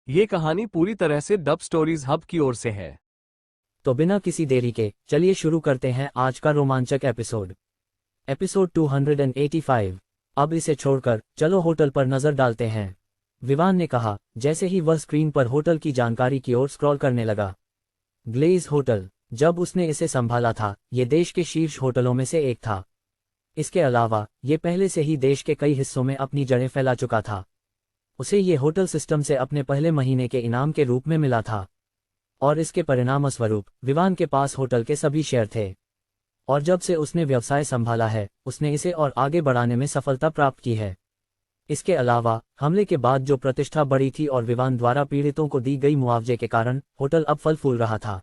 ये कहानी पूरी तरह से डब स्टोरीज हब की ओर से है। तो बिना किसी देरी के चलिए शुरू करते हैं आज का रोमांचक एपिसोड। एपिसोड 285। अब इसे छोड़कर चलो होटल पर नजर डालते हैं, विवान ने कहा जैसे ही वह स्क्रीन पर होटल की जानकारी की ओर स्क्रॉल करने लगा। ग्लेज होटल, जब उसने इसे संभाला था, ये देश के शीर्ष होटलों में से एक था। इसके अलावा ये पहले से ही देश के कई हिस्सों में अपनी जड़ें फैला चुका था। उसे ये होटल सिस्टम से अपने पहले महीने के इनाम के रूप में मिला था, और इसके परिणामस्वरूप विवान के पास होटल के सभी शेयर थे। और जब से उसने व्यवसाय संभाला है, उसने इसे और आगे बढ़ाने में सफलता प्राप्त की है। इसके अलावा हमले के बाद जो प्रतिष्ठा बढ़ी थी और विवान द्वारा पीड़ितों को दी गई मुआवजे के कारण होटल अब फल फूल रहा था।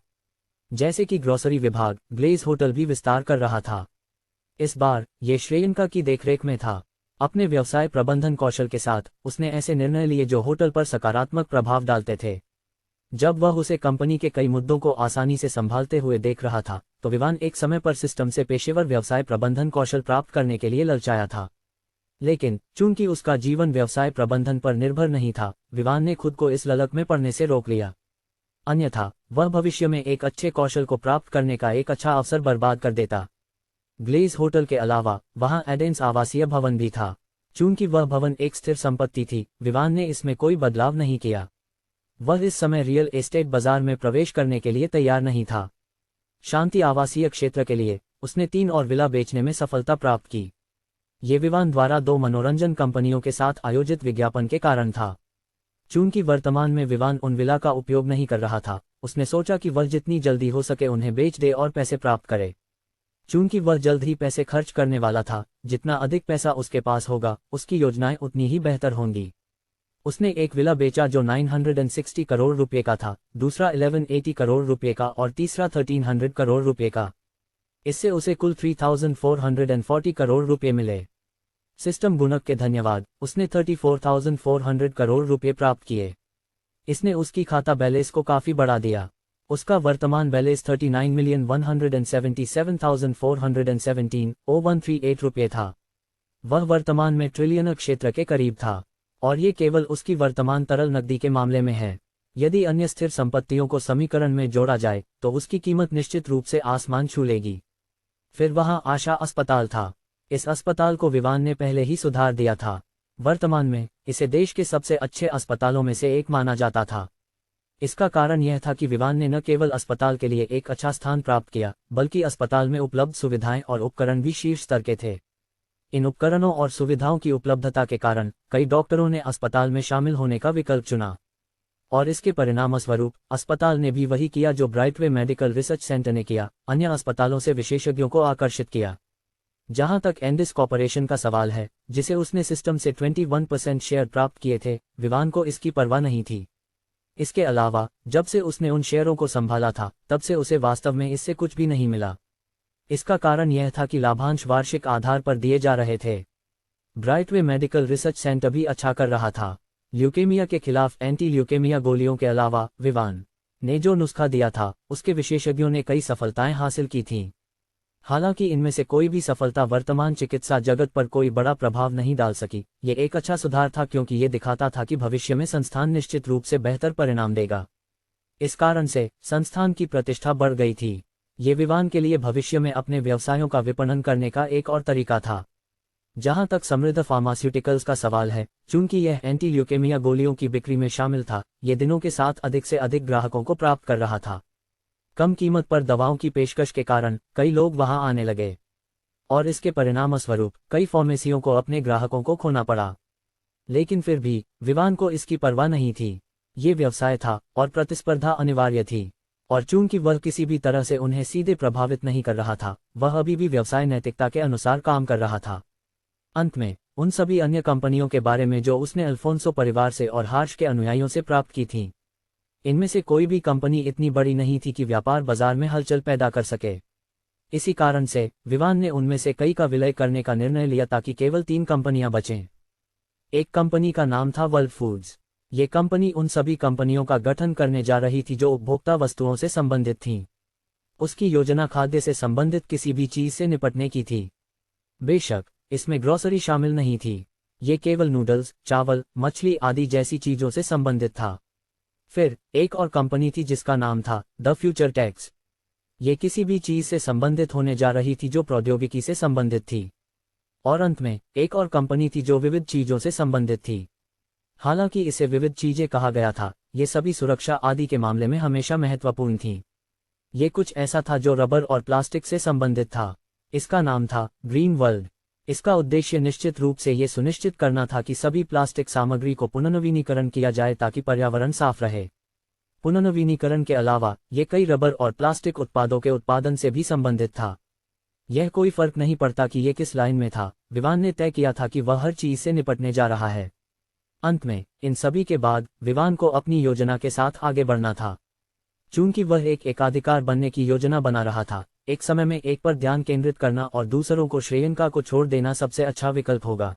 जैसे कि ग्रोसरी विभाग, ग्लेज होटल भी विस्तार कर रहा था। इस बार ये श्रेयंका की देखरेख में था। अपने व्यवसाय प्रबंधन कौशल के साथ उसने ऐसे निर्णय लिए जो होटल पर सकारात्मक प्रभाव डालते थे। जब वह उसे कंपनी के कई मुद्दों को आसानी से संभालते हुए देख रहा था, तो विवान एक समय पर सिस्टम से पेशेवर व्यवसाय प्रबंधन कौशल प्राप्त करने के लिए ललचाया था। लेकिन चूंकि उसका जीवन व्यवसाय प्रबंधन पर निर्भर नहीं था, विवान ने खुद को इस ललक में पड़ने से रोक लिया। अन्यथा वह भविष्य में एक अच्छे कौशल को प्राप्त करने का एक अच्छा अवसर बर्बाद कर देता। ग्लेज होटल के अलावा वहां एडेंस आवासीय भवन भी था। चूंकि वह भवन एक स्थिर संपत्ति थी, विवान ने इसमें कोई बदलाव नहीं किया। वह इस समय रियल एस्टेट बाजार में प्रवेश करने के लिए तैयार नहीं था। शांति आवासीय क्षेत्र के लिए उसने 3 और विला बेचने में सफलता प्राप्त की। ये विवान द्वारा 2 मनोरंजन कंपनियों के साथ आयोजित विज्ञापन के कारण था। चूंकि वर्तमान में विवान उन विला का उपयोग नहीं कर रहा था, उसने सोचा कि वह जितनी जल्दी हो सके उन्हें बेच दे और पैसे प्राप्त करे। चूंकि वह जल्द ही पैसे खर्च करने वाला था, जितना अधिक पैसा उसके पास होगा, उसकी योजनाएं उतनी ही बेहतर होंगी। उसने एक विला बेचा जो 960 करोड़ रुपए का था, दूसरा 1180 करोड़ रुपए का और तीसरा 1300 करोड़ रुपए का। इससे उसे कुल 3440 करोड़ रुपए मिले। सिस्टम गुणक के धन्यवाद, उसने 34,400 करोड़ रुपए प्राप्त किए। इसने उसकी खाता बैलेंस को काफी बढ़ा दिया। उसका वर्तमान बैलेंस 39,177,417,0138 रुपये था। वह वर्तमान में ट्रिलियन क्षेत्र के करीब था, और ये केवल उसकी वर्तमान तरल नकदी के मामले में है। यदि अन्य स्थिर संपत्तियों को समीकरण में जोड़ा जाए तो उसकी कीमत निश्चित रूप से आसमान छू लेगी। फिर वहां आशा अस्पताल था। इस अस्पताल को विवान ने पहले ही सुधार दिया था। वर्तमान में इसे देश के सबसे अच्छे अस्पतालों में से एक माना जाता था। इसका कारण यह था कि विवान ने न केवल अस्पताल के लिए एक अच्छा स्थान प्राप्त किया, बल्कि अस्पताल में उपलब्ध सुविधाएं और उपकरण भी शीर्ष स्तर के थे। इन उपकरणों और सुविधाओं की उपलब्धता के कारण कई डॉक्टरों ने अस्पताल में शामिल होने का विकल्प चुना, और इसके परिणामस्वरूप अस्पताल ने भी वही किया जो ब्राइटवे मेडिकल रिसर्च सेंटर ने किया, अन्य अस्पतालों से विशेषज्ञों को आकर्षित किया। जहां तक एंडिस कॉर्पोरेशन का सवाल है, जिसे उसने सिस्टम से 21% शेयर प्राप्त किए थे, विवान को इसकी परवाह नहीं थी। इसके अलावा जब से उसने उन शेयरों को संभाला था, तब से उसे वास्तव में इससे कुछ भी नहीं मिला। इसका कारण यह था कि लाभांश वार्षिक आधार पर दिए जा रहे थे। ब्राइटवे मेडिकल रिसर्च सेंटर भी अच्छा कर रहा था। ल्यूकेमिया के खिलाफ एंटी ल्यूकेमिया गोलियों के अलावा विवान ने जो नुस्खा दिया था, उसके विशेषज्ञों ने कई सफलताएं हासिल की थीं। हालांकि इनमें से कोई भी सफलता वर्तमान चिकित्सा जगत पर कोई बड़ा प्रभाव नहीं डाल सकी। ये एक अच्छा सुधार था, क्योंकि ये दिखाता था कि भविष्य में संस्थान निश्चित रूप से बेहतर परिणाम देगा। इस कारण से संस्थान की प्रतिष्ठा बढ़ गई थी। ये विवान के लिए भविष्य में अपने व्यवसायों का विपणन करने का एक और तरीका था। जहां तक समृद्ध फार्मास्यूटिकल्स का सवाल है, चूंकि यह एंटी ल्यूकेमिया गोलियों की बिक्री में शामिल था, ये दिनों के साथ अधिक से अधिक ग्राहकों को प्राप्त कर रहा था। कम कीमत पर दवाओं की पेशकश के कारण कई लोग वहां आने लगे, और इसके परिणामस्वरूप कई फार्मेसियों को अपने ग्राहकों को खोना पड़ा। लेकिन फिर भी विवान को इसकी परवाह नहीं थी। ये व्यवसाय था और प्रतिस्पर्धा अनिवार्य थी, और चूंकि वह किसी भी तरह से उन्हें सीधे प्रभावित नहीं कर रहा था, वह अभी भी व्यवसाय नैतिकता के अनुसार काम कर रहा था। अंत में उन सभी अन्य कंपनियों के बारे में जो उसने अल्फोंसो परिवार से और हार्श के अनुयायियों से प्राप्त की थीं, इनमें से कोई भी कंपनी इतनी बड़ी नहीं थी कि व्यापार बाजार में हलचल पैदा कर सके। इसी कारण से विवान ने उनमें से कई का विलय करने का निर्णय लिया ताकि केवल 3 कंपनियां बचें। एक कंपनी का नाम था वर्ल्ड फूड्स। ये कंपनी उन सभी कंपनियों का गठन करने जा रही थी जो उपभोक्ता वस्तुओं से संबंधित थीं। उसकी योजना खाद्य से संबंधित किसी भी चीज से निपटने की थी। बेशक इसमें ग्रोसरी शामिल नहीं थी। ये केवल नूडल्स, चावल, मछली आदि जैसी चीजों से संबंधित था। फिर एक और कंपनी थी जिसका नाम था द फ्यूचर टेक्स। ये किसी भी चीज से संबंधित होने जा रही थी जो प्रौद्योगिकी से संबंधित थी। और अंत में एक और कंपनी थी जो विविध चीजों से संबंधित थी। हालांकि इसे विविध चीजें कहा गया था, ये सभी सुरक्षा आदि के मामले में हमेशा महत्वपूर्ण थीं। ये कुछ ऐसा था जो रबर और प्लास्टिक से संबंधित था। इसका नाम था ग्रीन वर्ल्ड। इसका उद्देश्य निश्चित रूप से ये सुनिश्चित करना था कि सभी प्लास्टिक सामग्री को पुनर्नवीनीकरण किया जाए ताकि पर्यावरण साफ रहे। पुनर्नवीनीकरण के अलावा ये कई रबर और प्लास्टिक उत्पादों के उत्पादन से भी संबंधित था। यह कोई फर्क नहीं पड़ता कि ये किस लाइन में था, विवान ने तय किया था कि वह हर चीज से निपटने जा रहा है। अंत में इन सभी के बाद विवान को अपनी योजना के साथ आगे बढ़ना था। चूंकि वह एक एकाधिकार बनने की योजना बना रहा था, एक समय में एक पर ध्यान केंद्रित करना और दूसरों को श्रेयंका को छोड़ देना सबसे अच्छा विकल्प होगा।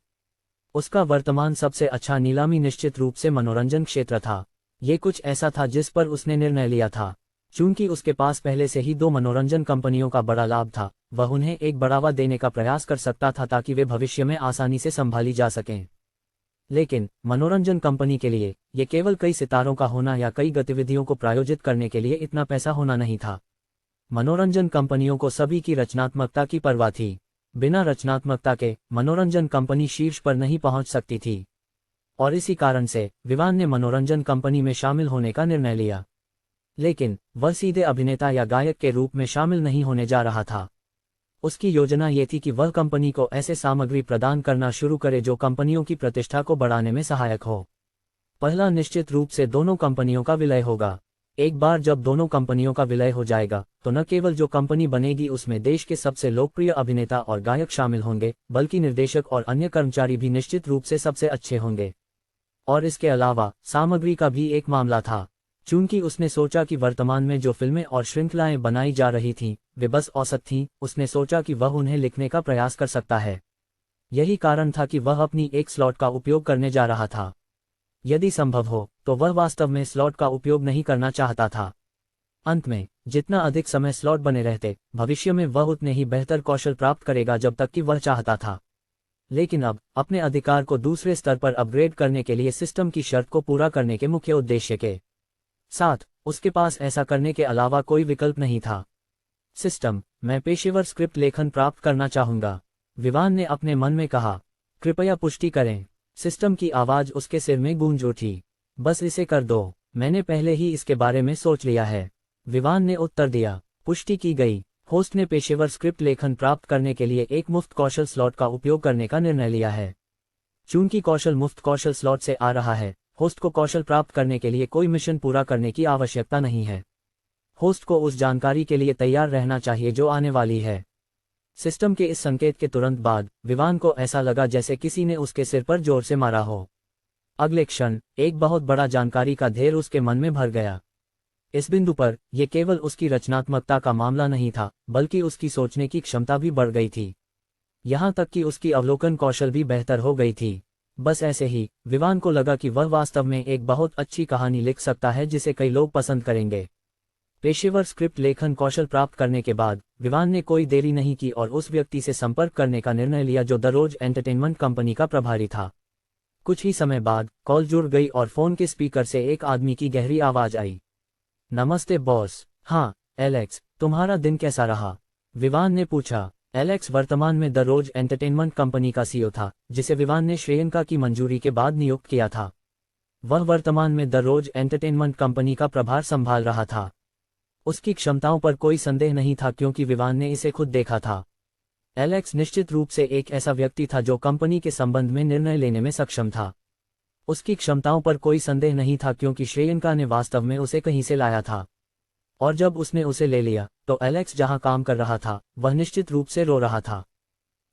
उसका वर्तमान सबसे अच्छा नीलामी निश्चित रूप से मनोरंजन क्षेत्र था। ये कुछ ऐसा था जिस पर उसने निर्णय लिया था। चूंकि उसके पास पहले से ही 2 मनोरंजन कंपनियों का बड़ा लाभ था, वह उन्हें एक बढ़ावा देने का प्रयास कर सकता था ताकि वे भविष्य में आसानी से संभाली जा सकें। लेकिन मनोरंजन कंपनी के लिए ये केवल कई सितारों का होना या कई गतिविधियों को प्रायोजित करने के लिए इतना पैसा होना नहीं था। मनोरंजन कंपनियों को सभी की रचनात्मकता की परवाह थी। बिना रचनात्मकता के मनोरंजन कंपनी शीर्ष पर नहीं पहुंच सकती थी। और इसी कारण से विवान ने मनोरंजन कंपनी में शामिल होने का निर्णय लिया। लेकिन वह सीधे अभिनेता या गायक के रूप में शामिल नहीं होने जा रहा था। उसकी योजना ये थी कि वह कंपनी को ऐसे सामग्री प्रदान करना शुरू करे जो कंपनियों की प्रतिष्ठा को बढ़ाने में सहायक हो। पहला निश्चित रूप से दोनों कंपनियों का विलय होगा। एक बार जब दोनों कंपनियों का विलय हो जाएगा तो न केवल जो कंपनी बनेगी उसमें देश के सबसे लोकप्रिय अभिनेता और गायक शामिल होंगे, बल्कि निर्देशक और अन्य कर्मचारी भी निश्चित रूप से सबसे अच्छे होंगे। और इसके अलावा सामग्री का भी एक मामला था। चूंकि उसने सोचा कि वर्तमान में जो फिल्में और श्रृंखलाएं बनाई जा रही थीं, वे बस औसत थीं, उसने सोचा कि वह उन्हें लिखने का प्रयास कर सकता है। यही कारण था कि वह अपनी एक स्लॉट का उपयोग करने जा रहा था। यदि संभव हो तो वह वास्तव में स्लॉट का उपयोग नहीं करना चाहता था। अंत में जितना अधिक समय स्लॉट बने रहते, भविष्य में वह उतने ही बेहतर कौशल प्राप्त करेगा जब तक कि वह चाहता था। लेकिन अब अपने अधिकार को दूसरे स्तर पर अपग्रेड करने के लिए सिस्टम की शर्त को पूरा करने के मुख्य उद्देश्य के साथ उसके पास ऐसा करने के अलावा कोई विकल्प नहीं था। सिस्टम, मैं पेशेवर स्क्रिप्ट लेखन प्राप्त करना चाहूंगा, विवान ने अपने मन में कहा। कृपया पुष्टि करें। सिस्टम की आवाज उसके सिर में गूंज उठी। बस इसे कर दो, मैंने पहले ही इसके बारे में सोच लिया है, विवान ने उत्तर दिया। पुष्टि की गई। होस्ट ने पेशेवर स्क्रिप्ट लेखन प्राप्त करने के लिए एक मुफ्त कौशल स्लॉट का उपयोग करने का निर्णय लिया है। चूंकि कौशल मुफ्त कौशल स्लॉट से आ रहा है, होस्ट को कौशल प्राप्त करने के लिए कोई मिशन पूरा करने की आवश्यकता नहीं है। होस्ट को उस जानकारी के लिए तैयार रहना चाहिए जो आने वाली है। सिस्टम के इस संकेत के तुरंत बाद विवान को ऐसा लगा जैसे किसी ने उसके सिर पर जोर से मारा हो। अगले क्षण एक बहुत बड़ा जानकारी का ढेर उसके मन में भर गया। इस बिंदु पर यह केवल उसकी रचनात्मकता का मामला नहीं था, बल्कि उसकी सोचने की क्षमता भी बढ़ गई थी। यहाँ तक कि उसकी अवलोकन कौशल भी बेहतर हो गई थी। बस ऐसे ही विवान को लगा कि वह वास्तव में एक बहुत अच्छी कहानी लिख सकता है जिसे कई लोग पसंद करेंगे। पेशेवर स्क्रिप्ट लेखन कौशल प्राप्त करने के बाद विवान ने कोई देरी नहीं की और उस व्यक्ति से संपर्क करने का निर्णय लिया जो द रोज एंटरटेनमेंट कंपनी का प्रभारी था। कुछ ही समय बाद कॉल जुड़ गई और फोन के स्पीकर से एक आदमी की गहरी आवाज आई। नमस्ते बॉस। हाँ एलेक्स, तुम्हारा दिन कैसा रहा? विवान ने पूछा। एलेक्स वर्तमान में द रोज एंटरटेनमेंट कंपनी का सीईओ था, जिसे विवान ने श्रेयंका की मंजूरी के बाद नियुक्त किया था। वह वर्तमान में द रोज एंटरटेनमेंट कंपनी का प्रभार संभाल रहा था। उसकी क्षमताओं पर कोई संदेह नहीं था क्योंकि विवान ने इसे खुद देखा था। एलेक्स निश्चित रूप से एक ऐसा व्यक्ति था जो कंपनी के संबंध में निर्णय लेने में सक्षम था। उसकी क्षमताओं पर कोई संदेह नहीं था क्योंकि श्रेयंका ने वास्तव में उसे कहीं से लाया था। और जब उसने उसे ले लिया तो एलेक्स जहां काम कर रहा था वह निश्चित रूप से रो रहा था।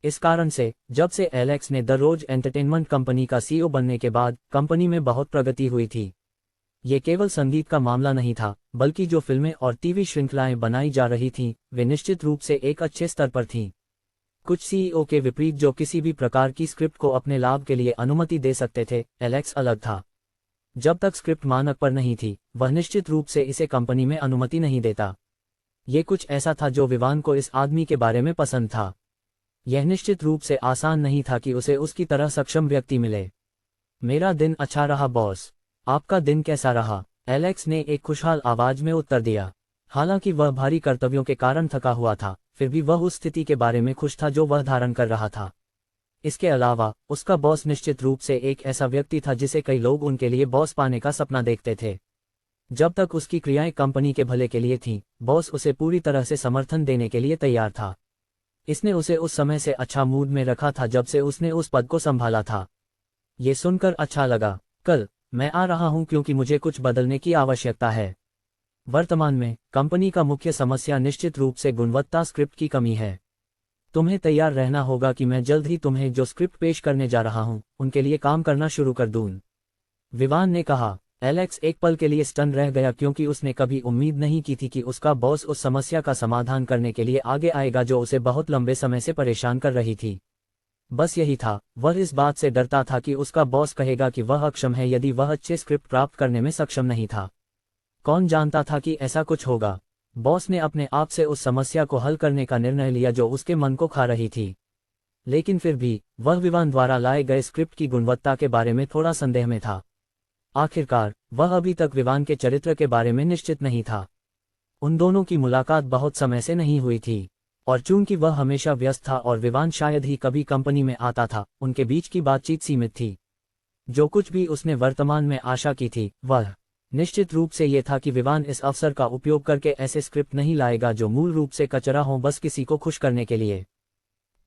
इस कारण से जब से एलेक्स ने द रोज एंटरटेनमेंट कंपनी का सीईओ बनने के बाद कंपनी में बहुत प्रगति हुई थी। ये केवल संगीत का मामला नहीं था, बल्कि जो फिल्में और टीवी श्रृंखलाएं बनाई जा रही थीं, वे निश्चित रूप से एक अच्छे स्तर पर थीं। कुछ सीईओ के विपरीत जो किसी भी प्रकार की स्क्रिप्ट को अपने लाभ के लिए अनुमति दे सकते थे, एलेक्स अलग था। जब तक स्क्रिप्ट मानक पर नहीं थी, वह निश्चित रूप से इसे कंपनी में अनुमति नहीं देता। ये कुछ ऐसा था जो विवान को इस आदमी के बारे में पसंद था। यह निश्चित रूप से आसान नहीं था कि उसे उसकी तरह सक्षम व्यक्ति मिले। मेरा दिन अच्छा रहा बॉस। आपका दिन कैसा रहा? एलेक्स ने एक खुशहाल आवाज में उत्तर दिया। हालांकि वह भारी कर्तव्यों के कारण थका हुआ था, फिर भी वह उस स्थिति के बारे में खुश था जो वह धारण कर रहा था। इसके अलावा उसका बॉस निश्चित रूप से एक ऐसा व्यक्ति था जिसे कई लोग उनके लिए बॉस पाने का सपना देखते थे। जब तक उसकी क्रियाएं कंपनी के भले के लिए थीं, बॉस उसे पूरी तरह से समर्थन देने के लिए तैयार था। इसने उसे उस समय से अच्छा मूड में रखा था जब से उसने उस पद को संभाला था। ये सुनकर अच्छा लगा। कल मैं आ रहा हूं क्योंकि मुझे कुछ बदलने की आवश्यकता है। वर्तमान में कंपनी का मुख्य समस्या निश्चित रूप से गुणवत्ता स्क्रिप्ट की कमी है। तुम्हें तैयार रहना होगा कि मैं जल्द ही तुम्हें जो स्क्रिप्ट पेश करने जा रहा हूं, उनके लिए काम करना शुरू कर दूं। विवान ने कहा। एलेक्स एक पल के लिए स्टन रह गया क्योंकि उसने कभी उम्मीद नहीं की थी कि उसका बॉस उस समस्या का समाधान करने के लिए आगे आएगा जो उसे बहुत लंबे समय से परेशान कर रही थी। बस यही था, वह इस बात से डरता था कि उसका बॉस कहेगा कि वह अक्षम है यदि वह अच्छे स्क्रिप्ट प्राप्त करने में सक्षम नहीं था। कौन जानता था कि ऐसा कुछ होगा। बॉस ने अपने आप से उस समस्या को हल करने का निर्णय लिया जो उसके मन को खा रही थी। लेकिन फिर भी वह विवान द्वारा लाए गए स्क्रिप्ट की गुणवत्ता के बारे में थोड़ा संदेह में था। आखिरकार वह अभी तक विवान के चरित्र के बारे में निश्चित नहीं था। उन दोनों की मुलाकात बहुत समय से नहीं हुई थी, और चूंकि वह हमेशा व्यस्त था और विवान शायद ही कभी कंपनी में आता था, उनके बीच की बातचीत सीमित थी। जो कुछ भी उसने वर्तमान में आशा की थी, वह निश्चित रूप से ये था कि विवान इस अवसर का उपयोग करके ऐसे स्क्रिप्ट नहीं लाएगा जो मूल रूप से कचरा हो बस किसी को खुश करने के लिए।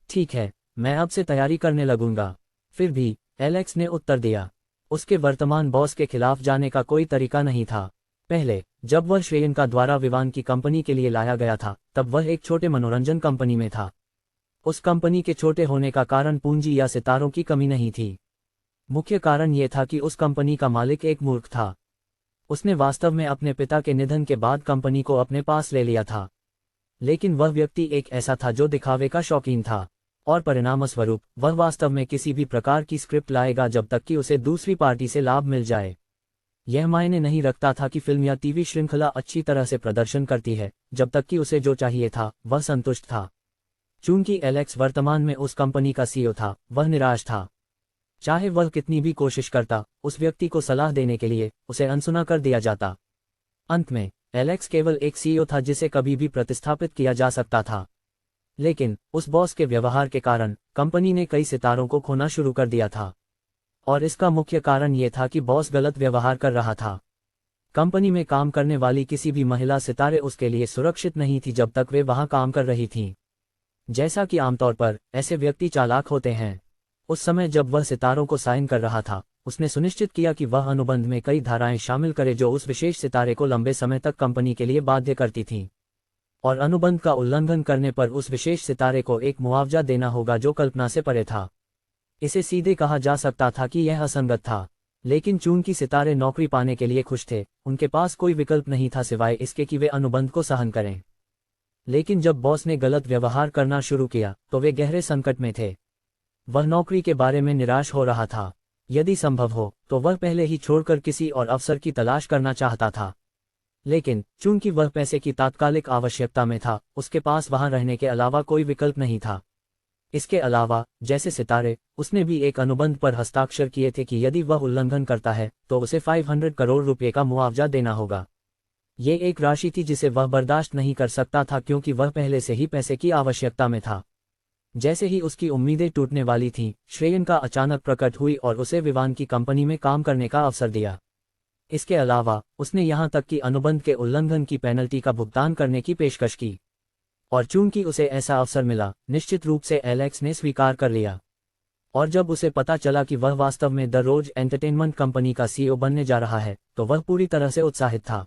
ठीक है, मैं अब से तैयारी करने लगूंगा। फिर भी एलेक्स ने उत्तर दिया। उसके वर्तमान बॉस के खिलाफ जाने का कोई तरीका नहीं था। पहले जब वह श्रेयन द्वारा विवान की कंपनी के लिए लाया गया था, तब वह एक छोटे मनोरंजन कंपनी में था। उस कंपनी के छोटे होने का कारण पूंजी या सितारों की कमी नहीं थी। मुख्य कारण यह था कि उस कंपनी का मालिक एक मूर्ख था। उसने वास्तव में अपने पिता के निधन के बाद कंपनी को अपने पास ले लिया था। लेकिन वह व्यक्ति एक ऐसा था जो दिखावे का शौकीन था, और परिणामस्वरूप वह वास्तव में किसी भी प्रकार की स्क्रिप्ट लाएगा जब तक कि उसे दूसरी पार्टी से लाभ मिल जाए। यह मायने नहीं रखता था कि फिल्म या टीवी श्रृंखला अच्छी तरह से प्रदर्शन करती है, जब तक कि उसे जो चाहिए था वह संतुष्ट था। चूंकि एलेक्स वर्तमान में उस कंपनी का सीईओ था, वह निराश था। चाहे वह कितनी भी कोशिश करता, उस व्यक्ति को सलाह देने के लिए उसे अनसुना कर दिया जाता। अंत में एलेक्स केवल एक सीईओ था जिसे कभी भी प्रतिस्थापित किया जा सकता था। लेकिन उस बॉस के व्यवहार के कारण कंपनी ने कई सितारों को खोना शुरू कर दिया था, और इसका मुख्य कारण यह था कि बॉस गलत व्यवहार कर रहा था। कंपनी में काम करने वाली किसी भी महिला सितारे उसके लिए सुरक्षित नहीं थी जब तक वे वहां काम कर रही थीं। जैसा कि आमतौर पर ऐसे व्यक्ति चालाक होते हैं। उस समय जब वह सितारों को साइन कर रहा था, उसने सुनिश्चित किया कि वह अनुबंध में कई धाराएं शामिल करे जो उस विशेष सितारे को लंबे समय तक कंपनी के लिए बाध्य करती थीं। और अनुबंध का उल्लंघन करने पर उस विशेष सितारे को एक मुआवजा देना होगा जो कल्पना से परे था। इसे सीधे कहा जा सकता था कि यह असंगत था, लेकिन चूंकि सितारे नौकरी पाने के लिए खुश थे, उनके पास कोई विकल्प नहीं था सिवाय इसके कि वे अनुबंध को सहन करें। लेकिन जब बॉस ने गलत व्यवहार करना शुरू किया तो वे गहरे संकट में थे। वह नौकरी के बारे में निराश हो रहा था। यदि संभव हो तो वह पहले ही छोड़कर किसी और अवसर की तलाश करना चाहता था। लेकिन चूंकि वह पैसे की तात्कालिक आवश्यकता में था, उसके पास वहां रहने के अलावा कोई विकल्प नहीं था। इसके अलावा जैसे सितारे, उसने भी एक अनुबंध पर हस्ताक्षर किए थे कि यदि वह उल्लंघन करता है तो उसे 500 करोड़ रुपए का मुआवजा देना होगा। ये एक राशि थी जिसे वह बर्दाश्त नहीं कर सकता था क्योंकि वह पहले से ही पैसे की आवश्यकता में था। जैसे ही उसकी उम्मीदें टूटने वाली थीं, श्रेयन अचानक प्रकट हुई और उसे विवान की कंपनी में काम करने का अवसर दिया। इसके अलावा उसने यहां तक कि अनुबंध के उल्लंघन की पेनल्टी का भुगतान करने की पेशकश की। और चूंकि उसे ऐसा अवसर मिला, निश्चित रूप से एलेक्स ने स्वीकार कर लिया। और जब उसे पता चला कि वह वास्तव में द रोज एंटरटेनमेंट कंपनी का सीईओ बनने जा रहा है, तो वह पूरी तरह से उत्साहित था।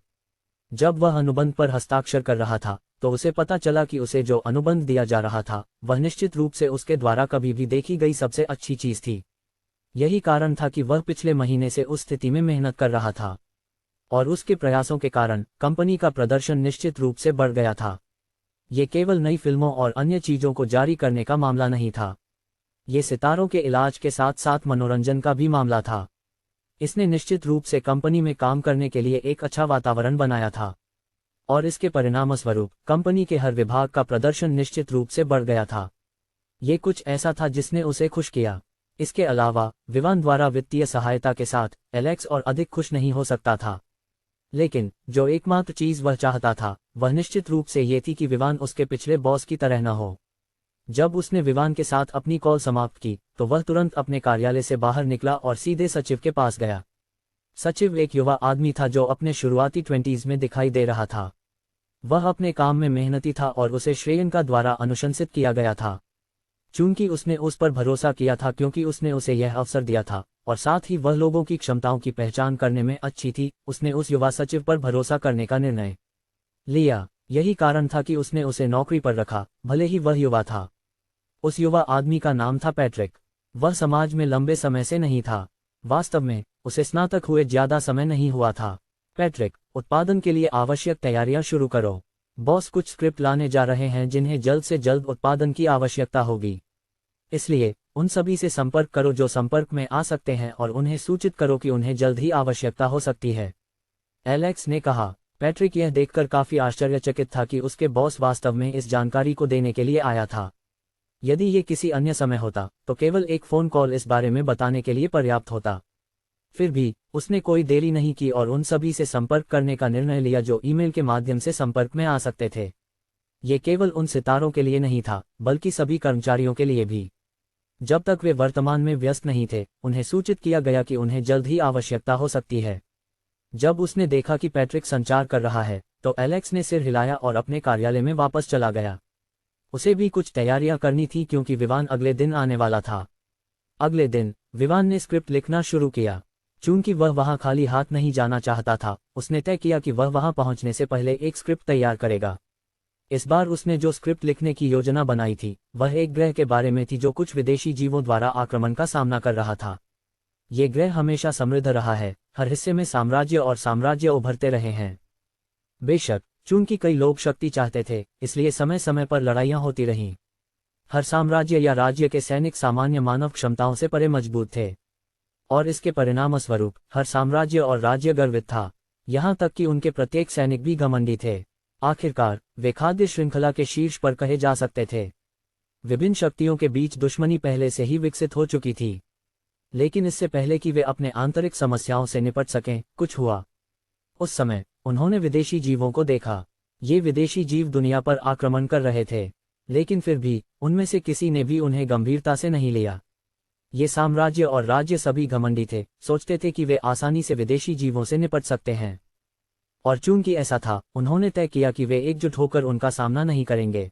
जब वह अनुबंध पर हस्ताक्षर कर रहा था तो उसे पता चला कि उसे जो अनुबंध दिया जा रहा था वह निश्चित रूप से उसके द्वारा कभी भी देखी गई सबसे अच्छी चीज थी। यही कारण था कि वह पिछले महीने से उस स्थिति में मेहनत कर रहा था, और उसके प्रयासों के कारण कंपनी का प्रदर्शन निश्चित रूप से बढ़ गया था। ये केवल नई फिल्मों और अन्य चीजों को जारी करने का मामला नहीं था, ये सितारों के इलाज के साथ साथ मनोरंजन का भी मामला था। इसने निश्चित रूप से कंपनी में काम करने के लिए एक अच्छा वातावरण बनाया था, और इसके परिणामस्वरूप कंपनी के हर विभाग का प्रदर्शन निश्चित रूप से बढ़ गया था। ये कुछ ऐसा था जिसने उसे खुश किया। इसके अलावा विवान द्वारा वित्तीय सहायता के साथ एलेक्स और अधिक खुश नहीं हो सकता था। लेकिन जो एकमात्र चीज वह चाहता था वह निश्चित रूप से ये थी कि विवान उसके पिछले बॉस की तरह न हो। जब उसने विवान के साथ अपनी कॉल समाप्त की तो वह तुरंत अपने कार्यालय से बाहर निकला और सीधे सचिव के पास गया। सचिव एक युवा आदमी था जो अपने शुरुआती 20s में दिखाई दे रहा था। वह अपने काम में मेहनती था और उसे श्रेयंका द्वारा अनुशंसित किया गया था। चूंकि उसने उस पर भरोसा किया था क्योंकि उसने उसे यह अवसर दिया था और साथ ही वह लोगों की क्षमताओं की पहचान करने में अच्छी थी, उसने उस युवा सचिव पर भरोसा करने का निर्णय लिया। यही कारण था कि उसने उसे नौकरी पर रखा, भले ही वह युवा था। उस युवा आदमी का नाम था पैट्रिक। वह समाज में लंबे समय से नहीं था। वास्तव में उसे स्नातक हुए ज्यादा समय नहीं हुआ था। पैट्रिक, उत्पादन के लिए आवश्यक तैयारियां शुरू करो। बॉस कुछ स्क्रिप्ट लाने जा रहे हैं जिन्हें जल्द से जल्द उत्पादन की आवश्यकता होगी। इसलिए उन सभी से संपर्क करो जो संपर्क में आ सकते हैं और उन्हें सूचित करो कि उन्हें जल्द ही आवश्यकता हो सकती है, एलेक्स ने कहा। पैट्रिक यह देखकर काफी आश्चर्यचकित था कि उसके बॉस वास्तव में इस जानकारी को देने के लिए आया था। यदि ये किसी अन्य समय होता तो केवल एक फोन कॉल इस बारे में बताने के लिए पर्याप्त होता। फिर भी उसने कोई देरी नहीं की और उन सभी से संपर्क करने का निर्णय लिया जो ईमेल के माध्यम से संपर्क में आ सकते थे। ये केवल उन सितारों के लिए नहीं था बल्कि सभी कर्मचारियों के लिए भी। जब तक वे वर्तमान में व्यस्त नहीं थे, उन्हें सूचित किया गया कि उन्हें जल्द ही आवश्यकता हो सकती है। जब उसने देखा कि पैट्रिक संचार कर रहा है तो एलेक्स ने सिर हिलाया और अपने कार्यालय में वापस चला गया। उसे भी कुछ तैयारियां करनी थी क्योंकि विवान अगले दिन आने वाला था। अगले दिन विवान ने स्क्रिप्ट लिखना शुरू किया। चूंकि वह वहां खाली हाथ नहीं जाना चाहता था, उसने तय किया कि वह वहां पहुंचने से पहले एक स्क्रिप्ट तैयार करेगा। इस बार उसने जो स्क्रिप्ट लिखने की योजना बनाई थी वह एक ग्रह के बारे में थी जो कुछ विदेशी जीवों द्वारा आक्रमण का सामना कर रहा था। ये ग्रह हमेशा समृद्ध रहा है, हर हिस्से में साम्राज्य और साम्राज्य उभरते रहे हैं। बेशक चूंकि कई लोग शक्ति चाहते थे, इसलिए समय समय पर लड़ाइयां होती रहीं। हर साम्राज्य या राज्य के सैनिक सामान्य मानव क्षमताओं से परे मजबूत थे और इसके परिणामस्वरूप हर साम्राज्य और राज्य गर्वित था, यहां तक कि उनके प्रत्येक सैनिक भी घमंडी थे। आखिरकार वे खाद्य श्रृंखला के शीर्ष पर कहे जा सकते थे। विभिन्न शक्तियों के बीच दुश्मनी पहले से ही विकसित हो चुकी थी, लेकिन इससे पहले कि वे अपने आंतरिक समस्याओं से निपट सकें, कुछ हुआ। उस समय उन्होंने विदेशी जीवों को देखा। ये विदेशी जीव दुनिया पर आक्रमण कर रहे थे, लेकिन फिर भी उनमें से किसी ने भी उन्हें गंभीरता से नहीं लिया। ये साम्राज्य और राज्य सभी घमंडी थे, सोचते थे कि वे आसानी से विदेशी जीवों से निपट सकते हैं। और चूंकि ऐसा था, उन्होंने तय किया कि वे एकजुट होकर उनका सामना नहीं करेंगे।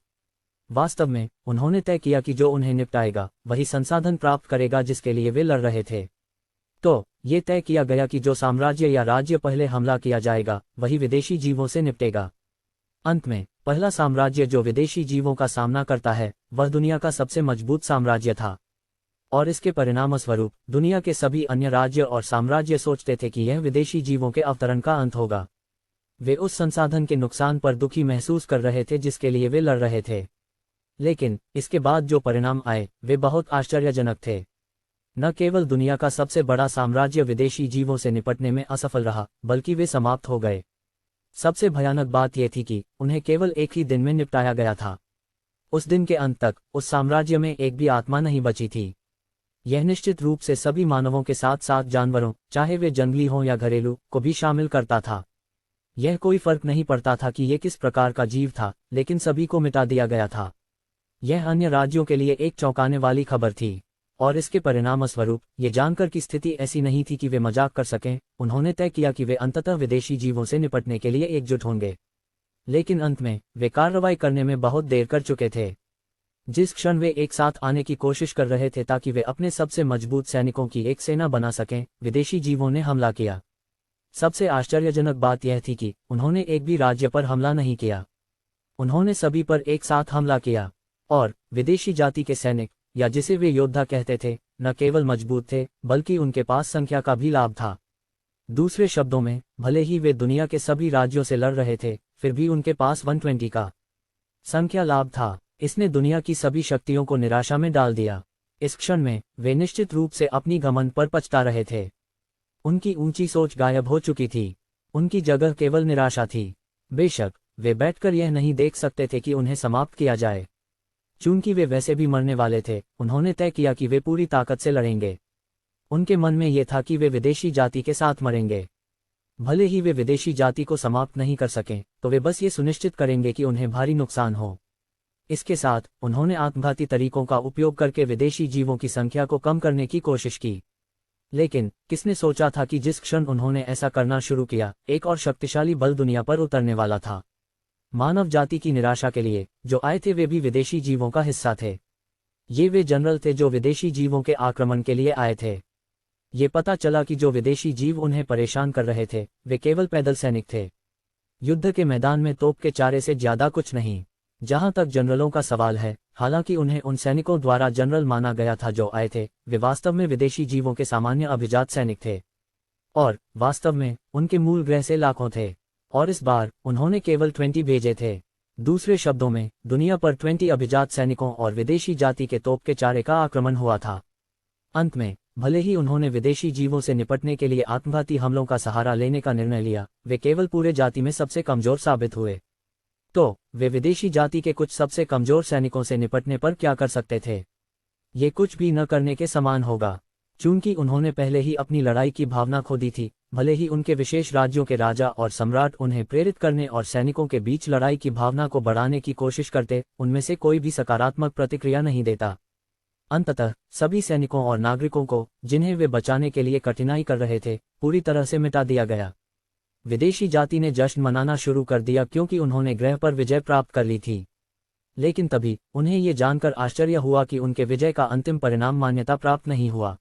वास्तव में उन्होंने तय किया कि जो उन्हें निपटाएगा वही संसाधन प्राप्त करेगा जिसके लिए वे लड़ रहे थे। तो ये तय किया गया कि जो साम्राज्य या राज्य पहले हमला किया जाएगा वही विदेशी जीवों से निपटेगा। अंत में पहला साम्राज्य जो विदेशी जीवों का सामना करता है वह दुनिया का सबसे मजबूत साम्राज्य था, और इसके परिणामस्वरूप दुनिया के सभी अन्य राज्य और साम्राज्य सोचते थे कि यह विदेशी जीवों के अवतरण का अंत होगा। वे उस संसाधन के नुकसान पर दुखी महसूस कर रहे थे जिसके लिए वे लड़ रहे थे। लेकिन इसके बाद जो परिणाम आए वे बहुत आश्चर्यजनक थे। न केवल दुनिया का सबसे बड़ा साम्राज्य विदेशी जीवों से निपटने में असफल रहा, बल्कि वे समाप्त हो गए। सबसे भयानक बात यह थी कि उन्हें केवल एक ही दिन में निपटाया गया था। उस दिन के अंत तक उस साम्राज्य में एक भी आत्मा नहीं बची थी। यह निश्चित रूप से सभी मानवों के साथ साथ जानवरों, चाहे वे जंगली हों या घरेलू, को भी शामिल करता था। यह कोई फर्क नहीं पड़ता था कि यह किस प्रकार का जीव था, लेकिन सभी को मिटा दिया गया था। यह अन्य राज्यों के लिए एक चौंकाने वाली खबर थी, और इसके परिणामस्वरूप ये जानकर कि स्थिति ऐसी नहीं थी कि वे मजाक कर सकें, उन्होंने तय किया कि वे अंततः विदेशी जीवों से निपटने के लिए एकजुट होंगे। लेकिन अंत में वे कार्रवाई करने में बहुत देर कर चुके थे। जिस क्षण वे एक साथ आने की कोशिश कर रहे थे ताकि वे अपने सबसे मजबूत सैनिकों की एक सेना बना सकें, विदेशी जीवों ने हमला किया। सबसे आश्चर्यजनक बात यह थी कि उन्होंने एक भी राज्य पर हमला नहीं किया, उन्होंने सभी पर एक साथ हमला किया। और विदेशी जाति के सैनिक, या जिसे वे योद्धा कहते थे, न केवल मजबूत थे बल्कि उनके पास संख्या का भी लाभ था। दूसरे शब्दों में, भले ही वे दुनिया के सभी राज्यों से लड़ रहे थे, फिर भी उनके पास 120 का संख्या लाभ था। इसने दुनिया की सभी शक्तियों को निराशा में डाल दिया। इस क्षण में वे निश्चित रूप से अपनी घमंड पर पछता रहे थे। उनकी ऊंची सोच गायब हो चुकी थी, उनकी जगह केवल निराशा थी। बेशक वे बैठकर यह नहीं देख सकते थे कि उन्हें समाप्त किया जाए। चूंकि वे वैसे भी मरने वाले थे, उन्होंने तय किया कि वे पूरी ताकत से लड़ेंगे। उनके मन में यह था कि वे विदेशी जाति के साथ मरेंगे। भले ही वे विदेशी जाति को समाप्त नहीं कर सकें, तो वे बस ये सुनिश्चित करेंगे कि उन्हें भारी नुकसान हो। इसके साथ उन्होंने आत्मघाती तरीकों का उपयोग करके विदेशी जीवों की संख्या को कम करने की कोशिश की। लेकिन किसने सोचा था कि जिस क्षण उन्होंने ऐसा करना शुरू किया, एक और शक्तिशाली बल दुनिया पर उतरने वाला था। मानव जाति की निराशा के लिए जो आए थे वे भी विदेशी जीवों का हिस्सा थे। ये वे जनरल थे जो विदेशी जीवों के आक्रमण के लिए आए थे। ये पता चला कि जो विदेशी जीव उन्हें परेशान कर रहे थे वे केवल पैदल सैनिक थे, युद्ध के मैदान में तोप के चारे से ज्यादा कुछ नहीं। जहां तक जनरलों का सवाल है, हालांकि उन्हें उन सैनिकों द्वारा जनरल माना गया था जो आए थे, वे वास्तव में विदेशी जीवों के सामान्य अभिजात सैनिक थे। और वास्तव में उनके मूल ग्रह से लाखों थे, और इस बार उन्होंने केवल 20 भेजे थे। दूसरे शब्दों में, दुनिया पर 20 अभिजात सैनिकों और विदेशी जाति के तोप के चारे का आक्रमण हुआ था। अंत में, भले ही उन्होंने विदेशी जीवों से निपटने के लिए आत्मघाती हमलों का सहारा लेने का निर्णय लिया, वे केवल पूरे जाति में सबसे कमजोर साबित हुए। तो वे विदेशी जाति के कुछ सबसे कमजोर सैनिकों से निपटने पर क्या कर सकते थे? ये कुछ भी न करने के समान होगा। चूंकि उन्होंने पहले ही अपनी लड़ाई की भावना खो दी थी, भले ही उनके विशेष राज्यों के राजा और सम्राट उन्हें प्रेरित करने और सैनिकों के बीच लड़ाई की भावना को बढ़ाने की कोशिश करते, उनमें से कोई भी सकारात्मक प्रतिक्रिया नहीं देता। अंततः सभी सैनिकों और नागरिकों को, जिन्हें वे बचाने के लिए कठिनाई कर रहे थे, पूरी तरह से मिटा दिया गया। विदेशी जाति ने जश्न मनाना शुरू कर दिया क्योंकि उन्होंने ग्रह पर विजय प्राप्त कर ली थी। लेकिन तभी उन्हें ये जानकर आश्चर्य हुआ कि उनके विजय का अंतिम परिणाम मान्यता प्राप्त नहीं हुआ।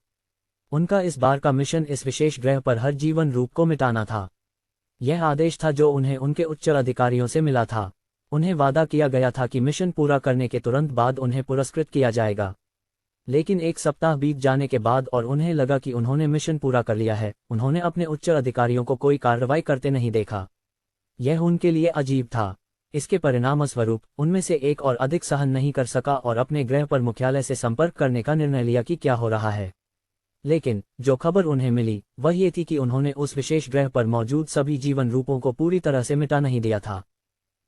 उनका इस बार का मिशन इस विशेष ग्रह पर हर जीवन रूप को मिटाना था। यह आदेश था जो उन्हें उनके उच्च अधिकारियों से मिला था। उन्हें वादा किया गया था कि मिशन पूरा करने के तुरंत बाद उन्हें पुरस्कृत किया जाएगा। लेकिन एक सप्ताह बीत जाने के बाद और उन्हें लगा कि उन्होंने मिशन पूरा कर लिया है, उन्होंने अपने उच्च अधिकारियों को कोई कार्रवाई करते नहीं देखा। यह उनके लिए अजीब था। इसके परिणामस्वरूप उनमें से एक और अधिक सहन नहीं कर सका और अपने ग्रह पर मुख्यालय से संपर्क करने का निर्णय लिया कि क्या हो रहा है। लेकिन जो खबर उन्हें मिली वह ये थी कि उन्होंने उस विशेष ग्रह पर मौजूद सभी जीवन रूपों को पूरी तरह से मिटा नहीं दिया था।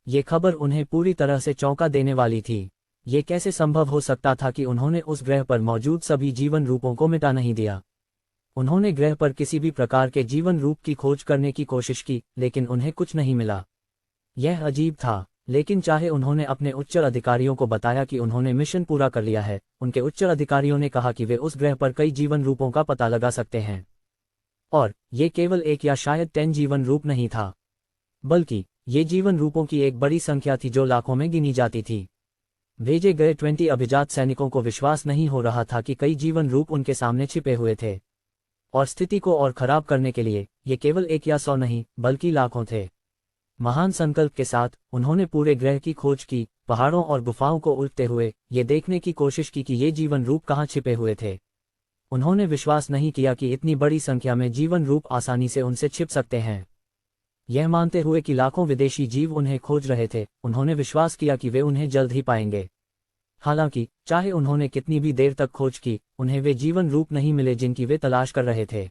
ये खबर उन्हें पूरी तरह से चौंका देने वाली थी। ये कैसे संभव हो सकता था कि उन्होंने उस ग्रह पर मौजूद सभी जीवन रूपों को मिटा नहीं दिया? उन्होंने ग्रह पर किसी भी प्रकार के जीवन रूप की खोज करने की कोशिश की, लेकिन उन्हें कुछ नहीं मिला। यह अजीब था, लेकिन चाहे उन्होंने अपने उच्च अधिकारियों को बताया कि उन्होंने मिशन पूरा कर लिया है, उनके उच्च अधिकारियों ने कहा कि वे उस ग्रह पर कई जीवन रूपों का पता लगा सकते हैं। और ये केवल एक या शायद 10 जीवन रूप नहीं था, बल्कि ये जीवन रूपों की एक बड़ी संख्या थी जो लाखों में गिनी जाती थी। भेजे गए 20 अभिजात सैनिकों को विश्वास नहीं हो रहा था कि कई जीवन रूप उनके सामने छिपे हुए थे, और स्थिति को और खराब करने के लिए ये केवल 1 या 100 नहीं बल्कि लाखों थे। महान संकल्प के साथ उन्होंने पूरे ग्रह की खोज की, पहाड़ों और गुफाओं को उलटते हुए ये देखने की कोशिश की कि ये जीवन रूप कहाँ छिपे हुए थे। उन्होंने विश्वास नहीं किया कि इतनी बड़ी संख्या में जीवन रूप आसानी से उनसे छिप सकते हैं। यह मानते हुए कि लाखों विदेशी जीव उन्हें खोज रहे थे, उन्होंने विश्वास किया कि वे उन्हें जल्द ही पाएंगे। हालांकि चाहे उन्होंने कितनी भी देर तक खोज की, उन्हें वे जीवन रूप नहीं मिले जिनकी वे तलाश कर रहे थे।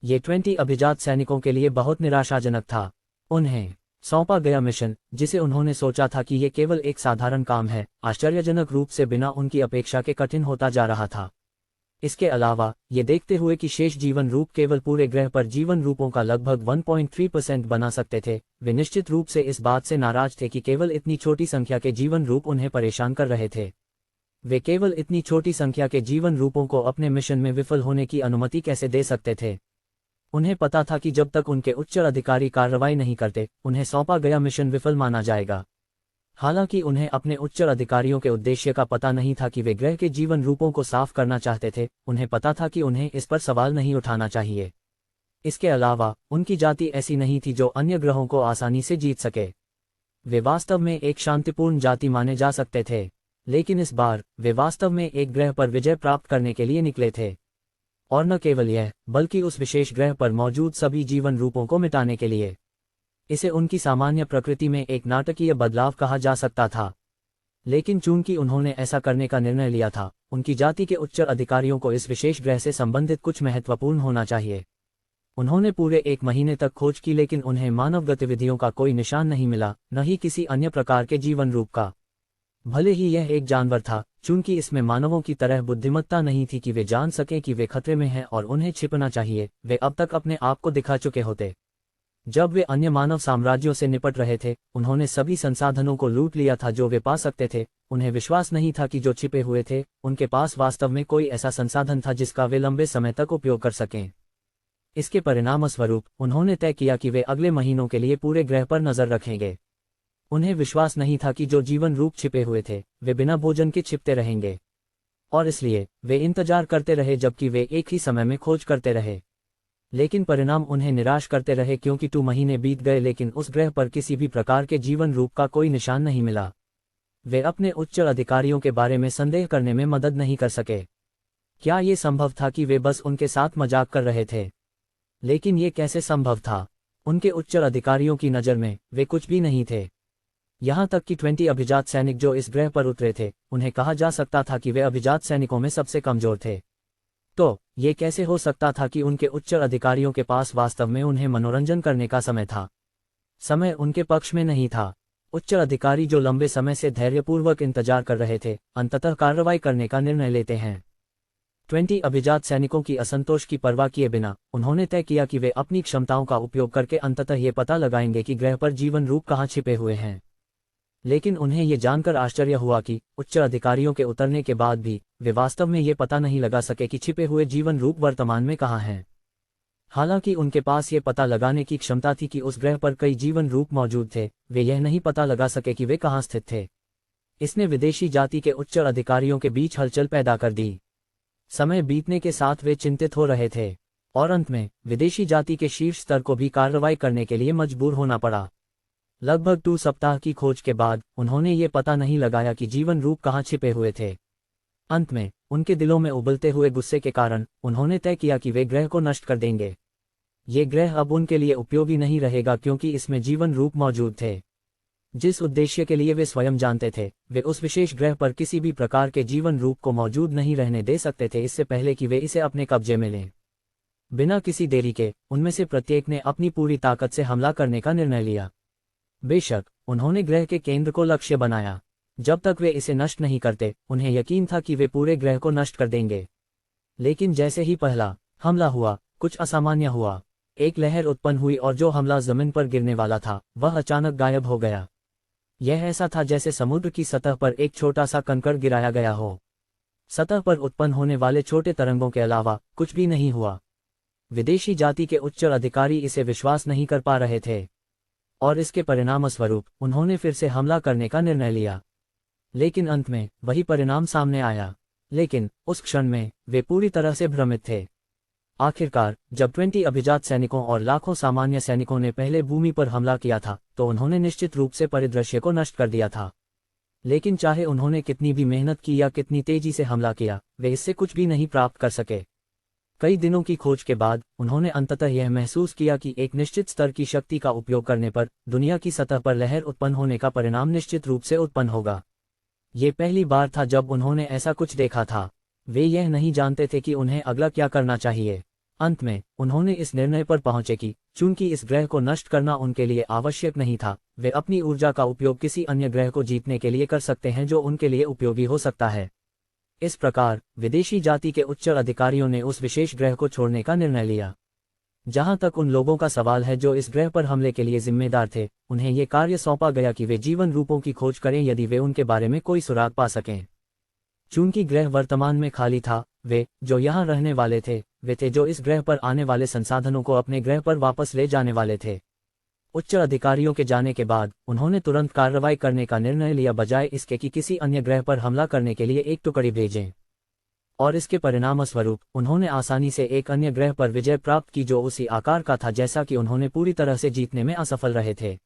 ये 20 अभिजात सैनिकों के लिए बहुत निराशाजनक था। उन्हें सौंपा गया मिशन, जिसे उन्होंने सोचा था कि ये केवल एक साधारण काम है, आश्चर्यजनक रूप से बिना उनकी अपेक्षा के कठिन होता जा रहा था। इसके अलावा ये देखते हुए कि शेष जीवन रूप केवल पूरे ग्रह पर जीवन रूपों का लगभग 1.3% बना सकते थे, वे निश्चित रूप से इस बात से नाराज थे कि केवल इतनी छोटी संख्या के जीवन रूप उन्हें परेशान कर रहे थे। वे केवल इतनी छोटी संख्या के जीवन रूपों को अपने मिशन में विफल होने की अनुमति कैसे दे सकते थे? उन्हें पता था कि जब तक उनके उच्च अधिकारी कार्रवाई नहीं करते, उन्हें सौंपा गया मिशन विफल माना जाएगा। हालांकि उन्हें अपने उच्च अधिकारियों के उद्देश्य का पता नहीं था कि वे ग्रह के जीवन रूपों को साफ करना चाहते थे, उन्हें पता था कि उन्हें इस पर सवाल नहीं उठाना चाहिए। इसके अलावा उनकी जाति ऐसी नहीं थी जो अन्य ग्रहों को आसानी से जीत सके। वे वास्तव में एक शांतिपूर्ण जाति माने जा सकते थे, लेकिन इस बार वे वास्तव में एक ग्रह पर विजय प्राप्त करने के लिए निकले थे। और न केवल यह, बल्कि उस विशेष ग्रह पर मौजूद सभी जीवन रूपों को मिटाने के लिए। इसे उनकी सामान्य प्रकृति में एक नाटकीय बदलाव कहा जा सकता था, लेकिन चूंकि उन्होंने ऐसा करने का निर्णय लिया था, उनकी जाति के उच्च अधिकारियों को इस विशेष ग्रह से संबंधित कुछ महत्वपूर्ण होना चाहिए। उन्होंने पूरे 1 महीने तक खोज की, लेकिन उन्हें मानव गतिविधियों का कोई निशान नहीं मिला, न ही किसी अन्य प्रकार के जीवन रूप का। भले ही यह एक जानवर था, चूंकि इसमें मानवों की तरह बुद्धिमत्ता नहीं थी कि वे जान सकें कि वे खतरे में हैं और उन्हें छिपना चाहिए, वे अब तक अपने आप को दिखा चुके होते। जब वे अन्य मानव साम्राज्यों से निपट रहे थे, उन्होंने सभी संसाधनों को लूट लिया था जो वे पा सकते थे। उन्हें विश्वास नहीं था कि जो छिपे हुए थे, उनके पास वास्तव में कोई ऐसा संसाधन था जिसका वे लंबे समय तक उपयोग कर सकें। इसके परिणामस्वरूप उन्होंने तय किया कि वे अगले महीनों के लिए पूरे ग्रह पर नजर रखेंगे। उन्हें विश्वास नहीं था कि जो जीवन रूप छिपे हुए थे, वे बिना भोजन के छिपते रहेंगे, और इसलिए वे इंतजार करते रहे जबकि वे एक ही समय में खोज करते रहे। लेकिन परिणाम उन्हें निराश करते रहे क्योंकि 2 महीने बीत गए लेकिन उस ग्रह पर किसी भी प्रकार के जीवन रूप का कोई निशान नहीं मिला। वे अपने उच्च अधिकारियों के बारे में संदेह करने में मदद नहीं कर सके। क्या ये संभव था कि वे बस उनके साथ मजाक कर रहे थे? लेकिन ये कैसे संभव था? उनके उच्च अधिकारियों की नज़र में वे कुछ भी नहीं थे। यहाँ तक कि 20 अभिजात सैनिक जो इस ग्रह पर उतरे थे, उन्हें कहा जा सकता था कि वे अभिजात सैनिकों में सबसे कमजोर थे। तो ये कैसे हो सकता था कि उनके उच्च अधिकारियों के पास वास्तव में उन्हें मनोरंजन करने का समय था? समय उनके पक्ष में नहीं था। उच्च अधिकारी जो लंबे समय से धैर्यपूर्वक इंतजार कर रहे थे, अंततः कार्रवाई करने का निर्णय लेते हैं। 20 अभिजात सैनिकों की असंतोष की परवाह किए बिना उन्होंने तय किया कि वे अपनी क्षमताओं का उपयोग करके अंततः ये पता लगाएंगे कि ग्रह पर जीवन रूप कहाँ छिपे हुए हैं। लेकिन उन्हें ये जानकर आश्चर्य हुआ कि उच्च अधिकारियों के उतरने के बाद भी वे वास्तव में ये पता नहीं लगा सके कि छिपे हुए जीवन रूप वर्तमान में कहाँ हैं। हालांकि उनके पास ये पता लगाने की क्षमता थी कि उस ग्रह पर कई जीवन रूप मौजूद थे, वे यह नहीं पता लगा सके कि वे कहाँ स्थित थे। इसने विदेशी जाति के उच्च अधिकारियों के बीच हलचल पैदा कर दी। समय बीतने के साथ वे चिंतित हो रहे थे, और अंत में विदेशी जाति के शीर्ष स्तर को भी कार्रवाई करने के लिए मजबूर होना पड़ा। लगभग 2 सप्ताह की खोज के बाद उन्होंने ये पता नहीं लगाया कि जीवन रूप कहाँ छिपे हुए थे। अंत में उनके दिलों में उबलते हुए गुस्से के कारण उन्होंने तय किया कि वे ग्रह को नष्ट कर देंगे। ये ग्रह अब उनके लिए उपयोगी नहीं रहेगा क्योंकि इसमें जीवन रूप मौजूद थे। जिस उद्देश्य के लिए वे स्वयं जानते थे, वे उस विशेष ग्रह पर किसी भी प्रकार के जीवन रूप को मौजूद नहीं रहने दे सकते थे इससे पहले कि वे इसे अपने कब्जे में लें। बिना किसी देरी के उनमें से प्रत्येक ने अपनी पूरी ताकत से हमला करने का निर्णय लिया। बेशक उन्होंने ग्रह के केंद्र को लक्ष्य बनाया। जब तक वे इसे नष्ट नहीं करते, उन्हें यकीन था कि वे पूरे ग्रह को नष्ट कर देंगे। लेकिन जैसे ही पहला हमला हुआ, कुछ असामान्य हुआ। एक लहर उत्पन्न हुई और जो हमला जमीन पर गिरने वाला था, वह अचानक गायब हो गया। यह ऐसा था जैसे समुद्र की सतह पर एक छोटा सा कंकड़ गिराया गया हो। सतह पर उत्पन्न होने वाले छोटे तरंगों के अलावा कुछ भी नहीं हुआ। विदेशी जाति के उच्च अधिकारी इसे विश्वास नहीं कर पा रहे थे, और इसके परिणामस्वरूप उन्होंने फिर से हमला करने का निर्णय लिया। लेकिन अंत में वही परिणाम सामने आया। लेकिन उस क्षण में वे पूरी तरह से भ्रमित थे। आखिरकार जब 20 अभिजात सैनिकों और लाखों सामान्य सैनिकों ने पहले भूमि पर हमला किया था, तो उन्होंने निश्चित रूप से परिदृश्य को नष्ट कर दिया था। लेकिन चाहे उन्होंने कितनी भी मेहनत की या कितनी तेजी से हमला किया, वे इससे कुछ भी नहीं प्राप्त कर सके। कई दिनों की खोज के बाद उन्होंने अंततः यह महसूस किया कि एक निश्चित स्तर की शक्ति का उपयोग करने पर दुनिया की सतह पर लहर उत्पन्न होने का परिणाम निश्चित रूप से उत्पन्न होगा। ये पहली बार था जब उन्होंने ऐसा कुछ देखा था। वे यह नहीं जानते थे कि उन्हें अगला क्या करना चाहिए। अंत में उन्होंने इस निर्णय पर पहुंचे कि चूंकि इस ग्रह को नष्ट करना उनके लिए आवश्यक नहीं था, वे अपनी ऊर्जा का उपयोग किसी अन्य ग्रह को जीतने के लिए कर सकते हैं जो उनके लिए उपयोगी हो सकता है। इस प्रकार विदेशी जाति के उच्च अधिकारियों ने उस विशेष ग्रह को छोड़ने का निर्णय लिया। जहां तक उन लोगों का सवाल है जो इस ग्रह पर हमले के लिए जिम्मेदार थे, उन्हें ये कार्य सौंपा गया कि वे जीवन रूपों की खोज करें यदि वे उनके बारे में कोई सुराग पा सकें। चूंकि ग्रह वर्तमान में खाली था, वे जो यहाँ रहने वाले थे, वे थे जो इस ग्रह पर आने वाले संसाधनों को अपने ग्रह पर वापस ले जाने वाले थे। उच्च अधिकारियों के जाने के बाद उन्होंने तुरंत कार्रवाई करने का निर्णय लिया बजाय इसके कि किसी अन्य ग्रह पर हमला करने के लिए एक टुकड़ी भेजें। और इसके परिणामस्वरूप उन्होंने आसानी से एक अन्य ग्रह पर विजय प्राप्त की जो उसी आकार का था जैसा कि उन्होंने पूरी तरह से जीतने में असफल रहे थे।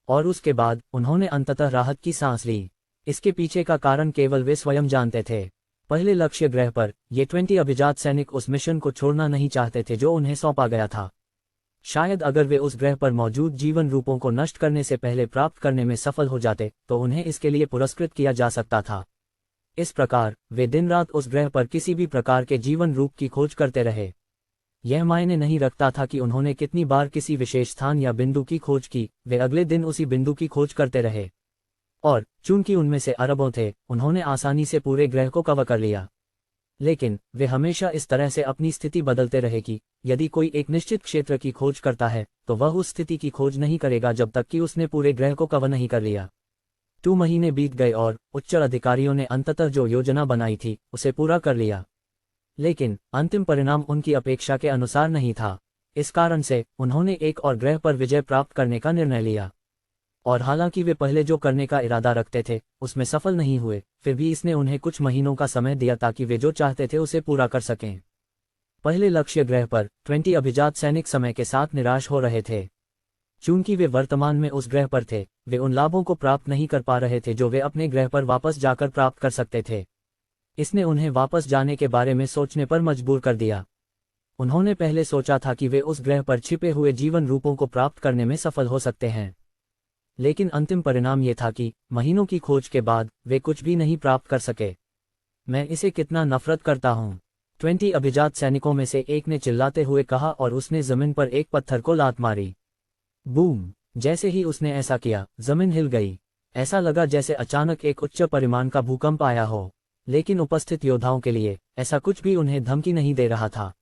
और उसके बाद उन्होंने अंततः राहत की सांस ली। इसके पीछे का कारण केवल वे स्वयं जानते थे। पहले लक्ष्य ग्रह पर ये 20 अभिजात सैनिक उस मिशन को छोड़ना नहीं चाहते थे जो उन्हें सौंपा गया था। शायद अगर वे उस ग्रह पर मौजूद जीवन रूपों को नष्ट करने से पहले प्राप्त करने में सफल हो जाते, तो उन्हें इसके लिए पुरस्कृत किया जा सकता था। इस प्रकार वे दिन रात उस ग्रह पर किसी भी प्रकार के जीवन रूप की खोज करते रहे। यह मायने नहीं रखता था कि उन्होंने कितनी बार किसी विशेष स्थान या बिंदु की खोज की, वे अगले दिन उसी बिंदु की खोज करते रहे। और चूंकि उनमें से अरबों थे, उन्होंने आसानी से पूरे ग्रह को कवर कर लिया। लेकिन वे हमेशा इस तरह से अपनी स्थिति बदलते रहे कि यदि कोई एक निश्चित क्षेत्र की खोज करता है तो वह उस स्थिति की खोज नहीं करेगा जब तक कि उसने पूरे ग्रह को कवर नहीं कर लिया। 2 महीने बीत गए और उच्च अधिकारियों ने अंततः जो योजना बनाई थी उसे पूरा कर लिया। लेकिन अंतिम परिणाम उनकी अपेक्षा के अनुसार नहीं था। इस कारण से उन्होंने एक और ग्रह पर विजय प्राप्त करने का निर्णय लिया। और हालांकि वे पहले जो करने का इरादा रखते थे उसमें सफल नहीं हुए, फिर भी इसने उन्हें कुछ महीनों का समय दिया ताकि वे जो चाहते थे उसे पूरा कर सकें। पहले लक्ष्य ग्रह पर 20 अभिजात सैनिक समय के साथ निराश हो रहे थे। चूंकि वे वर्तमान में उस ग्रह पर थे, वे उन लाभों को प्राप्त नहीं कर पा रहे थे जो वे अपने ग्रह पर वापस जाकर प्राप्त कर सकते थे। इसने उन्हें वापस जाने के बारे में सोचने पर मजबूर कर दिया। उन्होंने पहले सोचा था कि वे उस ग्रह पर छिपे हुए जीवन रूपों को प्राप्त करने में सफल हो सकते हैं, लेकिन अंतिम परिणाम ये था कि महीनों की खोज के बाद वे कुछ भी नहीं प्राप्त कर सके। मैं इसे कितना नफरत करता हूँ, 20 अभिजात सैनिकों में से एक ने चिल्लाते हुए कहा और उसने जमीन पर एक पत्थर को लात मारी। बूम! जैसे ही उसने ऐसा किया, जमीन हिल गई। ऐसा लगा जैसे अचानक एक उच्च परिमाण का भूकंप आया हो, लेकिन उपस्थित योद्धाओं के लिए ऐसा कुछ भी उन्हें धमकी नहीं दे रहा था।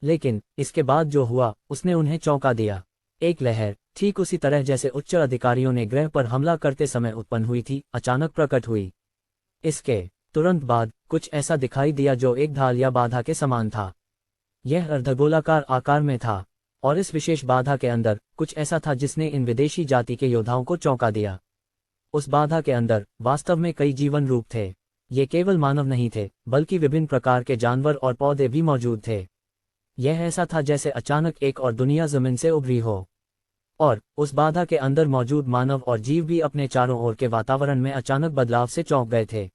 लेकिन इसके बाद जो हुआ उसने उन्हें चौंका दिया। एक लहर, ठीक उसी तरह जैसे उच्च अधिकारियों ने ग्रह पर हमला करते समय उत्पन्न हुई थी, अचानक प्रकट हुई। इसके तुरंत बाद कुछ ऐसा दिखाई दिया जो एक ढाल या बाधा के समान था। यह अर्धगोलाकार आकार में था और इस विशेष बाधा के अंदर कुछ ऐसा था जिसने इन विदेशी जाति के योद्धाओं को चौंका दिया। उस बाधा के अंदर वास्तव में कई जीवन रूप थे। ये केवल मानव नहीं थे, बल्कि विभिन्न प्रकार के जानवर और पौधे भी मौजूद थे। यह ऐसा था जैसे अचानक एक और दुनिया जमीन से उभरी हो, और उस बाधा के अंदर मौजूद मानव और जीव भी अपने चारों ओर के वातावरण में अचानक बदलाव से चौंक गए थे।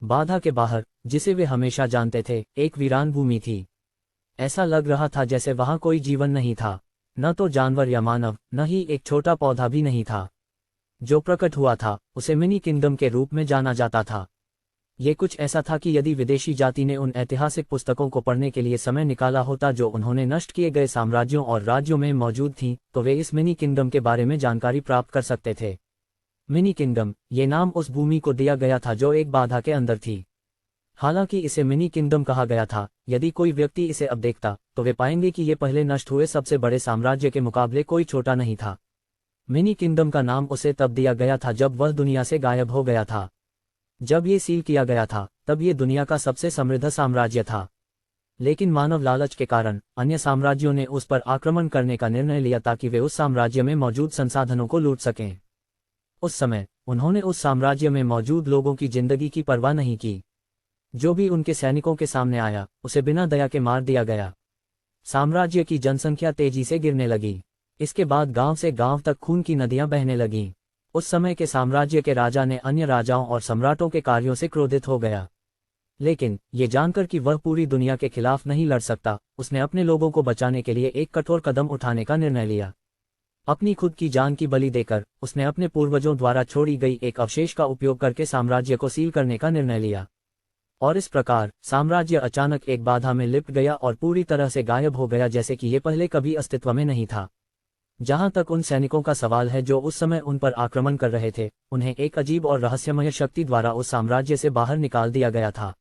बाधा के बाहर, जिसे वे हमेशा जानते थे, एक वीरान भूमि थी। ऐसा लग रहा था जैसे वहां कोई जीवन नहीं था, न तो जानवर या मानव, न ही एक छोटा पौधा भी नहीं था। जो प्रकट हुआ था उसे मिनी किंगडम के रूप में जाना जाता था। ये कुछ ऐसा था कि यदि विदेशी जाति ने उन ऐतिहासिक पुस्तकों को पढ़ने के लिए समय निकाला होता जो उन्होंने नष्ट किए गए साम्राज्यों और राज्यों में मौजूद थीं, तो वे इस मिनी किंगडम के बारे में जानकारी प्राप्त कर सकते थे। मिनी किंगडम, ये नाम उस भूमि को दिया गया था जो एक बाधा के अंदर थी। हालांकि इसे मिनी किंगडम कहा गया था, यदि कोई व्यक्ति इसे अब देखता तो वे पाएंगे कि ये पहले नष्ट हुए सबसे बड़े साम्राज्य के मुकाबले कोई छोटा नहीं था। मिनी किंगडम का नाम उसे तब दिया गया था जब वह दुनिया से गायब हो गया था। जब ये सील किया गया था तब ये दुनिया का सबसे समृद्ध साम्राज्य था, लेकिन मानव लालच के कारण अन्य साम्राज्यों ने उस पर आक्रमण करने का निर्णय लिया ताकि वे उस साम्राज्य में मौजूद संसाधनों को लूट सकें। उस समय उन्होंने उस साम्राज्य में मौजूद लोगों की जिंदगी की परवाह नहीं की। जो भी उनके सैनिकों के सामने आया उसे बिना दया के मार दिया गया। साम्राज्य की जनसंख्या तेजी से गिरने लगी। इसके बाद गांव से गांव तक खून की नदियां बहने लगीं। उस समय के साम्राज्य के राजा ने अन्य राजाओं और सम्राटों के कार्यों से क्रोधित हो गया, लेकिन ये जानकर कि वह पूरी दुनिया के खिलाफ नहीं लड़ सकता, उसने अपने लोगों को बचाने के लिए एक कठोर कदम उठाने का निर्णय लिया। अपनी खुद की जान की बलि देकर उसने अपने पूर्वजों द्वारा छोड़ी गई एक अवशेष का उपयोग करके साम्राज्य को सील करने का निर्णय लिया। और इस प्रकार साम्राज्य अचानक एक बाधा में लिपट गया और पूरी तरह से गायब हो गया, जैसे कि ये पहले कभी अस्तित्व में नहीं था। जहां तक उन सैनिकों का सवाल है जो उस समय उन पर आक्रमण कर रहे थे, उन्हें एक अजीब और रहस्यमय शक्ति द्वारा उस साम्राज्य से बाहर निकाल दिया गया था।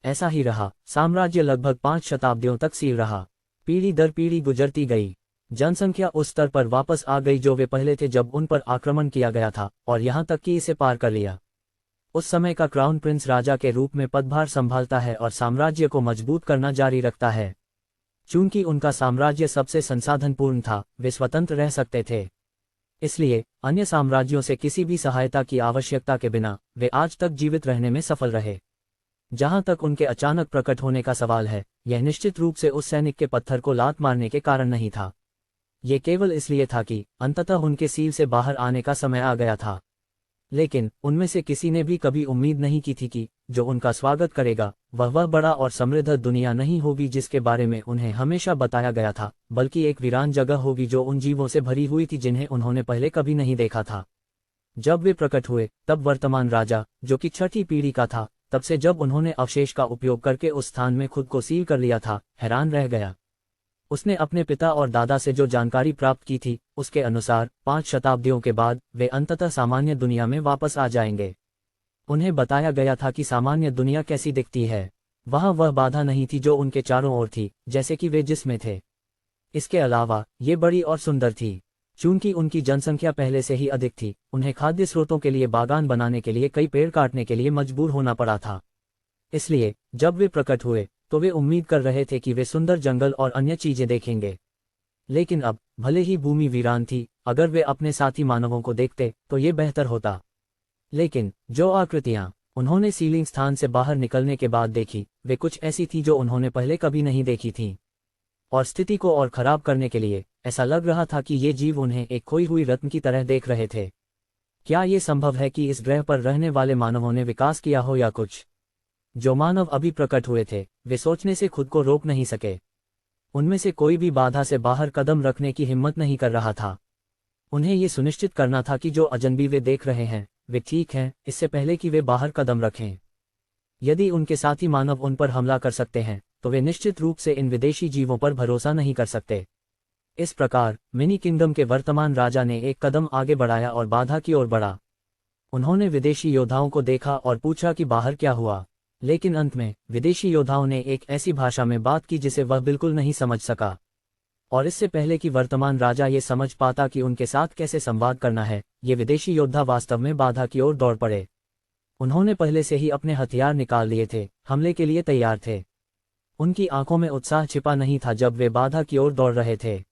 ऐसा ही रहा। साम्राज्य लगभग 5 शताब्दियों तक सील रहा। पीढ़ी दर पीढ़ी गुजरती गई। जनसंख्या उस स्तर पर वापस आ गई जो वे पहले थे जब उन पर आक्रमण किया गया था, और यहां तक कि इसे पार कर लिया। उस समय का क्राउन प्रिंस राजा के रूप में पदभार संभालता है और साम्राज्य को मजबूत करना जारी रखता है। चूंकि उनका साम्राज्य सबसे संसाधनपूर्ण था, वे स्वतंत्र रह सकते थे। इसलिए अन्य साम्राज्यों से किसी भी सहायता की आवश्यकता के बिना वे आज तक जीवित रहने में सफल रहे। जहां तक उनके अचानक प्रकट होने का सवाल है, यह निश्चित रूप से उस सैनिक के पत्थर को लात मारने के कारण नहीं था। ये केवल इसलिए था कि अंततः उनके सील से बाहर आने का समय आ गया था। लेकिन उनमें से किसी ने भी कभी उम्मीद नहीं की थी कि जो उनका स्वागत करेगा वह बड़ा और समृद्ध दुनिया नहीं होगी जिसके बारे में उन्हें हमेशा बताया गया था, बल्कि एक वीरान जगह होगी जो उन जीवों से भरी हुई थी जिन्हें उन्होंने पहले कभी नहीं देखा था। जब वे प्रकट हुए तब वर्तमान राजा, जो कि 6ठी पीढ़ी का था, तब से जब उन्होंने अवशेष का उपयोग करके उस स्थान में खुद को सील कर लिया था, हैरान रह गया। उसने अपने पिता और दादा से जो जानकारी प्राप्त की थी उसके अनुसार 5 शताब्दियों के बाद वे अंततः सामान्य दुनिया में वापस आ जाएंगे। उन्हें बताया गया था कि सामान्य दुनिया कैसी दिखती है। वहां वह बाधा नहीं थी जो उनके चारों ओर थी, जैसे कि वे जिसमें थे। इसके अलावा ये बड़ी और सुंदर थी। चूंकि उनकी जनसंख्या पहले से ही अधिक थी, उन्हें खाद्य स्रोतों के लिए बागान बनाने के लिए कई पेड़ काटने के लिए मजबूर होना पड़ा था। इसलिए जब वे प्रकट हुए तो वे उम्मीद कर रहे थे कि वे सुंदर जंगल और अन्य चीजें देखेंगे। लेकिन अब, भले ही भूमि वीरान थी, अगर वे अपने साथी मानवों को देखते तो ये बेहतर होता। लेकिन जो आकृतियां उन्होंने सीलिंग स्थान से बाहर निकलने के बाद देखी, वे कुछ ऐसी थी जो उन्होंने पहले कभी नहीं देखी थीं। और स्थिति को और खराब करने के लिए ऐसा लग रहा था कि ये जीव उन्हें एक खोई हुई रत्न की तरह देख रहे थे। क्या ये संभव है कि इस ग्रह पर रहने वाले मानवों ने विकास किया हो या कुछ? जो मानव अभी प्रकट हुए थे, वे सोचने से खुद को रोक नहीं सके। उनमें से कोई भी बाधा से बाहर कदम रखने की हिम्मत नहीं कर रहा था। उन्हें ये सुनिश्चित करना था कि जो अजनबी वे देख रहे हैं वे ठीक हैं, इससे पहले कि वे बाहर कदम रखें। यदि उनके साथी मानव उन पर हमला कर सकते हैं तो वे निश्चित रूप से इन विदेशी जीवों पर भरोसा नहीं कर सकते। इस प्रकार मिनी किंगडम के वर्तमान राजा ने एक कदम आगे बढ़ाया और बाधा की ओर बढ़ा। उन्होंने विदेशी योद्धाओं को देखा और पूछा कि बाहर क्या हुआ, लेकिन अंत में विदेशी योद्धाओं ने एक ऐसी भाषा में बात की जिसे वह बिल्कुल नहीं समझ सका। और इससे पहले कि वर्तमान राजा ये समझ पाता कि उनके साथ कैसे संवाद करना है, ये विदेशी योद्धा वास्तव में बाधा की ओर दौड़ पड़े। उन्होंने पहले से ही अपने हथियार निकाल लिए थे, हमले के लिए तैयार थे। उनकी आंखों में उत्साह छिपा नहीं था जब वे बाधा की ओर दौड़ रहे थे।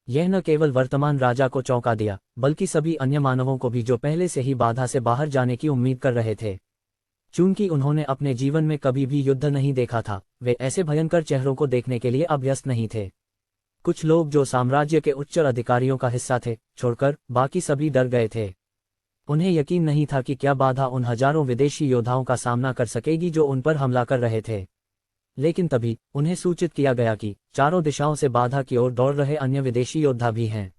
यह न केवल वर्तमान राजा को चौंका दिया, बल्कि सभी अन्य मानवों को भी जो पहले से ही बाधा से बाहर जाने की उम्मीद कर रहे थे। चूंकि उन्होंने अपने जीवन में कभी भी युद्ध नहीं देखा था, वे ऐसे भयंकर चेहरों को देखने के लिए अभ्यस्त नहीं थे। कुछ लोग जो साम्राज्य के उच्च अधिकारियों का हिस्सा थे, छोड़कर बाकी सभी डर गए थे। उन्हें यकीन नहीं था कि क्या बाधा उन हजारों विदेशी योद्धाओं का सामना कर सकेगी जो उन पर हमला कर रहे थे। लेकिन तभी उन्हें सूचित किया गया कि चारों दिशाओं से बाधा की ओर दौड़ रहे अन्य विदेशी योद्धा भी हैं।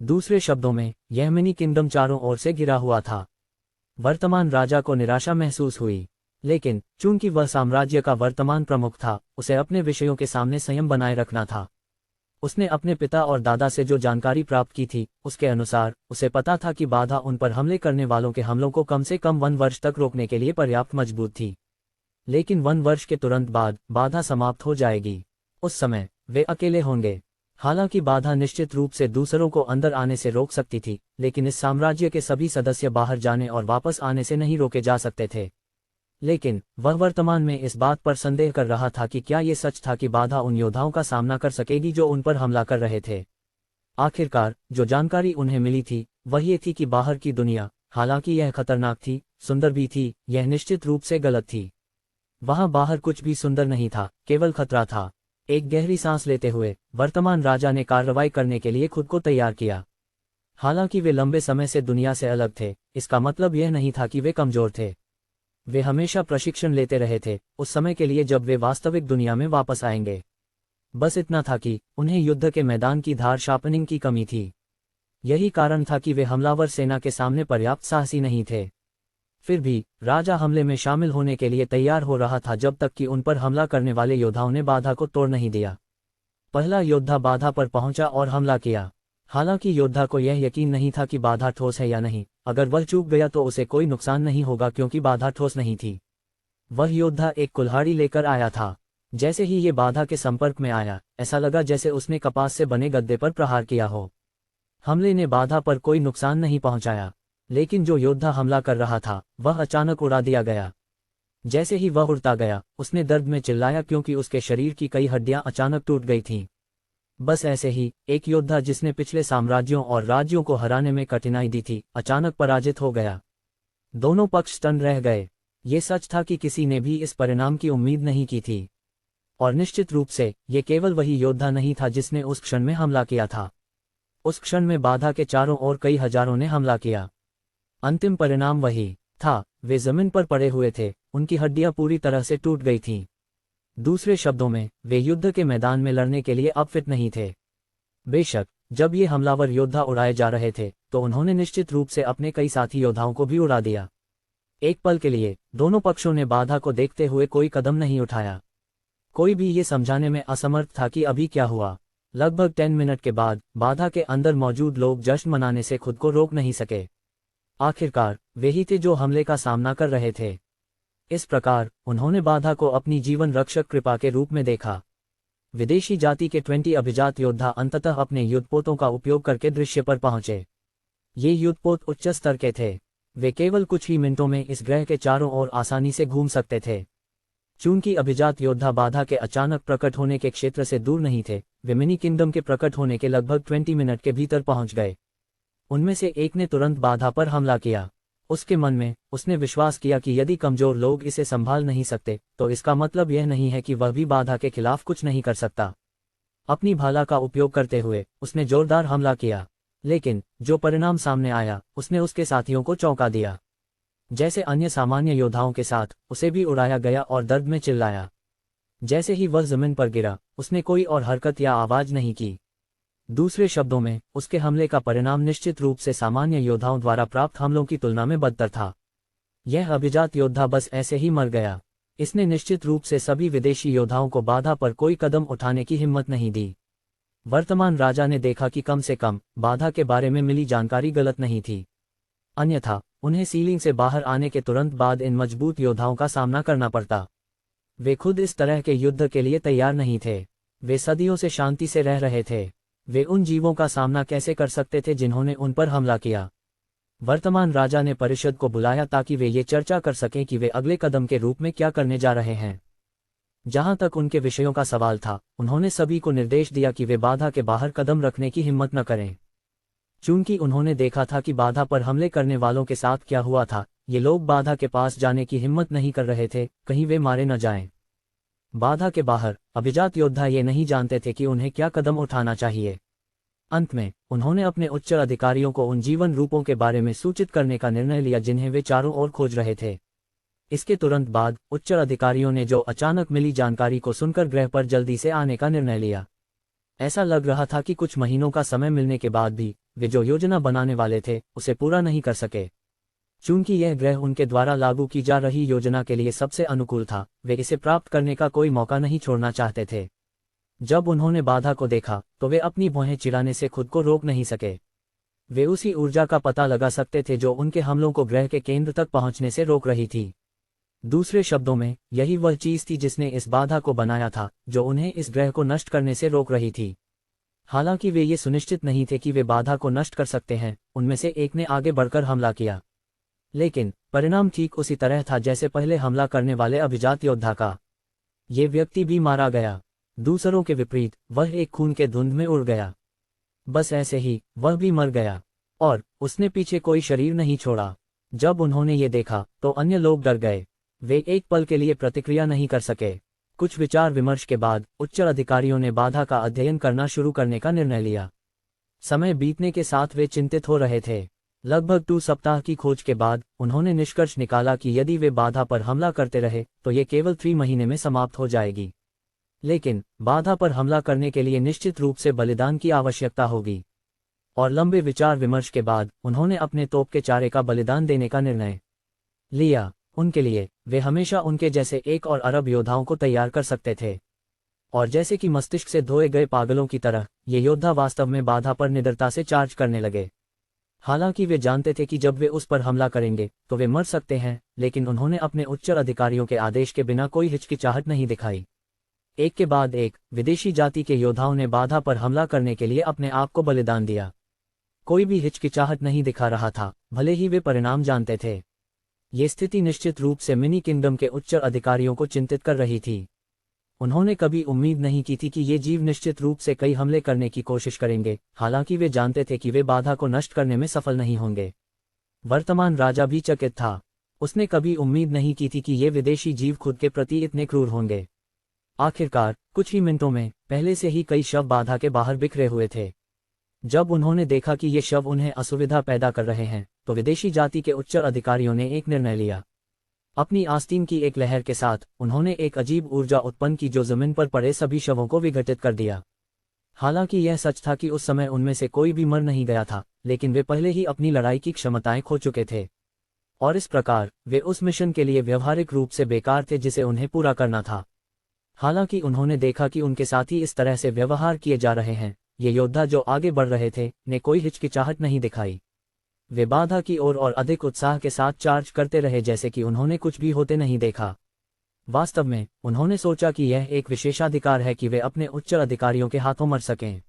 दूसरे शब्दों में, यह मिनी किंगडम चारों ओर से घिरा हुआ था। वर्तमान राजा को निराशा महसूस हुई, लेकिन चूंकि वह साम्राज्य का वर्तमान प्रमुख था, उसे अपने विषयों के सामने संयम बनाए रखना था। उसने अपने पिता और दादा से जो जानकारी प्राप्त की थी, उसके अनुसार उसे पता था कि बाधा उन पर हमले करने वालों के हमलों को कम से कम 1 वर्ष तक रोकने के लिए पर्याप्त मजबूत थी। लेकिन 1 वर्ष के तुरंत बाद बाधा समाप्त हो जाएगी। उस समय वे अकेले होंगे। हालांकि बाधा निश्चित रूप से दूसरों को अंदर आने से रोक सकती थी, लेकिन इस साम्राज्य के सभी सदस्य बाहर जाने और वापस आने से नहीं रोके जा सकते थे। लेकिन वह वर्तमान में इस बात पर संदेह कर रहा था कि क्या ये सच था कि बाधा उन योद्धाओं का सामना कर सकेगी जो उन पर हमला कर रहे थे। आखिरकार जो जानकारी उन्हें मिली थी वह ये थी कि बाहर की दुनिया, हालांकि यह खतरनाक थी, सुंदर भी थी, यह निश्चित रूप से गलत थी। वहां बाहर कुछ भी सुंदर नहीं था, केवल खतरा था। एक गहरी सांस लेते हुए वर्तमान राजा ने कार्रवाई करने के लिए खुद को तैयार किया। हालांकि वे लंबे समय से दुनिया से अलग थे, इसका मतलब यह नहीं था कि वे कमजोर थे। वे हमेशा प्रशिक्षण लेते रहे थे, उस समय के लिए जब वे वास्तविक दुनिया में वापस आएंगे। बस इतना था कि उन्हें युद्ध के मैदान की धार शार्पनिंग की कमी थी। यही कारण था कि वे हमलावर सेना के सामने पर्याप्त साहसी नहीं थे। फिर भी राजा हमले में शामिल होने के लिए तैयार हो रहा था जब तक कि उन पर हमला करने वाले योद्धाओं ने बाधा को तोड़ नहीं दिया। पहला योद्धा बाधा पर पहुंचा और हमला किया। हालांकि योद्धा को यह यकीन नहीं था कि बाधा ठोस है या नहीं। अगर वह चूक गया तो उसे कोई नुकसान नहीं होगा क्योंकि बाधा ठोस नहीं थी। वह योद्धा एक कुल्हाड़ी लेकर आया था। जैसे ही ये बाधा के संपर्क में आया, ऐसा लगा जैसे उसने कपास से बने गद्दे पर प्रहार किया हो। हमले ने बाधा पर कोई नुकसान नहीं पहुंचाया, लेकिन जो योद्धा हमला कर रहा था वह अचानक उड़ा दिया गया। जैसे ही वह उड़ता गया, उसने दर्द में चिल्लाया क्योंकि उसके शरीर की कई हड्डियां अचानक टूट गई थीं। बस ऐसे ही एक योद्धा जिसने पिछले साम्राज्यों और राज्यों को हराने में कठिनाई दी थी, अचानक पराजित हो गया। दोनों पक्ष स्तन रह गए। ये सच था कि किसी ने भी इस परिणाम की उम्मीद नहीं की थी। और निश्चित रूप से ये केवल वही योद्धा नहीं था जिसने उस क्षण में हमला किया था। उस क्षण में बाधा के चारों ओर कई हजारों ने हमला किया। अंतिम परिणाम वही था, वे जमीन पर पड़े हुए थे, उनकी हड्डियां पूरी तरह से टूट गई थीं। दूसरे शब्दों में, वे युद्ध के मैदान में लड़ने के लिए अब फिट नहीं थे। बेशक जब ये हमलावर योद्धा उड़ाए जा रहे थे तो उन्होंने निश्चित रूप से अपने कई साथी योद्धाओं को भी उड़ा दिया। एक पल के लिए दोनों पक्षों ने बाधा को देखते हुए कोई कदम नहीं उठाया। कोई भी ये समझाने में असमर्थ था कि अभी क्या हुआ। लगभग 10 मिनट के बाद बाधा के अंदर मौजूद लोग जश्न मनाने से खुद को रोक नहीं सके। आखिरकार वे ही थे जो हमले का सामना कर रहे थे। इस प्रकार उन्होंने बाधा को अपनी जीवन रक्षक कृपा के रूप में देखा। विदेशी जाति के 20 अभिजात योद्धा अंततः अपने युद्धपोतों का उपयोग करके दृश्य पर पहुंचे। ये युद्धपोत उच्च स्तर के थे। वे केवल कुछ ही मिनटों में इस ग्रह के चारों ओर आसानी से घूम सकते थे। चूंकि अभिजात योद्धा बाधा के अचानक प्रकट होने के क्षेत्र से दूर नहीं थे, वे मिनी किंगडम के प्रकट होने के लगभग 20 मिनट के भीतर पहुंच गए। उनमें से एक ने तुरंत बाधा पर हमला किया। उसके मन में उसने विश्वास किया कि यदि कमजोर लोग इसे संभाल नहीं सकते तो इसका मतलब यह नहीं है कि वह भी बाधा के खिलाफ कुछ नहीं कर सकता। अपनी भाला का उपयोग करते हुए उसने जोरदार हमला किया, लेकिन जो परिणाम सामने आया उसने उसके साथियों को चौंका दिया। जैसे अन्य सामान्य योद्धाओं के साथ उसे भी उड़ाया गया और दर्द में चिल्लाया। जैसे ही वह जमीन पर गिरा, उसने कोई और हरकत या आवाज नहीं की। दूसरे शब्दों में, उसके हमले का परिणाम निश्चित रूप से सामान्य योद्धाओं द्वारा प्राप्त हमलों की तुलना में बदतर था। यह अभिजात योद्धा बस ऐसे ही मर गया। इसने निश्चित रूप से सभी विदेशी योद्धाओं को बाधा पर कोई कदम उठाने की हिम्मत नहीं दी। वर्तमान राजा ने देखा कि कम से कम बाधा के बारे में मिली जानकारी गलत नहीं थी, अन्यथा उन्हें सीलिंग से बाहर आने के तुरंत बाद इन मजबूत योद्धाओं का सामना करना पड़ता। वे खुद इस तरह के युद्ध के लिए तैयार नहीं थे। वे सदियों से शांति से रह रहे थे। वे उन जीवों का सामना कैसे कर सकते थे जिन्होंने उन पर हमला किया। वर्तमान राजा ने परिषद को बुलाया ताकि वे ये चर्चा कर सकें कि वे अगले कदम के रूप में क्या करने जा रहे हैं। जहां तक उनके विषयों का सवाल था, उन्होंने सभी को निर्देश दिया कि वे बाधा के बाहर कदम रखने की हिम्मत न करें। चूंकि उन्होंने देखा था कि बाधा पर हमले करने वालों के साथ क्या हुआ था, ये लोग बाधा के पास जाने की हिम्मत नहीं कर रहे थे, कहीं वे मारे न जाएं। बाधा के बाहर अभिजात योद्धा ये नहीं जानते थे कि उन्हें क्या कदम उठाना चाहिए। अंत में उन्होंने अपने उच्च अधिकारियों को उन जीवन रूपों के बारे में सूचित करने का निर्णय लिया जिन्हें वे चारों ओर खोज रहे थे। इसके तुरंत बाद उच्च अधिकारियों ने जो अचानक मिली जानकारी को सुनकर ग्रह पर जल्दी से आने का निर्णय लिया। ऐसा लग रहा था कि कुछ महीनों का समय मिलने के बाद भी वे जो योजना बनाने वाले थे उसे पूरा नहीं कर सके। चूंकि यह ग्रह उनके द्वारा लागू की जा रही योजना के लिए सबसे अनुकूल था, वे इसे प्राप्त करने का कोई मौका नहीं छोड़ना चाहते थे। जब उन्होंने बाधा को देखा तो वे अपनी भौहें चिढ़ाने से खुद को रोक नहीं सके। वे उसी ऊर्जा का पता लगा सकते थे जो उनके हमलों को ग्रह के केंद्र तक पहुंचने से रोक रही थी। दूसरे शब्दों में, यही वह चीज थी जिसने इस बाधा को बनाया था, जो उन्हें इस ग्रह को नष्ट करने से रोक रही थी। हालांकि वे ये सुनिश्चित नहीं थे कि वे बाधा को नष्ट कर सकते हैं, उनमें से एक ने आगे बढ़कर हमला किया। लेकिन परिणाम ठीक उसी तरह था जैसे पहले हमला करने वाले अभिजात योद्धा का। ये व्यक्ति भी मारा गया। दूसरों के विपरीत वह एक खून के धुंध में उड़ गया। बस ऐसे ही वह भी मर गया और उसने पीछे कोई शरीर नहीं छोड़ा। जब उन्होंने ये देखा तो अन्य लोग डर गए। वे एक पल के लिए प्रतिक्रिया नहीं कर सके। कुछ विचार विमर्श के बाद उच्च अधिकारियों ने बाधा का अध्ययन करना शुरू करने का निर्णय लिया। समय बीतने के साथ वे चिंतित हो रहे थे। लगभग 2 सप्ताह की खोज के बाद उन्होंने निष्कर्ष निकाला कि यदि वे बाधा पर हमला करते रहे तो ये केवल 3 महीने में समाप्त हो जाएगी। लेकिन बाधा पर हमला करने के लिए निश्चित रूप से बलिदान की आवश्यकता होगी। और लंबे विचार विमर्श के बाद उन्होंने अपने तोप के चारे का बलिदान देने का निर्णय लिया। उनके लिए वे हमेशा उनके जैसे 1 और अरब योद्धाओं को तैयार कर सकते थे। और जैसे कि मस्तिष्क से धोए गए पागलों की तरह ये योद्धा वास्तव में बाधा पर निडरता से चार्ज करने लगे। हालांकि वे जानते थे कि जब वे उस पर हमला करेंगे तो वे मर सकते हैं, लेकिन उन्होंने अपने उच्च अधिकारियों के आदेश के बिना कोई हिचकिचाहट नहीं दिखाई। एक के बाद एक विदेशी जाति के योद्धाओं ने बाधा पर हमला करने के लिए अपने आप को बलिदान दिया। कोई भी हिचकिचाहट नहीं दिखा रहा था, भले ही वे परिणाम जानते थे। ये स्थिति निश्चित रूप से मिनी किंगडम के उच्च अधिकारियों को चिंतित कर रही थी। उन्होंने कभी उम्मीद नहीं की थी कि ये जीव निश्चित रूप से कई हमले करने की कोशिश करेंगे, हालांकि वे जानते थे कि वे बाधा को नष्ट करने में सफल नहीं होंगे। वर्तमान राजा भी चकित था। उसने कभी उम्मीद नहीं की थी कि ये विदेशी जीव खुद के प्रति इतने क्रूर होंगे। आखिरकार कुछ ही मिनटों में पहले से ही कई शव बाधा के बाहर बिखरे हुए थे। जब उन्होंने देखा कि ये शव उन्हें असुविधा पैदा कर रहे हैं तो विदेशी जाति के उच्च अधिकारियों ने एक निर्णय लिया। अपनी आस्तीन की एक लहर के साथ उन्होंने एक अजीब ऊर्जा उत्पन्न की जो जमीन पर पड़े सभी शवों को विघटित कर दिया। हालांकि यह सच था कि उस समय उनमें से कोई भी मर नहीं गया था, लेकिन वे पहले ही अपनी लड़ाई की क्षमताएं खो चुके थे और इस प्रकार वे उस मिशन के लिए व्यवहारिक रूप से बेकार थे जिसे उन्हें पूरा करना था। हालांकि उन्होंने देखा कि उनके साथी इस तरह से व्यवहार किए जा रहे हैं, ये योद्धा जो आगे बढ़ रहे थे ने कोई हिचकिचाहट नहीं दिखाई। वे बाधा की ओर और अधिक उत्साह के साथ चार्ज करते रहे जैसे कि उन्होंने कुछ भी होते नहीं देखा। वास्तव में उन्होंने सोचा कि यह एक विशेषाधिकार है कि वे अपने उच्च अधिकारियों के हाथों मर सकें,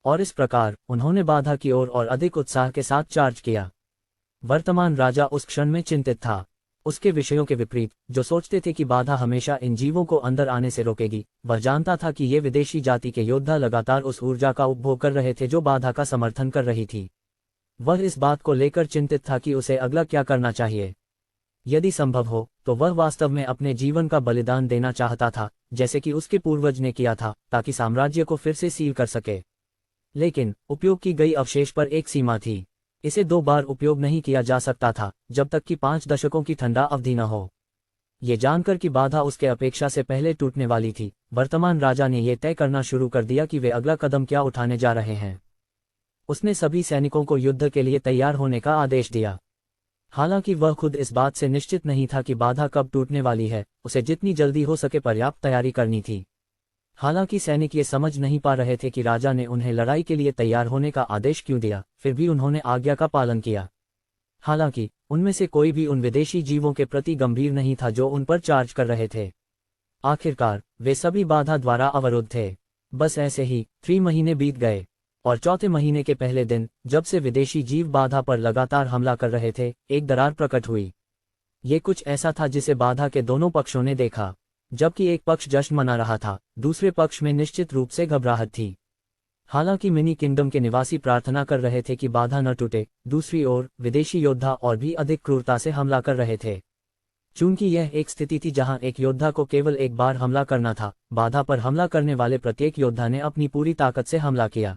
और इस प्रकार उन्होंने बाधा की ओर और अधिक उत्साह के साथ चार्ज किया। वर्तमान राजा उस क्षण में चिंतित था। उसके विषयों के विपरीत, जो सोचते थे कि बाधा हमेशा इन जीवों को अंदर आने से रोकेगी, वह जानता था कि ये विदेशी जाति के योद्धा लगातार उस ऊर्जा का उपभोग कर रहे थे जो बाधा का समर्थन कर रही थी। वह इस बात को लेकर चिंतित था कि उसे अगला क्या करना चाहिए। यदि संभव हो तो वह वास्तव में अपने जीवन का बलिदान देना चाहता था, जैसे कि उसके पूर्वज ने किया था, ताकि साम्राज्य को फिर से सील कर सके। लेकिन उपयोग की गई अवशेष पर एक सीमा थी। इसे 2 बार उपयोग नहीं किया जा सकता था, जब तक कि 5 दशकों की ठंडा अवधि न हो। ये जानकर कि बाधा उसके अपेक्षा से पहले टूटने वाली थी, वर्तमान राजा ने यह तय करना शुरू कर दिया कि वे अगला कदम क्या उठाने जा रहे हैं। उसने सभी सैनिकों को युद्ध के लिए तैयार होने का आदेश दिया। हालांकि वह खुद इस बात से निश्चित नहीं था कि बाधा कब टूटने वाली है, उसे जितनी जल्दी हो सके पर्याप्त तैयारी करनी थी। हालांकि सैनिक ये समझ नहीं पा रहे थे कि राजा ने उन्हें लड़ाई के लिए तैयार होने का आदेश क्यों दिया, फिर भी उन्होंने आज्ञा का पालन किया। हालांकि उनमें से कोई भी उन विदेशी जीवों के प्रति गंभीर नहीं था जो उन पर चार्ज कर रहे थे। आखिरकार वे सभी बाधा द्वारा अवरुद्ध थे। बस ऐसे ही 3 महीने बीत गए, और चौथे महीने के पहले दिन, जब से विदेशी जीव बाधा पर लगातार हमला कर रहे थे, एक दरार प्रकट हुई। ये कुछ ऐसा था जिसे बाधा के दोनों पक्षों ने देखा। जबकि एक पक्ष जश्न मना रहा था, दूसरे पक्ष में निश्चित रूप से घबराहट थी। हालांकि मिनी किंगडम के निवासी प्रार्थना कर रहे थे कि बाधा न टूटे, दूसरी ओर विदेशी योद्धा और भी अधिक क्रूरता से हमला कर रहे थे। चूंकि यह एक स्थिति थी जहां एक योद्धा को केवल एक बार हमला करना था, बाधा पर हमला करने वाले प्रत्येक योद्धा ने अपनी पूरी ताकत से हमला किया।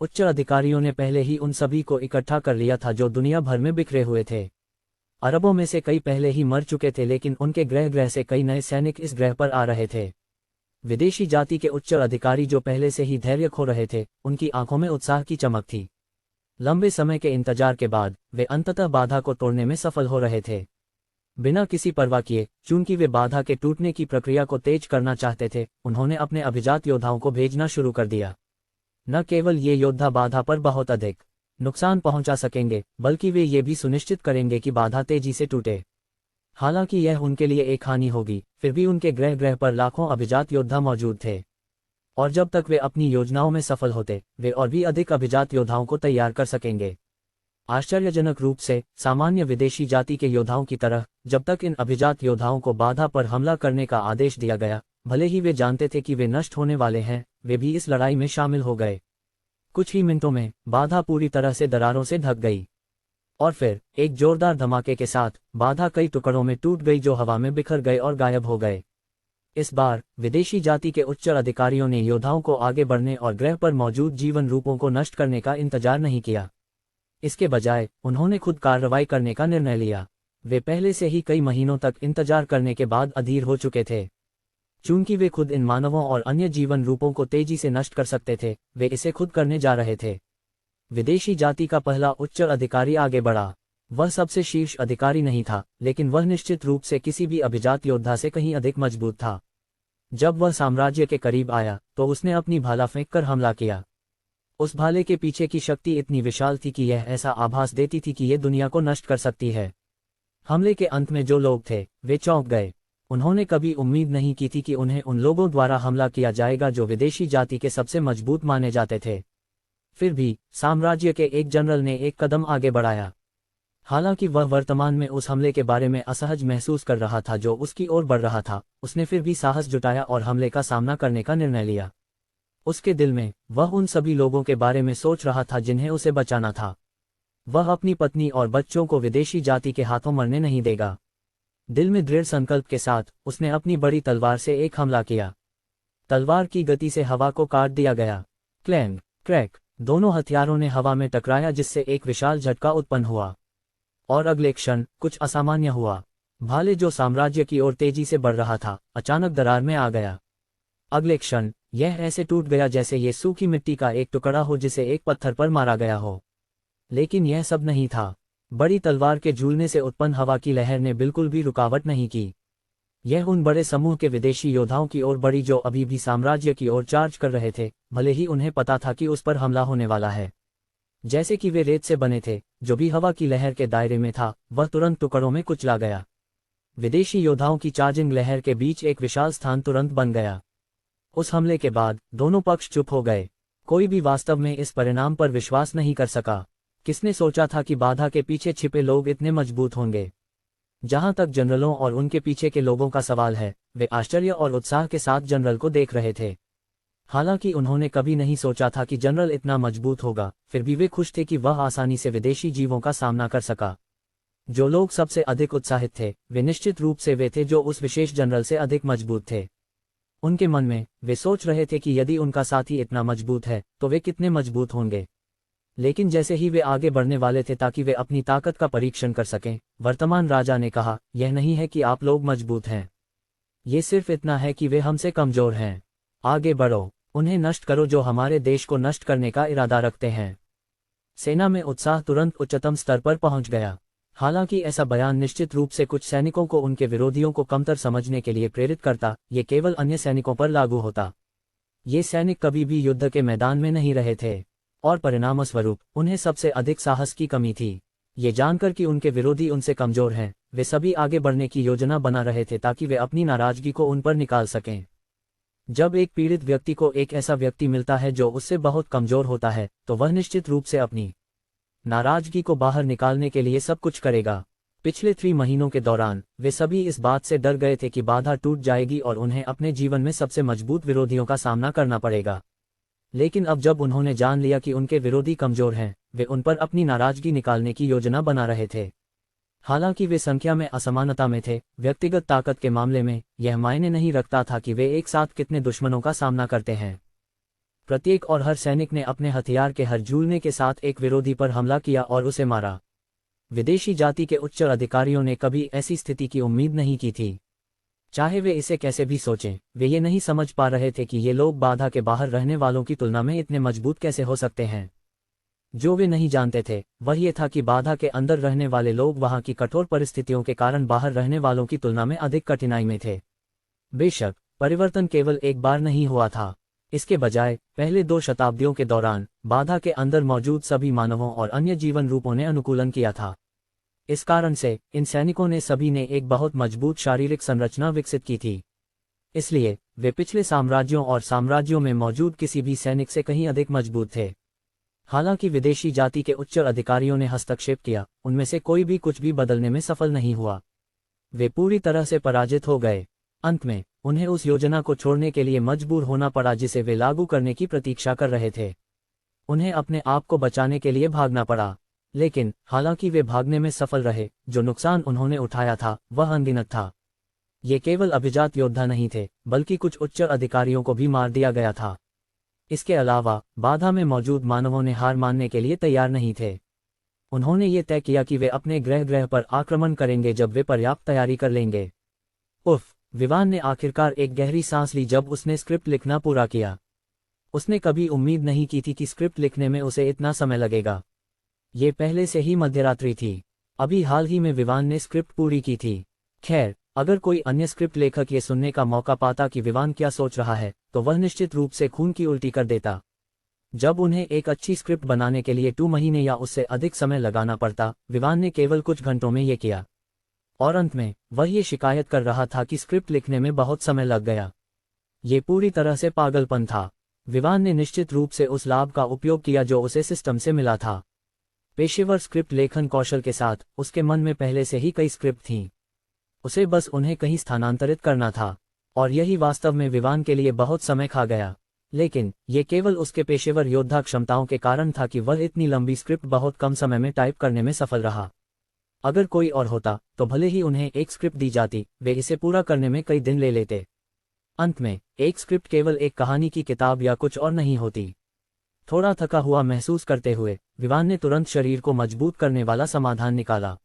उच्च अधिकारियों ने पहले ही उन सभी को इकट्ठा कर लिया था जो दुनिया भर में बिखरे हुए थे। अरबों में से कई पहले ही मर चुके थे, लेकिन उनके ग्रह से कई नए सैनिक इस ग्रह पर आ रहे थे। विदेशी जाति के उच्च अधिकारी जो पहले से ही धैर्य खो रहे थे, उनकी आंखों में उत्साह की चमक थी। लंबे समय के इंतजार के बाद वे अंततः बाधा को तोड़ने में सफल हो रहे थे। बिना किसी परवाह किए, चूंकि वे बाधा के टूटने की प्रक्रिया को तेज करना चाहते थे, उन्होंने अपने अभिजात योद्धाओं को भेजना शुरू कर दिया। न केवल ये योद्धा बाधा पर बहुत अधिक नुकसान पहुंचा सकेंगे, बल्कि वे ये भी सुनिश्चित करेंगे कि बाधा तेजी से टूटे। हालांकि यह उनके लिए एक हानि होगी, फिर भी उनके ग्रह पर लाखों अभिजात योद्धा मौजूद थे, और जब तक वे अपनी योजनाओं में सफल होते, वे और भी अधिक अभिजात योद्धाओं को तैयार कर सकेंगे। आश्चर्यजनक रूप से, सामान्य विदेशी जाति के योद्धाओं की तरह, जब तक इन अभिजात योद्धाओं को बाधा पर हमला करने का आदेश दिया गया, भले ही वे जानते थे कि वे नष्ट होने वाले हैं, वे भी इस लड़ाई में शामिल हो गए। कुछ ही मिनटों में बाधा पूरी तरह से दरारों से ढक गई, और फिर एक जोरदार धमाके के साथ बाधा कई टुकड़ों में टूट गई जो हवा में बिखर गए और गायब हो गए। इस बार विदेशी जाति के उच्च अधिकारियों ने योद्धाओं को आगे बढ़ने और ग्रह पर मौजूद जीवन रूपों को नष्ट करने का इंतजार नहीं किया। इसके बजाय उन्होंने खुद कार्रवाई करने का निर्णय लिया। वे पहले से ही कई महीनों तक इंतजार करने के बाद अधीर हो चुके थे। चूंकि वे खुद इन मानवों और अन्य जीवन रूपों को तेजी से नष्ट कर सकते थे, वे इसे खुद करने जा रहे थे। विदेशी जाति का पहला उच्च अधिकारी आगे बढ़ा। वह सबसे शीर्ष अधिकारी नहीं था, लेकिन वह निश्चित रूप से किसी भी अभिजात योद्धा से कहीं अधिक मजबूत था। जब वह साम्राज्य के करीब आया, तो उसने अपनी भाला फेंककर हमला किया। उस भाले के पीछे की शक्ति इतनी विशाल थी कि यह ऐसा आभास देती थी कि यह दुनिया को नष्ट कर सकती है। हमले के अंत में जो लोग थे, वे चौंक गए। उन्होंने कभी उम्मीद नहीं की थी कि उन्हें उन लोगों द्वारा हमला किया जाएगा जो विदेशी जाति के सबसे मजबूत माने जाते थे। फिर भी साम्राज्य के एक जनरल ने एक कदम आगे बढ़ाया। हालांकि वह वर्तमान में उस हमले के बारे में असहज महसूस कर रहा था जो उसकी ओर बढ़ रहा था, उसने फिर भी साहस जुटाया और हमले का सामना करने का निर्णय लिया। उसके दिल में वह उन सभी लोगों के बारे में सोच रहा था जिन्हें उसे बचाना था। वह अपनी पत्नी और बच्चों को विदेशी जाति के हाथों मरने नहीं देगा। दिल में दृढ़ संकल्प के साथ उसने अपनी बड़ी तलवार से एक हमला किया। तलवार की गति से हवा को काट दिया गया। क्लैंग क्रैक, दोनों हथियारों ने हवा में टकराया जिससे एक विशाल झटका उत्पन्न हुआ, और अगले क्षण कुछ असामान्य हुआ। भाले जो साम्राज्य की ओर तेजी से बढ़ रहा था, अचानक दरार में आ गया। अगले क्षण यह ऐसे टूट गया जैसे ये सूखी मिट्टी का एक टुकड़ा हो जिसे एक पत्थर पर मारा गया हो। लेकिन यह सब नहीं था। बड़ी तलवार के झूलने से उत्पन्न हवा की लहर ने बिल्कुल भी रुकावट नहीं की। यह उन बड़े समूह के विदेशी योद्धाओं की ओर बढ़ी जो अभी भी साम्राज्य की ओर चार्ज कर रहे थे, भले ही उन्हें पता था कि उस पर हमला होने वाला है। जैसे कि वे रेत से बने थे, जो भी हवा की लहर के दायरे में था वह तुरंत टुकड़ों में कुचला गया। विदेशी योद्धाओं की चार्जिंग लहर के बीच एक विशाल स्थान तुरंत बन गया। उस हमले के बाद दोनों पक्ष चुप हो गए। कोई भी वास्तव में इस परिणाम पर विश्वास नहीं कर सका। किसने सोचा था कि बाधा के पीछे छिपे लोग इतने मजबूत होंगे? जहां तक जनरलों और उनके पीछे के लोगों का सवाल है, वे आश्चर्य और उत्साह के साथ जनरल को देख रहे थे। हालांकि उन्होंने कभी नहीं सोचा था कि जनरल इतना मजबूत होगा, फिर भी वे खुश थे कि वह आसानी से विदेशी जीवों का सामना कर सका। जो लोग सबसे अधिक उत्साहित थे, वे निश्चित रूप से वे थे जो उस विशेष जनरल से अधिक मजबूत थे। उनके मन में वे सोच रहे थे कि यदि उनका साथी इतना मजबूत है तो वे कितने मजबूत होंगे। लेकिन जैसे ही वे आगे बढ़ने वाले थे ताकि वे अपनी ताकत का परीक्षण कर सकें, वर्तमान राजा ने कहा, यह नहीं है कि आप लोग मजबूत हैं, ये सिर्फ इतना है कि वे हमसे कमजोर हैं। आगे बढ़ो, उन्हें नष्ट करो जो हमारे देश को नष्ट करने का इरादा रखते हैं। सेना में उत्साह तुरंत उच्चतम स्तर पर पहुंच गया। हालांकि ऐसा बयान निश्चित रूप से कुछ सैनिकों को उनके विरोधियों को कमतर समझने के लिए प्रेरित करता, ये केवल अन्य सैनिकों पर लागू होता। ये सैनिक कभी भी युद्ध के मैदान में नहीं रहे थे, और परिणामस्वरूप उन्हें सबसे अधिक साहस की कमी थी। ये जानकर कि उनके विरोधी उनसे कमजोर हैं, वे सभी आगे बढ़ने की योजना बना रहे थे ताकि वे अपनी नाराजगी को उन पर निकाल सकें। जब एक पीड़ित व्यक्ति को एक ऐसा व्यक्ति मिलता है जो उससे बहुत कमजोर होता है, तो वह निश्चित रूप से अपनी नाराजगी को बाहर निकालने के लिए सब कुछ करेगा। पिछले 3 महीनों के दौरान वे सभी इस बात से डर गए थे कि बाधा टूट जाएगी और उन्हें अपने जीवन में सबसे मजबूत विरोधियों का सामना करना पड़ेगा। लेकिन अब जब उन्होंने जान लिया कि उनके विरोधी कमजोर हैं, वे उन पर अपनी नाराजगी निकालने की योजना बना रहे थे। हालांकि वे संख्या में असमानता में थे, व्यक्तिगत ताकत के मामले में यह मायने नहीं रखता था कि वे एक साथ कितने दुश्मनों का सामना करते हैं। प्रत्येक और हर सैनिक ने अपने हथियार के हर झूलने के साथ एक विरोधी पर हमला किया और उसे मारा। विदेशी जाति के उच्च अधिकारियों ने कभी ऐसी स्थिति की उम्मीद नहीं की थी। चाहे वे इसे कैसे भी सोचें, वे ये नहीं समझ पा रहे थे कि ये लोग बाधा के बाहर रहने वालों की तुलना में इतने मजबूत कैसे हो सकते हैं। जो वे नहीं जानते थे वह ये था कि बाधा के अंदर रहने वाले लोग वहां की कठोर परिस्थितियों के कारण बाहर रहने वालों की तुलना में अधिक कठिनाई में थे। बेशक परिवर्तन केवल एक बार नहीं हुआ था, इसके बजाय पहले 2 शताब्दियों के दौरान बाधा के अंदर मौजूद सभी मानवों और अन्य जीवन रूपों ने अनुकूलन किया था। इस कारण से इन सैनिकों ने सभी ने एक बहुत मजबूत शारीरिक संरचना विकसित की थी। इसलिए वे पिछले साम्राज्यों और साम्राज्यों में मौजूद किसी भी सैनिक से कहीं अधिक मजबूत थे। हालांकि विदेशी जाति के उच्च अधिकारियों ने हस्तक्षेप किया, उनमें से कोई भी कुछ भी बदलने में सफल नहीं हुआ। वे पूरी तरह से पराजित हो गए। अंत में उन्हें उस योजना को छोड़ने के लिए मजबूर होना पड़ा जिसे वे लागू करने की प्रतीक्षा कर रहे थे। उन्हें अपने आप को बचाने के लिए भागना पड़ा। लेकिन हालांकि वे भागने में सफल रहे, जो नुकसान उन्होंने उठाया था वह अनगिनत था। ये केवल अभिजात योद्धा नहीं थे, बल्कि कुछ उच्च अधिकारियों को भी मार दिया गया था। इसके अलावा बाधा में मौजूद मानवों ने हार मानने के लिए तैयार नहीं थे। उन्होंने ये तय किया कि वे अपने ग्रह पर आक्रमण करेंगे जब वे पर्याप्त तैयारी कर लेंगे। उफ, विवान ने आखिरकार एक गहरी सांस ली जब उसने स्क्रिप्ट लिखना पूरा किया। उसने कभी उम्मीद नहीं की थी कि स्क्रिप्ट लिखने में उसे इतना समय लगेगा। ये पहले से ही मध्यरात्रि थी। अभी हाल ही में विवान ने स्क्रिप्ट पूरी की थी। खैर, अगर कोई अन्य स्क्रिप्ट लेखक ये सुनने का मौका पाता कि विवान क्या सोच रहा है, तो वह निश्चित रूप से खून की उल्टी कर देता। जब उन्हें एक अच्छी स्क्रिप्ट बनाने के लिए 2 महीने या उससे अधिक समय लगाना पड़ता, विवान ने केवल कुछ घंटों में ये किया। और अंत में वह ये शिकायत कर रहा था कि स्क्रिप्ट लिखने में बहुत समय लग गया। ये पूरी तरह से पागलपन था। विवान ने निश्चित रूप से उस लाभ का उपयोग किया जो उसे सिस्टम से मिला था। पेशेवर स्क्रिप्ट लेखन कौशल के साथ उसके मन में पहले से ही कई स्क्रिप्ट थीं। उसे बस उन्हें कहीं स्थानांतरित करना था, और यही वास्तव में विवान के लिए बहुत समय खा गया। लेकिन ये केवल उसके पेशेवर योद्धा क्षमताओं के कारण था कि वह इतनी लंबी स्क्रिप्ट बहुत कम समय में टाइप करने में सफल रहा। अगर कोई और होता तो भले ही उन्हें एक स्क्रिप्ट दी जाती, वे इसे पूरा करने में कई दिन ले लेते। अंत में एक स्क्रिप्ट केवल एक कहानी की किताब या कुछ और नहीं होती। थोड़ा थका हुआ महसूस करते हुए विवान ने तुरंत शरीर को मजबूत करने वाला समाधान निकाला।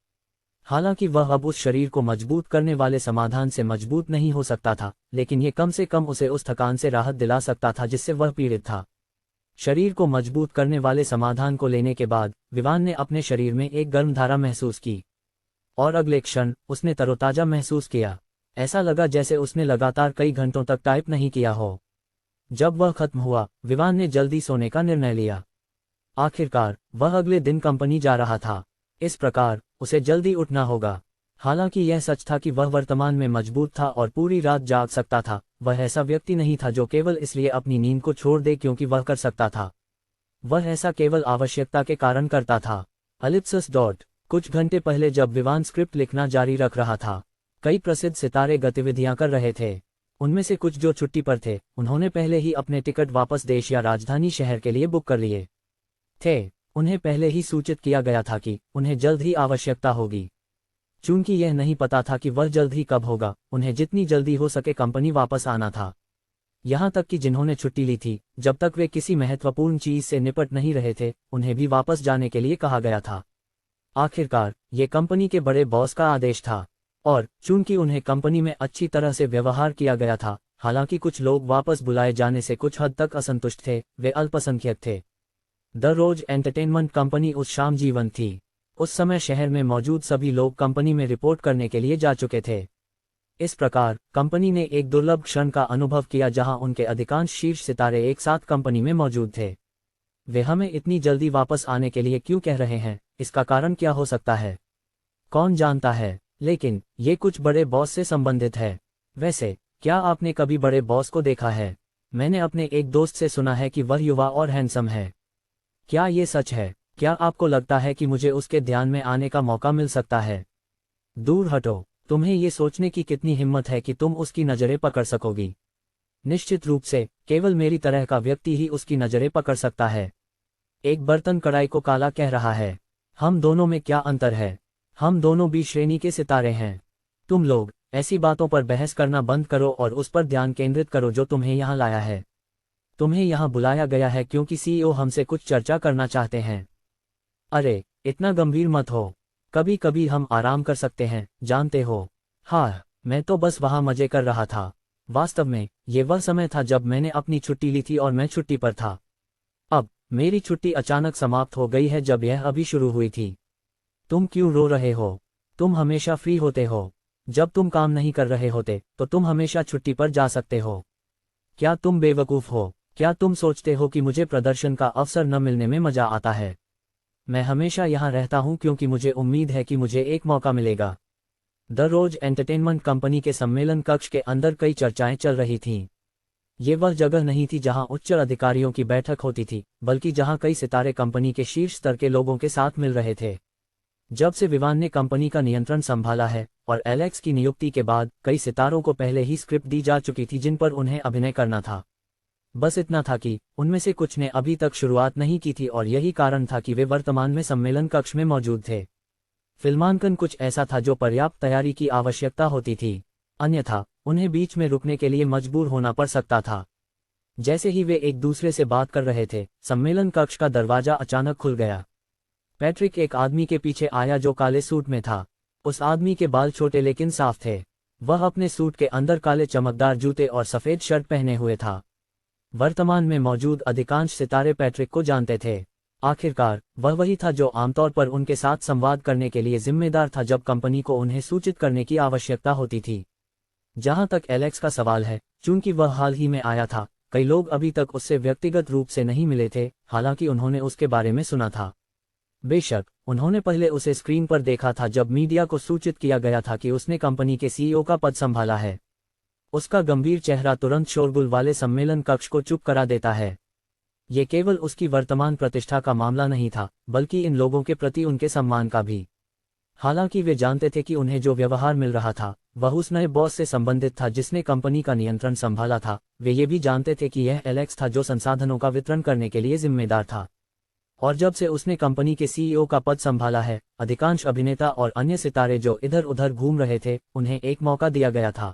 हालांकि वह अब उस शरीर को मजबूत करने वाले समाधान से मजबूत नहीं हो सकता था, लेकिन ये कम से कम उसे उस थकान से राहत दिला सकता था जिससे वह पीड़ित था। शरीर को मजबूत करने वाले समाधान को लेने के बाद विवान ने अपने शरीर में एक गर्म धारा महसूस की, और अगले क्षण उसने तरोताजा महसूस किया। ऐसा लगा जैसे उसने लगातार कई घंटों तक टाइप नहीं किया हो। जब वह खत्म हुआ, विवान ने जल्दी सोने का निर्णय लिया। आखिरकार वह अगले दिन कंपनी जा रहा था। इस प्रकार उसे जल्दी उठना होगा। हालांकि यह सच था कि वह वर्तमान में मजबूत था और पूरी रात जाग सकता था। वह ऐसा व्यक्ति नहीं था जो केवल इसलिए अपनी नींद को छोड़ दे क्योंकि वह कर सकता था। वह ऐसा केवल आवश्यकता के कारण करता था। Ellipsis dot. कुछ घंटे पहले जब विवान स्क्रिप्ट लिखना जारी रख रहा था, कई प्रसिद्ध सितारे गतिविधियां कर रहे थे। उनमें से कुछ जो छुट्टी पर थे, उन्होंने पहले ही अपने टिकट वापस देश या राजधानी शहर के लिए बुक कर लिए थे। उन्हें पहले ही सूचित किया गया था कि उन्हें जल्द ही आवश्यकता होगी। चूंकि यह नहीं पता था कि वह जल्द ही कब होगा, उन्हें जितनी जल्दी हो सके कंपनी वापस आना था। यहाँ तक कि जिन्होंने छुट्टी ली थी, जब तक वे किसी महत्वपूर्ण चीज से निपट नहीं रहे थे, उन्हें भी वापस जाने के लिए कहा गया था। आखिरकार ये कंपनी के बड़े बॉस का आदेश था, और चूंकि उन्हें कंपनी में अच्छी तरह से व्यवहार किया गया था, हालांकि कुछ लोग वापस बुलाए जाने से कुछ हद तक असंतुष्ट थे, वे अल्पसंख्यक थे। द रोज एंटरटेनमेंट कंपनी उस शाम जीवंत थी। उस समय शहर में मौजूद सभी लोग कंपनी में रिपोर्ट करने के लिए जा चुके थे। इस प्रकार कंपनी ने एक दुर्लभ क्षण का अनुभव किया जहां उनके अधिकांश शीर्ष सितारे एक साथ कंपनी में मौजूद थे। वे हमें इतनी जल्दी वापस आने के लिए क्यों कह रहे हैं? इसका कारण क्या हो सकता है? कौन जानता है? लेकिन ये कुछ बड़े बॉस से संबंधित है। वैसे क्या आपने कभी बड़े बॉस को देखा है? मैंने अपने एक दोस्त से सुना है कि वह युवा और हैंडसम है। क्या ये सच है? क्या आपको लगता है कि मुझे उसके ध्यान में आने का मौका मिल सकता है? दूर हटो। तुम्हें ये सोचने की कितनी हिम्मत है कि तुम उसकी नज़रें पकड़ सकोगी? निश्चित रूप से केवल मेरी तरह का व्यक्ति ही उसकी नज़रें पकड़ सकता है। एक बर्तन कढ़ाई को काला कह रहा है। हम दोनों में क्या अंतर है? हम दोनों बी श्रेणी के सितारे हैं। तुम लोग ऐसी बातों पर बहस करना बंद करो और उस पर ध्यान केंद्रित करो जो तुम्हें यहाँ लाया है। तुम्हें यहाँ बुलाया गया है क्योंकि सीईओ हमसे कुछ चर्चा करना चाहते हैं। अरे इतना गंभीर मत हो। कभी कभी हम आराम कर सकते हैं, जानते हो। हाँ, मैं तो बस वहाँ मजे कर रहा था। वास्तव में ये वह समय था जब मैंने अपनी छुट्टी ली थी और मैं छुट्टी पर था। अब मेरी छुट्टी अचानक समाप्त हो गई है जब यह अभी शुरू हुई थी। तुम क्यों रो रहे हो? तुम हमेशा फ्री होते हो। जब तुम काम नहीं कर रहे होते तो तुम हमेशा छुट्टी पर जा सकते हो। क्या तुम बेवकूफ़ हो? क्या तुम सोचते हो कि मुझे प्रदर्शन का अवसर न मिलने में मजा आता है? मैं हमेशा यहाँ रहता हूँ क्योंकि मुझे उम्मीद है कि मुझे एक मौका मिलेगा। द रोज एंटरटेनमेंट कंपनी के सम्मेलन कक्ष के अंदर कई चर्चाएं चल रही थीं। ये वह जगह नहीं थी जहां उच्च अधिकारियों की बैठक होती थी, बल्कि जहां कई सितारे कंपनी के शीर्ष स्तर के लोगों के साथ मिल रहे थे। जब से विवान ने कंपनी का नियंत्रण संभाला है और एलेक्स की नियुक्ति के बाद कई सितारों को पहले ही स्क्रिप्ट दी जा चुकी थी जिन पर उन्हें अभिनय करना था। बस इतना था कि उनमें से कुछ ने अभी तक शुरुआत नहीं की थी और यही कारण था कि वे वर्तमान में सम्मेलन कक्ष में मौजूद थे। फिल्मांकन कुछ ऐसा था जो पर्याप्त तैयारी की आवश्यकता होती थी, अन्यथा उन्हें बीच में रुकने के लिए मजबूर होना पड़ सकता था। जैसे ही वे एक दूसरे से बात कर रहे थे, सम्मेलन कक्ष का दरवाजा अचानक खुल गया। पैट्रिक एक आदमी के पीछे आया जो काले सूट में था। उस आदमी के बाल छोटे लेकिन साफ थे। वह अपने सूट के अंदर काले चमकदार जूते और सफेद शर्ट पहने हुए था। वर्तमान में मौजूद अधिकांश सितारे पैट्रिक को जानते थे। आखिरकार वह वही था जो आमतौर पर उनके साथ संवाद करने के लिए जिम्मेदार था जब कंपनी को उन्हें सूचित करने की आवश्यकता होती थी। जहां तक एलेक्स का सवाल है, चूंकि वह हाल ही में आया था, कई लोग अभी तक उससे व्यक्तिगत रूप से नहीं मिले थे, हालांकि उन्होंने उसके बारे में सुना था। बेशक उन्होंने पहले उसे स्क्रीन पर देखा था जब मीडिया को सूचित किया गया था कि उसने कंपनी के सीईओ का पद संभाला है। उसका गंभीर चेहरा तुरंत शोरगुल वाले सम्मेलन कक्ष को चुप करा देता है। ये केवल उसकी वर्तमान प्रतिष्ठा का मामला नहीं था, बल्कि इन लोगों के प्रति उनके सम्मान का भी। हालांकि वे जानते थे कि उन्हें जो व्यवहार मिल रहा था वह उस नए बॉस से संबंधित था जिसने कंपनी का नियंत्रण संभाला था। वे ये भी जानते थे कि यह एलेक्स था जो संसाधनों का वितरण करने के लिए जिम्मेदार था। और जब से उसने कंपनी के सीईओ का पद संभाला है, अधिकांश अभिनेता और अन्य सितारे जो इधर उधर घूम रहे थे, उन्हें एक मौका दिया गया था।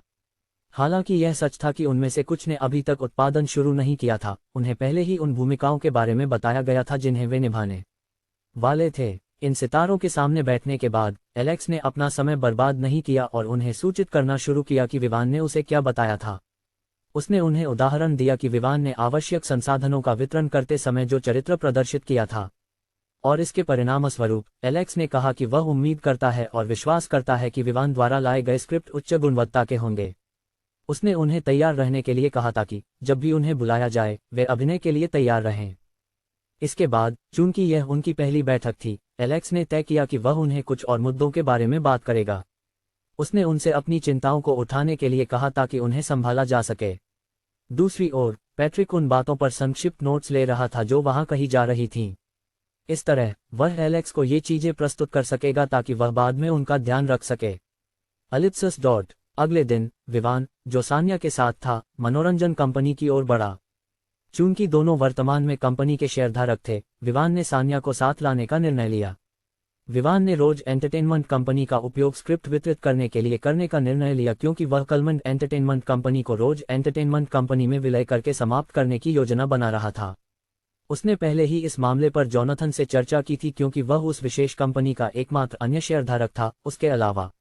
हालांकि यह सच था कि उनमें से कुछ ने अभी तक उत्पादन शुरू नहीं किया था, उन्हें पहले ही उन भूमिकाओं के बारे में बताया गया था जिन्हें वे निभाने वाले थे। इन सितारों के सामने बैठने के बाद एलेक्स ने अपना समय बर्बाद नहीं किया और उन्हें सूचित करना शुरू किया कि विवान ने उसे क्या बताया था। उसने उन्हें उदाहरण दिया कि विवान ने आवश्यक संसाधनों का वितरण करते समय जो चरित्र प्रदर्शित किया था, और इसके परिणामस्वरूप एलेक्स ने कहा कि वह उम्मीद करता है और विश्वास करता है कि विवान द्वारा लाए गए स्क्रिप्ट उच्च गुणवत्ता के होंगे। उसने उन्हें तैयार रहने के लिए कहा था कि जब भी उन्हें बुलाया जाए वे अभिनय के लिए तैयार रहें। इसके बाद, चूंकि यह उनकी पहली बैठक थी, एलेक्स ने तय किया कि वह उन्हें कुछ और मुद्दों के बारे में बात करेगा। उसने उनसे अपनी चिंताओं को उठाने के लिए कहा ताकि उन्हें संभाला जा सके। दूसरी ओर, पैट्रिक उन बातों पर संक्षिप्त नोट्स ले रहा था जो वहां कही जा रही थीं। इस तरह, वह एलेक्स को ये चीजें प्रस्तुत कर सकेगा ताकि वह बाद में उनका ध्यान रख सके। अलिप्सस डॉट। अगले दिन, विवान, जो सान्या के साथ था, मनोरंजन कंपनी की ओर बढ़ा। चूंकि दोनों वर्तमान में कंपनी के शेयरधारक थे, विवान ने सान्या को साथ लाने का निर्णय लिया। विवान ने रोज एंटरटेनमेंट कंपनी का उपयोग स्क्रिप्ट वितरित करने के लिए करने का निर्णय लिया क्योंकि वह कलमंड एंटरटेनमेंट कंपनी को रोज एंटरटेनमेंट कंपनी में विलय करके समाप्त करने की योजना बना रहा था। उसने पहले ही इस मामले पर जोनाथन से चर्चा की थी क्योंकि वह उस विशेष कंपनी का एकमात्र अन्य शेयरधारक था। उसके अलावा,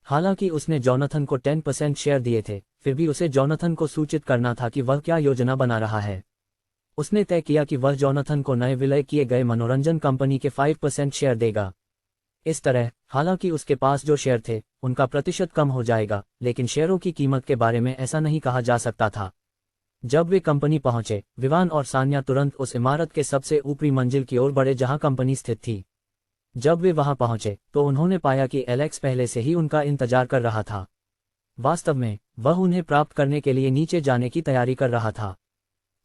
हालांकि उसने जोनाथन को 10% शेयर दिए थे, फिर भी उसे जोनाथन को सूचित करना था कि वह क्या योजना बना रहा है। उसने तय किया कि वह जोनाथन को नए विलय किए गए मनोरंजन कंपनी के 5% शेयर देगा। इस तरह, हालांकि उसके पास जो शेयर थे, उनका प्रतिशत कम हो जाएगा, लेकिन शेयरों की कीमत के बारे में ऐसा नहीं कहा जा सकता था। जब वे कंपनी पहुंचे, विवान और सान्या तुरंत उस इमारत के सबसे ऊपरी मंजिल की ओर बढ़े जहां कंपनी स्थित थी। जब वे वहां पहुंचे, तो उन्होंने पाया कि एलेक्स पहले से ही उनका इंतजार कर रहा था। वास्तव में, वह उन्हें प्राप्त करने के लिए नीचे जाने की तैयारी कर रहा था।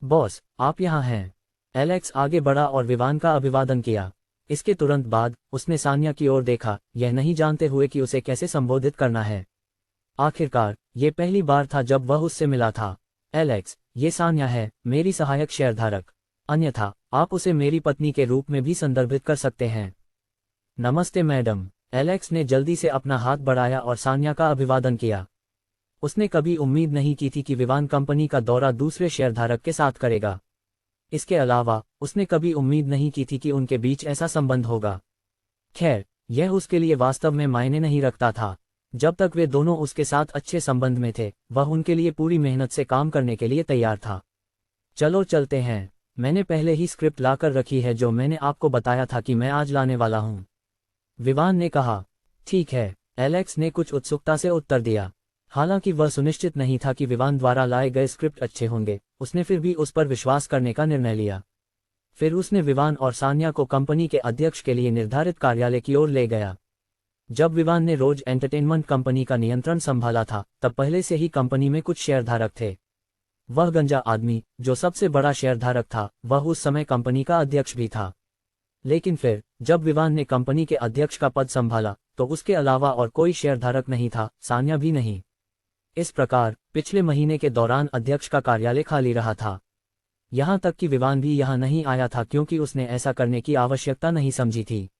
बॉस, आप यहाँ हैं। एलेक्स आगे बढ़ा और विवान का अभिवादन किया। इसके तुरंत बाद, उसने सान्या की ओर देखा, यह नहीं जानते हुए कि उसे कैसे संबोधित करना है। आखिरकार, ये पहली बार था जब वह उससे मिला था। एलेक्स, ये सान्या है, मेरी सहायक शेयरधारक। अन्यथा, आप उसे मेरी पत्नी के रूप में भी संदर्भित कर सकते हैं। नमस्ते मैडम। एलेक्स ने जल्दी से अपना हाथ बढ़ाया और सान्या का अभिवादन किया। उसने कभी उम्मीद नहीं की थी कि विवान कंपनी का दौरा दूसरे शेयरधारक के साथ करेगा। इसके अलावा, उसने कभी उम्मीद नहीं की थी कि उनके बीच ऐसा संबंध होगा। खैर, यह उसके लिए वास्तव में मायने नहीं रखता था। जब तक वे दोनों उसके साथ अच्छे संबंध में थे, वह उनके लिए पूरी मेहनत से काम करने के लिए तैयार था। चलो चलते हैं। मैंने पहले ही स्क्रिप्ट लाकर रखी है जो मैंने आपको बताया था कि मैं आज लाने वाला हूं। विवान ने कहा। ठीक है, एलेक्स ने कुछ उत्सुकता से उत्तर दिया। हालांकि वह सुनिश्चित नहीं था कि विवान द्वारा लाए गए स्क्रिप्ट अच्छे होंगे, उसने फिर भी उस पर विश्वास करने का निर्णय लिया। फिर उसने विवान और सान्या को कंपनी के अध्यक्ष के लिए निर्धारित कार्यालय की ओर ले गया। जब विवान ने रोज एंटरटेनमेंट कंपनी का नियंत्रण संभाला था, तब पहले से ही कंपनी में कुछ शेयरधारक थे। वह गंजा आदमी, जो सबसे बड़ा शेयरधारक था, वह उस समय कंपनी का अध्यक्ष भी था। लेकिन फिर, जब विवान ने कंपनी के अध्यक्ष का पद संभाला, तो उसके अलावा और कोई शेयरधारक नहीं था, सान्या भी नहीं। इस प्रकार, पिछले महीने के दौरान अध्यक्ष का कार्यालय खाली रहा था। यहां तक कि विवान भी यहां नहीं आया था क्योंकि उसने ऐसा करने की आवश्यकता नहीं समझी थी।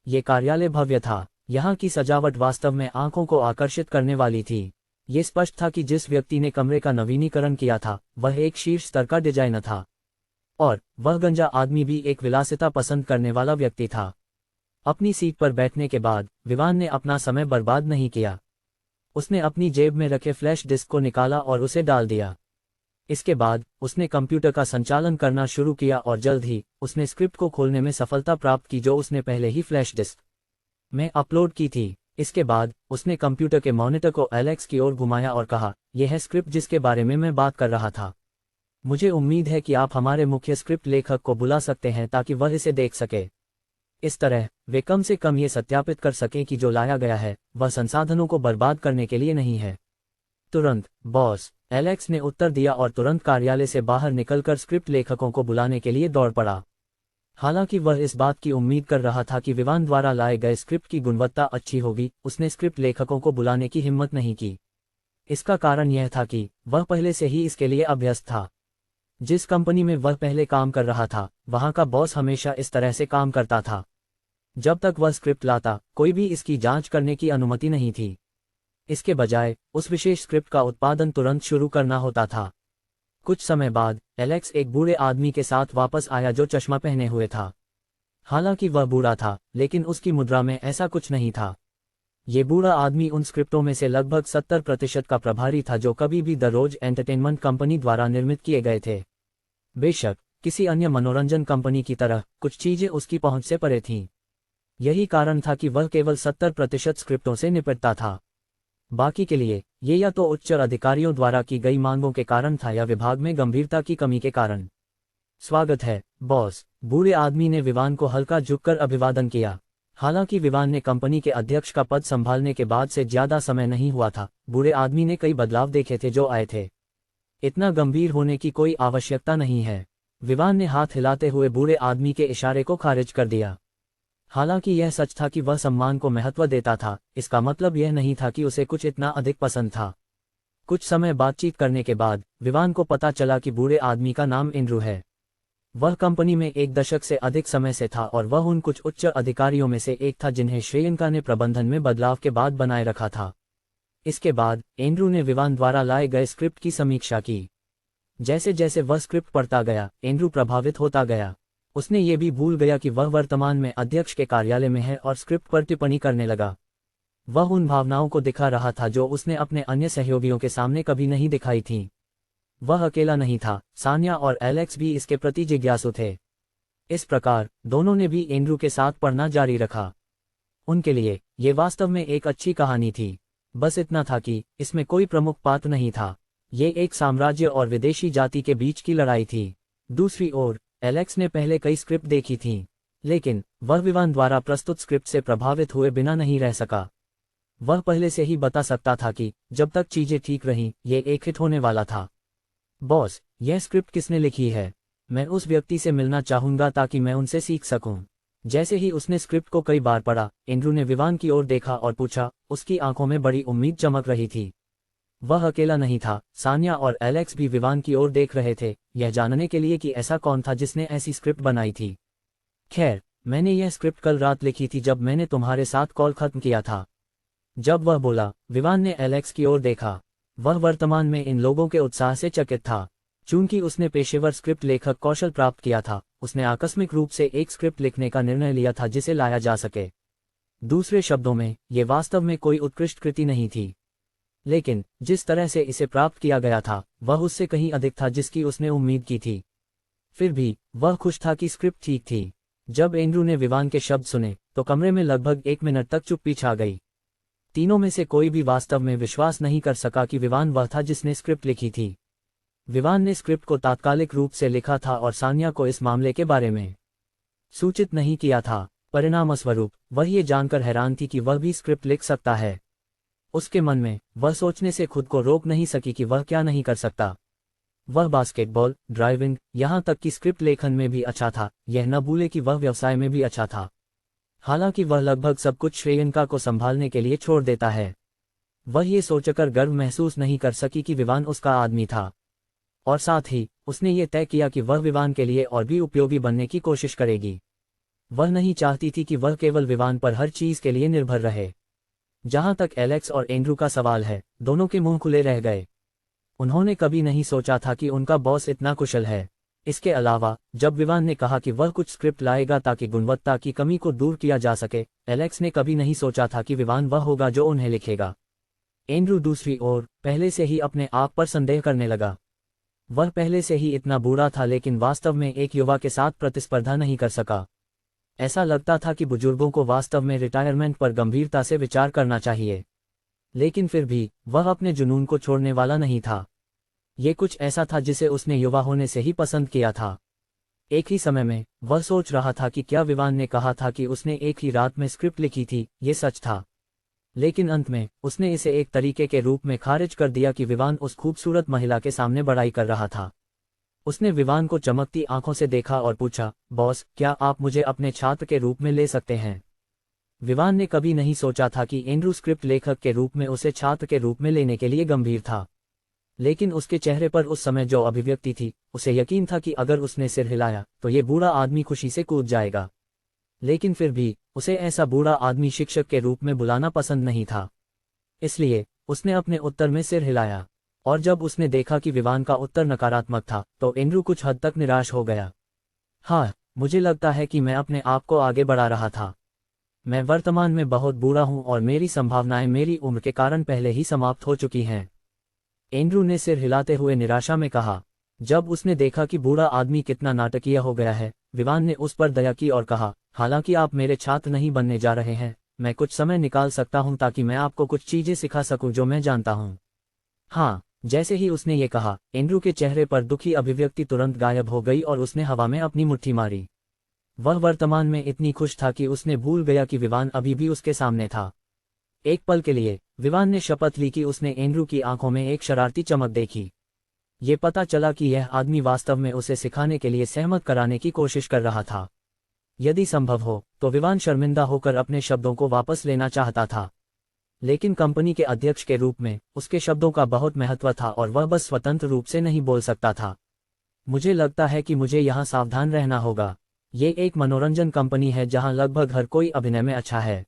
ये कार्यालय भव्य था। यहाँ की सजावट वास्तव में आंखों को आकर्षित करने वाली थी। ये स्पष्ट था कि जिस व्यक्ति ने कमरे का नवीनीकरण किया था, वह एक शीर्ष स्तर का डिजाइनर था। और वह गंजा आदमी भी एक विलासिता पसंद करने वाला व्यक्ति था। अपनी सीट पर बैठने के बाद, विवान ने अपना समय बर्बाद नहीं किया। उसने अपनी जेब में रखे फ्लैश डिस्क को निकाला और उसे डाल दिया। इसके बाद, उसने कंप्यूटर का संचालन करना शुरू किया और जल्द ही, उसने स्क्रिप्ट को खोलने में सफलता प्राप्त की जो उसने पहले ही फ्लैश डिस्क में अपलोड की थी। इसके बाद, उसने कंप्यूटर के मॉनिटर को एलेक्स की ओर घुमाया और कहा, यह है स्क्रिप्ट जिसके बारे में मैं बात कर रहा था। मुझे उम्मीद है कि आप हमारे मुख्य स्क्रिप्ट लेखक को बुला सकते हैं ताकि वह इसे देख सके। इस तरह, वे कम से कम ये सत्यापित कर सकें कि जो लाया गया है, वह संसाधनों को बर्बाद करने के लिए नहीं है। तुरंत, बॉस, एलेक्स ने उत्तर दिया और तुरंत कार्यालय से बाहर निकलकर स्क्रिप्ट लेखकों को बुलाने के लिए दौड़ पड़ा। हालांकि वह इस बात की उम्मीद कर रहा था कि विवान द्वारा लाए गए स्क्रिप्ट की गुणवत्ता अच्छी होगी, उसने स्क्रिप्ट लेखकों को बुलाने की हिम्मत नहीं की। इसका कारण यह था कि वह पहले से ही इसके लिए अभ्यस्त था। जिस कंपनी में वह पहले काम कर रहा था, वहां का बॉस हमेशा इस तरह से काम करता था। जब तक वह स्क्रिप्ट लाता, कोई भी इसकी जांच करने की अनुमति नहीं थी। इसके बजाय, उस विशेष स्क्रिप्ट का उत्पादन तुरंत शुरू करना होता था। कुछ समय बाद, एलेक्स एक बूढ़े आदमी के साथ वापस आया जो चश्मा पहने हुए था। हालांकि वह बूढ़ा था, लेकिन उसकी मुद्रा में ऐसा कुछ नहीं था। ये बूढ़ा आदमी उन स्क्रिप्टों में से लगभग 70% का प्रभारी था जो कभी भी द रोज एंटरटेनमेंट कंपनी द्वारा निर्मित किए गए थे। बेशक, किसी अन्य मनोरंजन कंपनी की तरह, कुछ चीजें उसकी पहुंच से परे थीं। यही कारण था कि वह केवल 70% स्क्रिप्टों से निपटता था। बाकी के लिए, ये या तो उच्च अधिकारियों द्वारा की गई मांगों के कारण था या विभाग में गंभीरता की कमी के कारण। स्वागत है, बॉस। बूढ़े आदमी ने विवान को हल्का झुककर अभिवादन किया। हालांकि विवान ने कंपनी के अध्यक्ष का पद संभालने के बाद से ज्यादा समय नहीं हुआ था, बूढ़े आदमी ने कई बदलाव देखे थे जो आए थे। इतना गंभीर होने की कोई आवश्यकता नहीं है। विवान ने हाथ हिलाते हुए बूढ़े आदमी के इशारे को खारिज कर दिया। हालांकि यह सच था कि वह सम्मान को महत्व देता था, इसका मतलब यह नहीं था कि उसे कुछ इतना अधिक पसंद था। कुछ समय बातचीत करने के बाद विवान को पता चला कि बूढ़े आदमी का नाम एंड्रू है। वह कंपनी में 1 दशक से अधिक समय से था और वह उन कुछ उच्च अधिकारियों में से एक था जिन्हें श्रेयंका ने प्रबंधन में बदलाव के बाद बनाए रखा था। इसके बाद एंड्रू ने विवान द्वारा लाए गए स्क्रिप्ट की समीक्षा की। जैसे जैसे वह स्क्रिप्ट पढ़ता गया, एंड्रू प्रभावित होता गया। उसने ये भी भूल गया कि वह वर्तमान में अध्यक्ष के कार्यालय में है और स्क्रिप्ट पर टिप्पणी करने लगा। वह उन भावनाओं को दिखा रहा था जो उसने अपने अन्य सहयोगियों के सामने कभी नहीं दिखाई थीं। वह अकेला नहीं था, सान्या और एलेक्स भी इसके प्रति जिज्ञासु थे। इस प्रकार दोनों ने भी एंड्रू के साथ पढ़ना जारी रखा। उनके लिए ये वास्तव में एक अच्छी कहानी थी। बस इतना था कि इसमें कोई प्रमुख पात्र नहीं था। ये एक साम्राज्य और विदेशी जाति के बीच की लड़ाई थी। दूसरी ओर एलेक्स ने पहले कई स्क्रिप्ट देखी थीं, लेकिन वह विवान द्वारा प्रस्तुत स्क्रिप्ट से प्रभावित हुए बिना नहीं रह सका। वह पहले से ही बता सकता था कि जब तक चीजें ठीक रहीं, ये एक हिट होने वाला था। बॉस, यह स्क्रिप्ट किसने लिखी है? मैं उस व्यक्ति से मिलना चाहूंगा ताकि मैं उनसे सीख सकूं। जैसे ही उसने स्क्रिप्ट को कई बार पढ़ा, एंड्रू ने विवान की ओर देखा और पूछा। उसकी आंखों में बड़ी उम्मीद चमक रही थी। वह अकेला नहीं था, सान्या और एलेक्स भी विवान की ओर देख रहे थे, यह जानने के लिए कि ऐसा कौन था जिसने ऐसी स्क्रिप्ट बनाई थी। खैर, मैंने यह स्क्रिप्ट कल रात लिखी थी जब मैंने तुम्हारे साथ कॉल खत्म किया था। जब वह बोला, विवान ने एलेक्स की ओर देखा। वह वर्तमान में इन लोगों के उत्साह से चकित था। चूंकि उसने पेशेवर स्क्रिप्ट लेखक कौशल प्राप्त किया था, उसने आकस्मिक रूप से एक स्क्रिप्ट लिखने का निर्णय लिया था जिसे लाया जा सके। दूसरे शब्दों में, ये वास्तव में कोई उत्कृष्ट कृति नहीं थी, लेकिन जिस तरह से इसे प्राप्त किया गया था, वह उससे कहीं अधिक था जिसकी उसने उम्मीद की थी। फिर भी वह खुश था कि स्क्रिप्ट ठीक थी। जब एंड्रू ने विवान के शब्द सुने, तो कमरे में लगभग 1 मिनट तक चुप्पी छा गई। तीनों में से कोई भी वास्तव में विश्वास नहीं कर सका कि विवान वह था जिसने स्क्रिप्ट लिखी थी। विवान ने स्क्रिप्ट को तात्कालिक रूप से लिखा था और सान्या को इस मामले के बारे में सूचित नहीं किया था। परिणामस्वरूप वह ये जानकर हैरान थी कि वह भी स्क्रिप्ट लिख सकता है। उसके मन में वह सोचने से खुद को रोक नहीं सकी कि वह क्या नहीं कर सकता। वह बास्केटबॉल, ड्राइविंग, यहाँ तक कि स्क्रिप्ट लेखन में भी अच्छा था। यह न भूले कि वह व्यवसाय में भी अच्छा था। हालांकि वह लगभग सब कुछ श्रेयंका को संभालने के लिए छोड़ देता है। वह ये सोचकर गर्व महसूस नहीं कर सकी कि विवान उसका आदमी था, और साथ ही उसने ये तय किया कि वह विवान के लिए और भी उपयोगी बनने की कोशिश करेगी। वह नहीं चाहती थी कि वह केवल विवान पर हर चीज के लिए निर्भर रहे। जहां तक एलेक्स और एंड्रू का सवाल है, दोनों के मुंह खुले रह गए। उन्होंने कभी नहीं सोचा था कि उनका बॉस इतना कुशल है। इसके अलावा जब विवान ने कहा कि वह कुछ स्क्रिप्ट लाएगा ताकि गुणवत्ता की कमी को दूर किया जा सके, एलेक्स ने कभी नहीं सोचा था कि विवान वह होगा जो उन्हें लिखेगा। एंड्रू दूसरी ओर पहले से ही अपने आप पर संदेह करने लगा। वह पहले से ही इतना बुरा था, लेकिन वास्तव में एक युवा के साथ प्रतिस्पर्धा नहीं कर सका। ऐसा लगता था कि बुजुर्गों को वास्तव में रिटायरमेंट पर गंभीरता से विचार करना चाहिए, लेकिन फिर भी वह अपने जुनून को छोड़ने वाला नहीं था। ये कुछ ऐसा था जिसे उसने युवा होने से ही पसंद किया था। एक ही समय में वह सोच रहा था कि क्या विवान ने कहा था कि उसने एक ही रात में स्क्रिप्ट लिखी थी, ये सच था। लेकिन अंत में उसने इसे एक तरीके के रूप में खारिज कर दिया कि विवान उस खूबसूरत महिला के सामने बड़ाई कर रहा था। उसने विवान को चमकती आंखों से देखा और पूछा, बॉस, क्या आप मुझे अपने छात्र के रूप में ले सकते हैं? विवान ने कभी नहीं सोचा था कि एंड्रू स्क्रिप्ट लेखक के रूप में उसे छात्र के रूप में लेने के लिए गंभीर था, लेकिन उसके चेहरे पर उस समय जो अभिव्यक्ति थी, उसे यकीन था कि अगर उसने सिर हिलाया तो ये बूढ़ा आदमी खुशी से कूद जाएगा। लेकिन फिर भी उसे ऐसा बूढ़ा आदमी शिक्षक के रूप में बुलाना पसंद नहीं था, इसलिए उसने अपने उत्तर में सिर हिलाया। और जब उसने देखा कि विवान का उत्तर नकारात्मक था, तो एंड्रू कुछ हद तक निराश हो गया। हाँ, मुझे लगता है कि मैं अपने आप को आगे बढ़ा रहा था। मैं वर्तमान में बहुत बूढ़ा हूं और मेरी संभावनाएं मेरी उम्र के कारण पहले ही समाप्त हो चुकी हैं। एंड्रू ने सिर हिलाते हुए निराशा में कहा। जब उसने देखा कि बूढ़ा आदमी कितना नाटकीय हो गया है, विवान ने उस पर दया की और कहा, हालांकि आप मेरे छात्र नहीं बनने जा रहे हैं, मैं कुछ समय निकाल सकता हूं ताकि मैं आपको कुछ चीजें सिखा सकूं जो मैं जानता हूं। हाँ, जैसे ही उसने ये कहा, एंड्रू के चेहरे पर दुखी अभिव्यक्ति तुरंत गायब हो गई और उसने हवा में अपनी मुट्ठी मारी। वह वर्तमान में इतनी खुश था कि उसने भूल गया कि विवान अभी भी उसके सामने था। एक पल के लिए विवान ने शपथ ली कि उसने एंड्रू की आंखों में एक शरारती चमक देखी। ये पता चला कि यह आदमी वास्तव में उसे सिखाने के लिए सहमत कराने की कोशिश कर रहा था। यदि संभव हो तो विवान शर्मिंदा होकर अपने शब्दों को वापस लेना चाहता था, लेकिन कंपनी के अध्यक्ष के रूप में उसके शब्दों का बहुत महत्व था और वह बस स्वतंत्र रूप से नहीं बोल सकता था। मुझे लगता है कि मुझे यहाँ सावधान रहना होगा। ये एक मनोरंजन कंपनी है जहाँ लगभग हर कोई अभिनय में अच्छा है,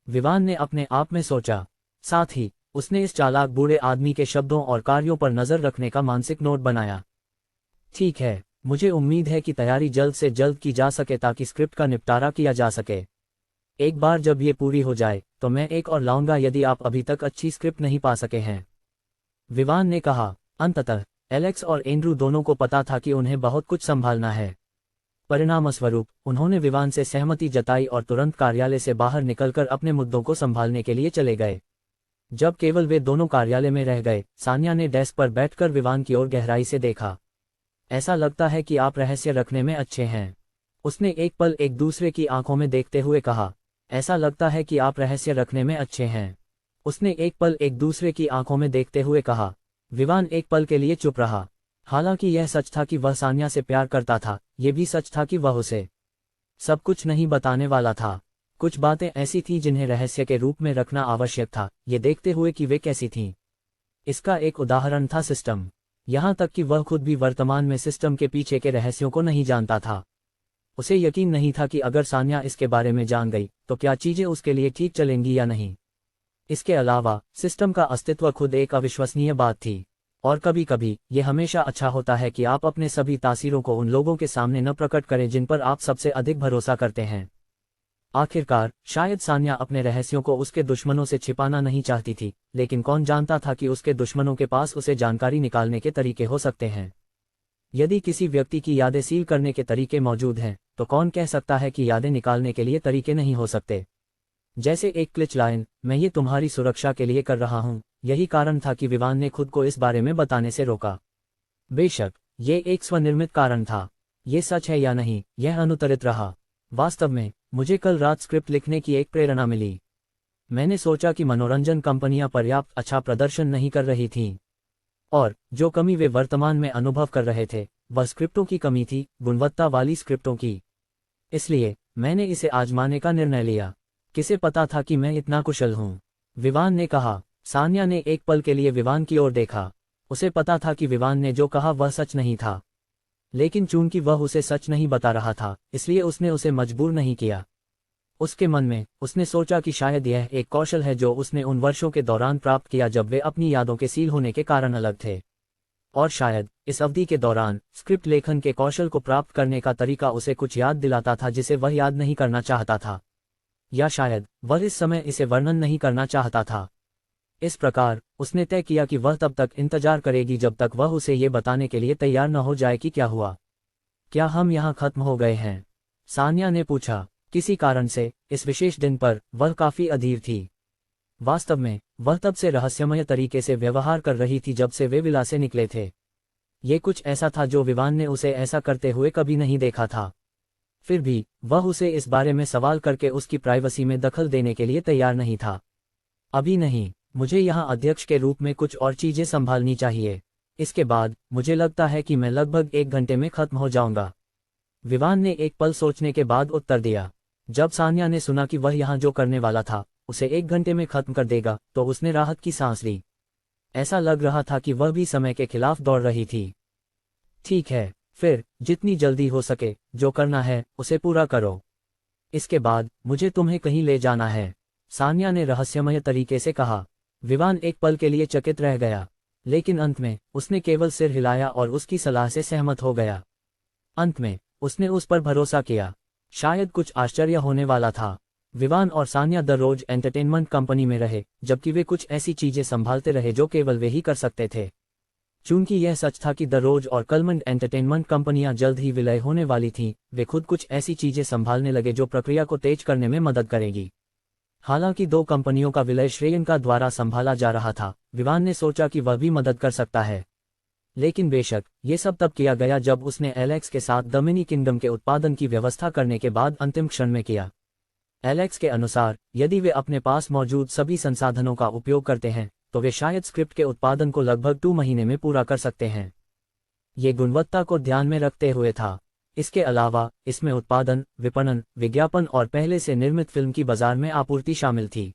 विवान ने अपने आप में सोचा। साथ ही उसने इस चालाक बूढ़े आदमी के शब्दों और कार्यों पर नजर रखने का मानसिक नोट बनाया। ठीक है, मुझे उम्मीद है कि तैयारी जल्द से जल्द की जा सके ताकि स्क्रिप्ट का निपटारा किया जा सके। एक बार जब ये पूरी हो जाए तो मैं एक और लाऊंगा यदि आप अभी तक अच्छी स्क्रिप्ट नहीं पा सके हैं, विवान ने कहा। अंततः एलेक्स और एंड्रू दोनों को पता था कि उन्हें बहुत कुछ संभालना है। परिणामस्वरूप उन्होंने विवान से सहमति जताई और तुरंत कार्यालय से बाहर निकलकर अपने मुद्दों को संभालने के लिए चले गए। जब केवल वे दोनों कार्यालय में रह गए, सान्या ने डेस्क पर बैठकर विवान की ओर गहराई से देखा। ऐसा लगता है कि आप रहस्य रखने में अच्छे हैं, उसने एक पल एक दूसरे की आंखों में देखते हुए कहा। ऐसा लगता है कि आप रहस्य रखने में अच्छे हैं, उसने एक पल एक दूसरे की आंखों में देखते हुए कहा। विवान एक पल के लिए चुप रहा। हालांकि यह सच था कि वह सान्या से प्यार करता था, ये भी सच था कि वह उसे सब कुछ नहीं बताने वाला था। कुछ बातें ऐसी थीं जिन्हें रहस्य के रूप में रखना आवश्यक था, ये देखते हुए कि वे कैसी थीं। इसका एक उदाहरण था सिस्टम। यहाँ तक कि वह खुद भी वर्तमान में सिस्टम के पीछे के रहस्यों को नहीं जानता था। उसे यकीन नहीं था कि अगर सान्या इसके बारे में जान गई तो क्या चीजें उसके लिए ठीक चलेंगी या नहीं। इसके अलावा सिस्टम का अस्तित्व खुद एक अविश्वसनीय बात थी, और कभी कभी ये हमेशा अच्छा होता है कि आप अपने सभी तासीरों को उन लोगों के सामने न प्रकट करें जिन पर आप सबसे अधिक भरोसा करते हैं। आखिरकार शायद सान्या अपने रहस्यों को उसके दुश्मनों से छिपाना नहीं चाहती थी, लेकिन कौन जानता था कि उसके दुश्मनों के पास उसे जानकारी निकालने के तरीके हो सकते हैं। यदि किसी व्यक्ति की यादें सील करने के तरीके मौजूद हैं तो कौन कह सकता है कि यादें निकालने के लिए तरीके नहीं हो सकते। जैसे एक क्लिच लाइन, मैं ये तुम्हारी सुरक्षा के लिए कर रहा हूँ। यही कारण था कि विवान ने खुद को इस बारे में बताने से रोका। बेशक ये एक स्वनिर्मित कारण था, ये सच है या नहीं यह अनुत्तरित रहा। वास्तव में मुझे कल रात स्क्रिप्ट लिखने की एक प्रेरणा मिली। मैंने सोचा कि मनोरंजन कंपनियां पर्याप्त अच्छा प्रदर्शन नहीं कर रही थीं, और जो कमी वे वर्तमान में अनुभव कर रहे थे वह स्क्रिप्टों की कमी थी, गुणवत्ता वाली स्क्रिप्टों की। इसलिए मैंने इसे आजमाने का निर्णय लिया। किसे पता था कि मैं इतना कुशल हूँ, विवान ने कहा। सान्या ने एक पल के लिए विवान की ओर देखा। उसे पता था कि विवान ने जो कहा वह सच नहीं था, लेकिन चूंकि वह उसे सच नहीं बता रहा था इसलिए उसने उसे मजबूर नहीं किया। उसके मन में उसने सोचा कि शायद यह एक कौशल है जो उसने उन वर्षों के दौरान प्राप्त किया जब वे अपनी यादों के सील होने के कारण अलग थे, और शायद इस अवधि के दौरान स्क्रिप्ट लेखन के कौशल को प्राप्त करने का तरीका उसे कुछ याद दिलाता था जिसे वह याद नहीं करना चाहता था, या शायद वह इस समय इसे वर्णन नहीं करना चाहता था। इस प्रकार उसने तय किया कि वह तब तक इंतजार करेगी जब तक वह उसे ये बताने के लिए तैयार न हो जाए कि क्या हुआ। क्या हम यहाँ खत्म हो गए हैं, सान्या ने पूछा। किसी कारण से इस विशेष दिन पर वह काफी अधीर थी। वास्तव में वह तब से रहस्यमय तरीके से व्यवहार कर रही थी जब से वे विला से निकले थे। ये कुछ ऐसा था जो विवान ने उसे ऐसा करते हुए कभी नहीं देखा था। फिर भी वह उसे इस बारे में सवाल करके उसकी प्राइवेसी में दखल देने के लिए तैयार नहीं था। अभी नहीं, मुझे यहाँ अध्यक्ष के रूप में कुछ और चीजें संभालनी चाहिए। इसके बाद मुझे लगता है कि मैं लगभग 1 घंटे में खत्म हो जाऊंगा, विवान ने एक पल सोचने के बाद उत्तर दिया। जब सान्या ने सुना कि वह यहाँ जो करने वाला था उसे 1 घंटे में खत्म कर देगा तो उसने राहत की सांस ली। ऐसा लग रहा था कि वह भी समय के खिलाफ दौड़ रही थी। ठीक है, फिर जितनी जल्दी हो सके जो करना है उसे पूरा करो। इसके बाद मुझे तुम्हें कहीं ले जाना है, सान्या ने रहस्यमय तरीके से कहा। विवान एक पल के लिए चकित रह गया, लेकिन अंत में उसने केवल सिर हिलाया और उसकी सलाह से सहमत हो गया। अंत में उसने उस पर भरोसा किया। शायद कुछ आश्चर्य होने वाला था। विवान और Sanya the Rose Entertainment company में रहे, जबकि वे कुछ ऐसी चीजें संभालते रहे जो केवल वे ही कर सकते थे। चूंकि यह सच था कि द रोज और कलमंड एंटरटेनमेंट कंपनियां जल्द ही विलय होने वाली थीं, वे खुद कुछ ऐसी चीजें संभालने लगे जो प्रक्रिया को तेज करने में मदद करेगी। हालांकि 2 कंपनियों का विलय श्रेयंका द्वारा संभाला जा रहा था, विवान ने सोचा कि वह भी मदद कर सकता है। लेकिन बेशक ये सब तब किया गया जब उसने एलेक्स के साथ द मिनी किंगडम के उत्पादन की व्यवस्था करने के बाद अंतिम क्षण में किया। एलेक्स के अनुसार यदि वे अपने पास मौजूद सभी संसाधनों का उपयोग करते हैं तो वे शायद स्क्रिप्ट के उत्पादन को लगभग 2 महीने में पूरा कर सकते हैं। ये गुणवत्ता को ध्यान में रखते हुए था। इसके अलावा इसमें उत्पादन, विपणन, विज्ञापन और पहले से निर्मित फिल्म की बाजार में आपूर्ति शामिल थी।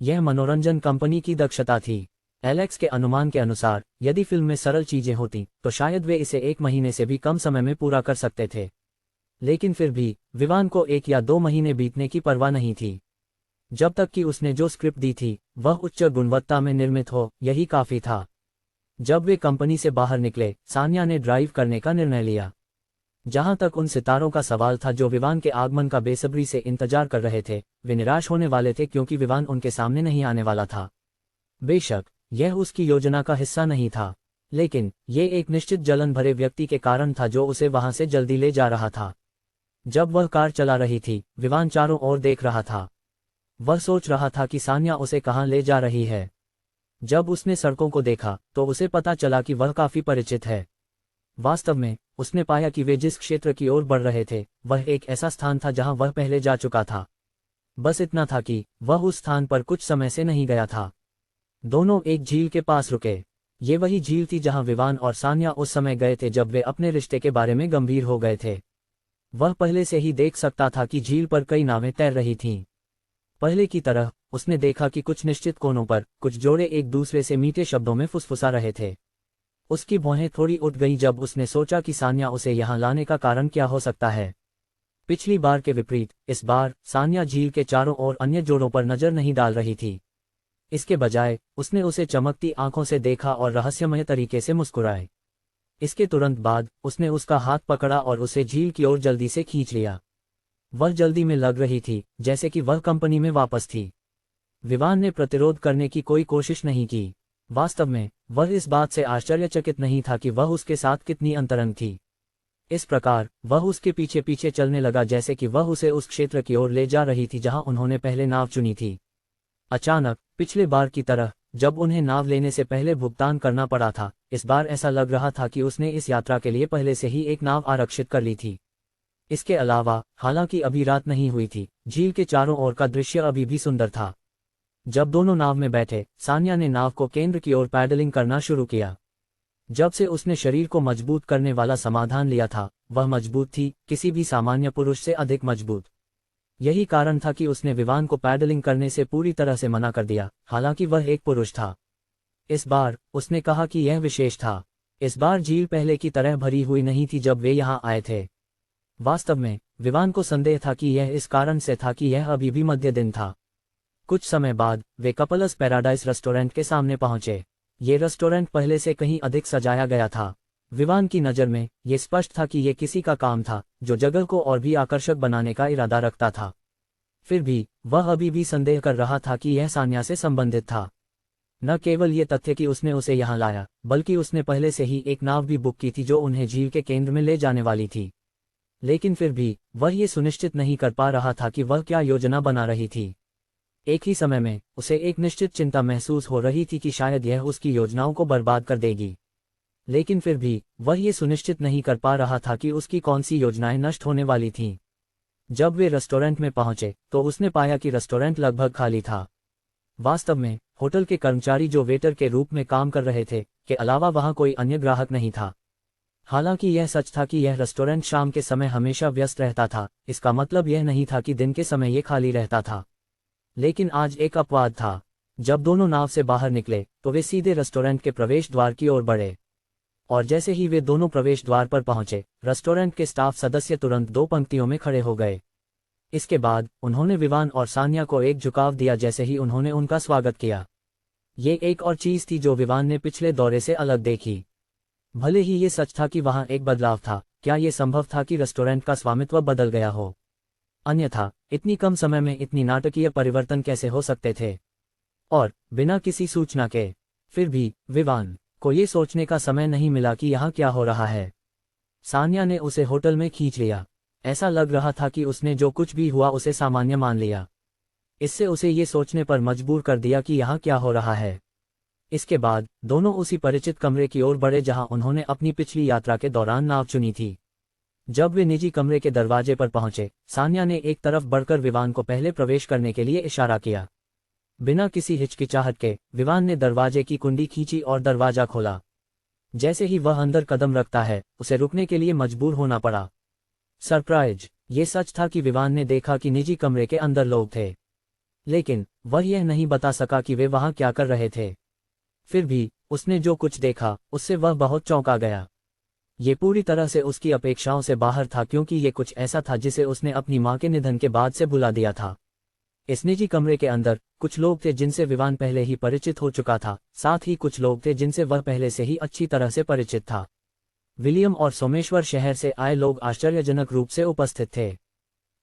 यह मनोरंजन कंपनी की दक्षता थी। एलेक्स के अनुमान के अनुसार यदि फिल्म में सरल चीजें होती तो शायद वे इसे 1 महीने से भी कम समय में पूरा कर सकते थे। लेकिन फिर भी विवान को 1 या 2 महीने बीतने की परवाह नहीं थी। जब तक कि उसने जो स्क्रिप्ट दी थी वह उच्च गुणवत्ता में निर्मित हो, यही काफी था। जब वे कंपनी से बाहर निकले, सान्या ने ड्राइव करने का निर्णय लिया। जहां तक उन सितारों का सवाल था जो विवान के आगमन का बेसब्री से इंतजार कर रहे थे, वे निराश होने वाले थे क्योंकि विवान उनके सामने नहीं आने वाला था। बेशक यह उसकी योजना का हिस्सा नहीं था, लेकिन ये एक निश्चित जलन भरे व्यक्ति के कारण था जो उसे वहां से जल्दी ले जा रहा था। जब वह कार चला रही थी, विवान चारों ओर देख रहा था। वह सोच रहा था कि सान्या उसे कहां ले जा रही है। जब उसने सड़कों को देखा तो उसे पता चला कि वह काफी परिचित है। वास्तव में उसने पाया कि वे जिस क्षेत्र की ओर बढ़ रहे थे वह एक ऐसा स्थान था जहां वह पहले जा चुका था। बस इतना था कि वह उस स्थान पर कुछ समय से नहीं गया था। दोनों एक झील के पास रुके। ये वही झील थी जहां विवान और सान्या उस समय गए थे जब वे अपने रिश्ते के बारे में गंभीर हो गए थे। वह पहले से ही देख सकता था कि झील पर कई नावें तैर रही थीं। पहले की तरह उसने देखा कि कुछ निश्चित कोनों पर कुछ जोड़े एक दूसरे से मीठे शब्दों में फुसफुसा रहे थे। उसकी भौहें थोड़ी उठ गईं जब उसने सोचा कि सान्या उसे यहां लाने का कारण क्या हो सकता है। पिछली बार के विपरीत इस बार सान्या झील के चारों ओर अन्य जोड़ों पर नजर नहीं डाल रही थी। इसके बजाय उसने उसे चमकती आंखों से देखा और रहस्यमय तरीके से मुस्कुराए। इसके तुरंत बाद उसने उसका हाथ पकड़ा और उसे झील की ओर जल्दी से खींच लिया। वह जल्दी में लग रही थी, जैसे कि वह कंपनी में वापस थी। विवान ने प्रतिरोध करने की कोई कोशिश नहीं की। वास्तव में वह इस बात से आश्चर्यचकित नहीं था कि वह उसके साथ कितनी अंतरंग थी। इस प्रकार वह उसके पीछे पीछे चलने लगा जैसे कि वह उसे उस क्षेत्र की ओर ले जा रही थी जहां उन्होंने पहले नाव चुनी थी। अचानक पिछले बार की तरह जब उन्हें नाव लेने से पहले भुगतान करना पड़ा था, इस बार ऐसा लग रहा था कि उसने इस यात्रा के लिए पहले से ही एक नाव आरक्षित कर ली थी। इसके अलावा हालांकि अभी रात नहीं हुई थी, झील के चारों ओर का दृश्य अभी भी सुंदर था। जब दोनों नाव में बैठे, सान्या ने नाव को केंद्र की ओर पैडलिंग करना शुरू किया। जब से उसने शरीर को मजबूत करने वाला समाधान लिया था, वह मजबूत थी, किसी भी सामान्य पुरुष से अधिक मजबूत। यही कारण था कि उसने विवान को पैडलिंग करने से पूरी तरह से मना कर दिया, हालांकि वह एक पुरुष था। इस बार उसने कहा कि यह विशेष था। इस बार झील पहले की तरह भरी हुई नहीं थी जब वे यहां आए थे। वास्तव में विवान को संदेह था कि यह इस कारण से था कि यह अभी भी मध्य दिन था। कुछ समय बाद वे कपल्स पैराडाइज रेस्टोरेंट के सामने पहुंचे। ये रेस्टोरेंट पहले से कहीं अधिक सजाया गया था। विवान की नज़र में ये स्पष्ट था कि ये किसी का काम था जो जगह को और भी आकर्षक बनाने का इरादा रखता था। फिर भी वह अभी भी संदेह कर रहा था कि यह सान्या से संबंधित था। न केवल ये तथ्य कि उसने उसे यहाँ लाया, बल्कि उसने पहले से ही एक नाव भी बुक की थी जो उन्हें झील के केंद्र में ले जाने वाली थी। लेकिन फिर भी वह ये सुनिश्चित नहीं कर पा रहा था कि वह क्या योजना बना रही थी। एक ही समय में उसे एक निश्चित चिंता महसूस हो रही थी कि शायद यह उसकी योजनाओं को बर्बाद कर देगी। लेकिन फिर भी वह ये सुनिश्चित नहीं कर पा रहा था कि उसकी कौन सी योजनाएं नष्ट होने वाली थीं। जब वे रेस्टोरेंट में पहुंचे तो उसने पाया कि रेस्टोरेंट लगभग खाली था। वास्तव में होटल के कर्मचारी जो वेटर के रूप में काम कर रहे थे के अलावा वहां कोई अन्य ग्राहक नहीं था। हालांकि यह सच था कि यह रेस्टोरेंट शाम के समय हमेशा व्यस्त रहता था, इसका मतलब यह नहीं था कि दिन के समय ये खाली रहता था। लेकिन आज एक अपवाद था। जब दोनों नाव से बाहर निकले तो वे सीधे रेस्टोरेंट के प्रवेश द्वार की ओर बढ़े, और जैसे ही वे दोनों प्रवेश द्वार पर पहुंचे, रेस्टोरेंट के स्टाफ सदस्य तुरंत 2 पंक्तियों में खड़े हो गए। इसके बाद उन्होंने विवान और सान्या को एक झुकाव दिया जैसे ही उन्होंने उनका स्वागत किया। ये एक और चीज थी जो विवान ने पिछले दौरे से अलग देखी। भले ही ये सच था कि वहां एक बदलाव था, क्या ये संभव था कि रेस्टोरेंट का स्वामित्व बदल गया हो? अन्यथा इतनी कम समय में इतनी नाटकीय परिवर्तन कैसे हो सकते थे, और बिना किसी सूचना के? फिर भी विवान को ये सोचने का समय नहीं मिला कि यहाँ क्या हो रहा है। सान्या ने उसे होटल में खींच लिया। ऐसा लग रहा था कि उसने जो कुछ भी हुआ उसे सामान्य मान लिया। इससे उसे ये सोचने पर मजबूर कर दिया कि यहाँ क्या हो रहा है। इसके बाद दोनों उसी परिचित कमरे की ओर बढ़े जहां उन्होंने अपनी पिछली यात्रा के दौरान नाव चुनी थी। जब वे निजी कमरे के दरवाजे पर पहुंचे, सान्या ने एक तरफ बढ़कर विवान को पहले प्रवेश करने के लिए इशारा किया। बिना किसी हिचकिचाहट के विवान ने दरवाजे की कुंडी खींची और दरवाजा खोला। जैसे ही वह अंदर कदम रखता है, उसे रुकने के लिए मजबूर होना पड़ा। सरप्राइज! ये सच था कि विवान ने देखा कि निजी कमरे के अंदर लोग थे, लेकिन वह यह नहीं बता सका कि वे वहां क्या कर रहे थे। फिर भी उसने जो कुछ देखा उससे वह बहुत चौंका गया। ये पूरी तरह से उसकी अपेक्षाओं से बाहर था, क्योंकि ये कुछ ऐसा था जिसे उसने अपनी मां के निधन के बाद से भुला दिया था। इस निजी कमरे के अंदर कुछ लोग थे जिनसे विवान पहले ही परिचित हो चुका था, साथ ही कुछ लोग थे जिनसे वह पहले से ही अच्छी तरह से परिचित था। विलियम और सोमेश्वर शहर से आए लोग आश्चर्यजनक रूप से उपस्थित थे।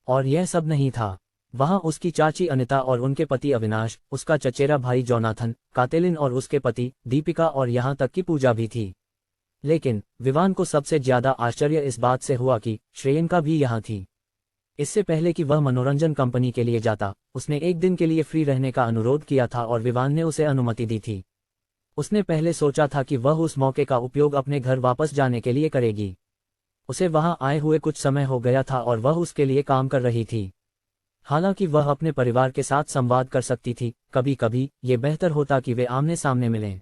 और यह सब नहीं था, वहां उसकी चाची अनिता और उनके पति अविनाश, उसका चचेरा भाई जोनाथन, कातिलिन और उसके पति दीपिका और यहां तक कि पूजा भी थी। लेकिन विवान को सबसे ज्यादा आश्चर्य इस बात से हुआ कि श्रेयंका भी यहाँ थी। इससे पहले कि वह मनोरंजन कंपनी के लिए जाता, उसने एक दिन के लिए फ्री रहने का अनुरोध किया था और विवान ने उसे अनुमति दी थी। उसने पहले सोचा था कि वह उस मौके का उपयोग अपने घर वापस जाने के लिए करेगी। उसे वहां आए हुए कुछ समय हो गया था और वह उसके लिए काम कर रही थी। हालांकि वह अपने परिवार के साथ संवाद कर सकती थी, कभी कभी ये बेहतर होता कि वे आमने सामने मिलें।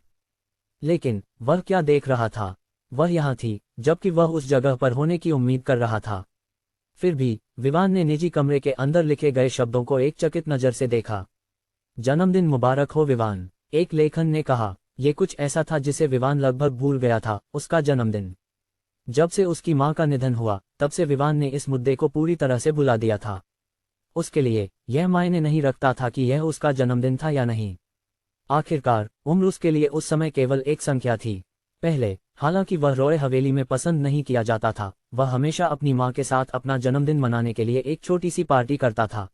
लेकिन वह क्या देख रहा था? वह यहाँ थी, जबकि वह उस जगह पर होने की उम्मीद कर रहा था। फिर भी विवान ने निजी कमरे के अंदर लिखे गए शब्दों को एक चकित नजर से देखा। जन्मदिन मुबारक हो विवान, एक लेखन ने कहा। यह कुछ ऐसा था जिसे विवान लगभग भूल गया था, उसका जन्मदिन। जब से उसकी मां का निधन हुआ, तब से विवान ने इस मुद्दे को पूरी तरह से भुला दिया था। उसके लिए यह मायने नहीं रखता था कि यह उसका जन्मदिन था या नहीं। आखिरकार उम्र उसके लिए उस समय केवल एक संख्या थी। पहले, हालांकि वह रॉय हवेली में पसंद नहीं किया जाता था, वह हमेशा अपनी मां के साथ अपना जन्मदिन मनाने के लिए एक छोटी सी पार्टी करता था।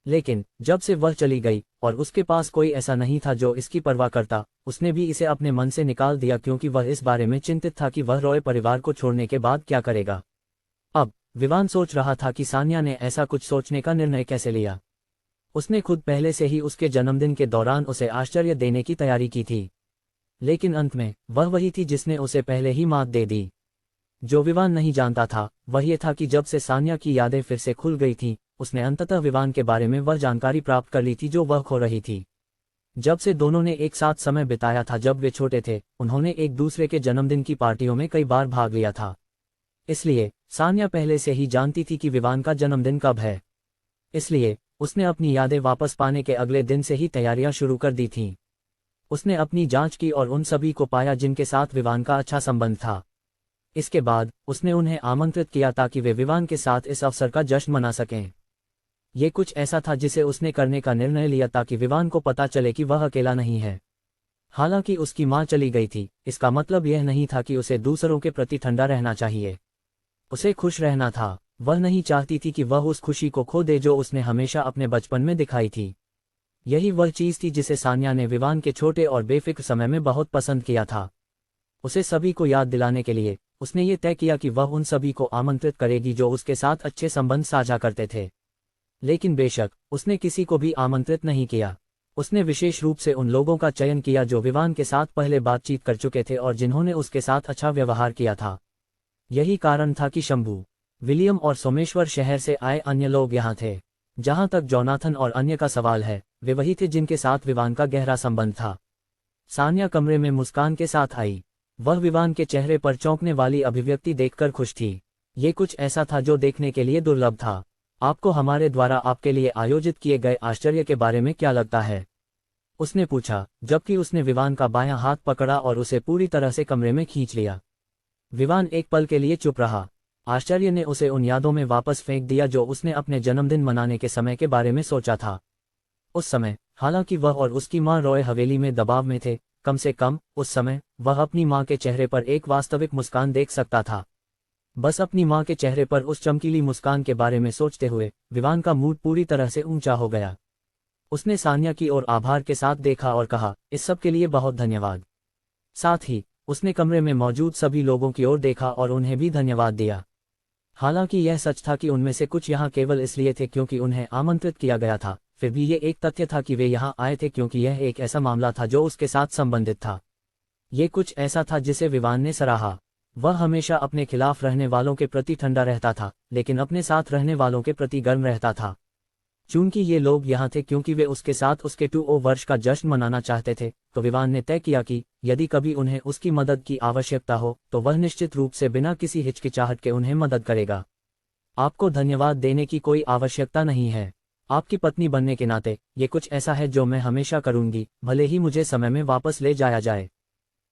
लेकिन जब से वह चली गई और उसके पास कोई ऐसा नहीं था जो इसकी परवाह करता, उसने भी इसे अपने मन से निकाल दिया, क्योंकि वह इस बारे में चिंतित था कि वह रॉय परिवार को छोड़ने के बाद क्या करेगा। अब विवान सोच रहा था कि सान्या ने ऐसा कुछ सोचने का निर्णय कैसे लिया। उसने खुद पहले से ही उसके जन्मदिन के दौरान उसे आश्चर्य देने की तैयारी की थी, लेकिन अंत में वह वही थी जिसने उसे पहले ही मात दे दी। जो विवान नहीं जानता था वह ये था कि जब से सान्या की यादें फिर से खुल गई थीं, उसने अंततः विवान के बारे में वह जानकारी प्राप्त कर ली थी जो वह खो रही थी। जब से दोनों ने एक साथ समय बिताया था जब वे छोटे थे, उन्होंने एक दूसरे के जन्मदिन की पार्टियों में कई बार भाग लिया था। इसलिए सान्या पहले से ही जानती थी कि विवान का जन्मदिन कब है। इसलिए उसने अपनी यादें वापस पाने के अगले दिन से ही तैयारियां शुरू कर दी थीं। उसने अपनी जांच की और उन सभी को पाया जिनके साथ विवान का अच्छा संबंध था। इसके बाद उसने उन्हें आमंत्रित किया ताकि वे विवान के साथ इस अवसर का जश्न मना सकें। ये कुछ ऐसा था जिसे उसने करने का निर्णय लिया ताकि विवान को पता चले कि वह अकेला नहीं है। हालांकि उसकी मां चली गई थी, इसका मतलब यह नहीं था कि उसे दूसरों के प्रति ठंडा रहना चाहिए। उसे खुश रहना था। वह नहीं चाहती थी कि वह उस खुशी को खो दे जो उसने हमेशा अपने बचपन में दिखाई थी। यही वह चीज थी जिसे सान्या ने विवान के छोटे और बेफिक्र समय में बहुत पसंद किया था। उसे सभी को याद दिलाने के लिए उसने ये तय किया कि वह उन सभी को आमंत्रित करेगी जो उसके साथ अच्छे संबंध साझा करते थे। लेकिन बेशक उसने किसी को भी आमंत्रित नहीं किया। उसने विशेष रूप से उन लोगों का चयन किया जो विवान के साथ पहले बातचीत कर चुके थे और जिन्होंने उसके साथ अच्छा व्यवहार किया था। यही कारण था कि शंभू, विलियम और सोमेश्वर शहर से आए अन्य लोग यहाँ थे। जहां तक जोनाथन और अन्य का सवाल है, वे वही थे जिनके साथ विवान का गहरा संबंध था। सान्या कमरे में मुस्कान के साथ आई। वह विवान के चेहरे पर चौंकने वाली अभिव्यक्ति देखकर खुश थी। ये कुछ ऐसा था जो देखने के लिए दुर्लभ था। आपको हमारे द्वारा आपके लिए आयोजित किए गए आश्चर्य के बारे में क्या लगता है? उसने पूछा, जबकि उसने विवान का बायां हाथ पकड़ा और उसे पूरी तरह से कमरे में खींच लिया। विवान एक पल के लिए चुप रहा। आश्चर्य ने उसे उन यादों में वापस फेंक दिया जो उसने अपने जन्मदिन मनाने के समय के बारे में सोचा था। उस समय, हालांकि वह और उसकी मां रॉय हवेली में दबाव में थे, कम से कम उस समय वह अपनी मां के चेहरे पर एक वास्तविक मुस्कान देख सकता था। बस अपनी मां के चेहरे पर उस चमकीली मुस्कान के बारे में सोचते हुए विवान का मूड पूरी तरह से ऊंचा हो गया। उसने सान्या की ओर आभार के साथ देखा और कहा, इस सब के लिए बहुत धन्यवाद। साथ ही उसने कमरे में मौजूद सभी लोगों की ओर देखा और उन्हें भी धन्यवाद दिया। हालांकि यह सच था कि उनमें से कुछ यहाँ केवल इसलिए थे क्योंकि उन्हें आमंत्रित किया गया था, फिर भी ये एक तथ्य था कि वे यहाँ आए थे क्योंकि यह एक ऐसा मामला था जो उसके साथ संबंधित था। ये कुछ ऐसा था जिसे विवान ने सराहा। वह हमेशा अपने खिलाफ रहने वालों के प्रति ठंडा रहता था, लेकिन अपने साथ रहने वालों के प्रति गर्म रहता था। चूंकि ये लोग यहाँ थे क्योंकि वे उसके साथ उसके 2 वर्ष का जश्न मनाना चाहते थे, तो विवान ने तय किया कि यदि कभी उन्हें उसकी मदद की आवश्यकता हो तो वह निश्चित रूप से बिना किसी हिचकिचाहट के उन्हें मदद करेगा। आपको धन्यवाद देने की कोई आवश्यकता नहीं है। आपकी पत्नी बनने के नाते ये कुछ ऐसा है जो मैं हमेशा करूंगी, भले ही मुझे समय में वापस ले जाया जाए।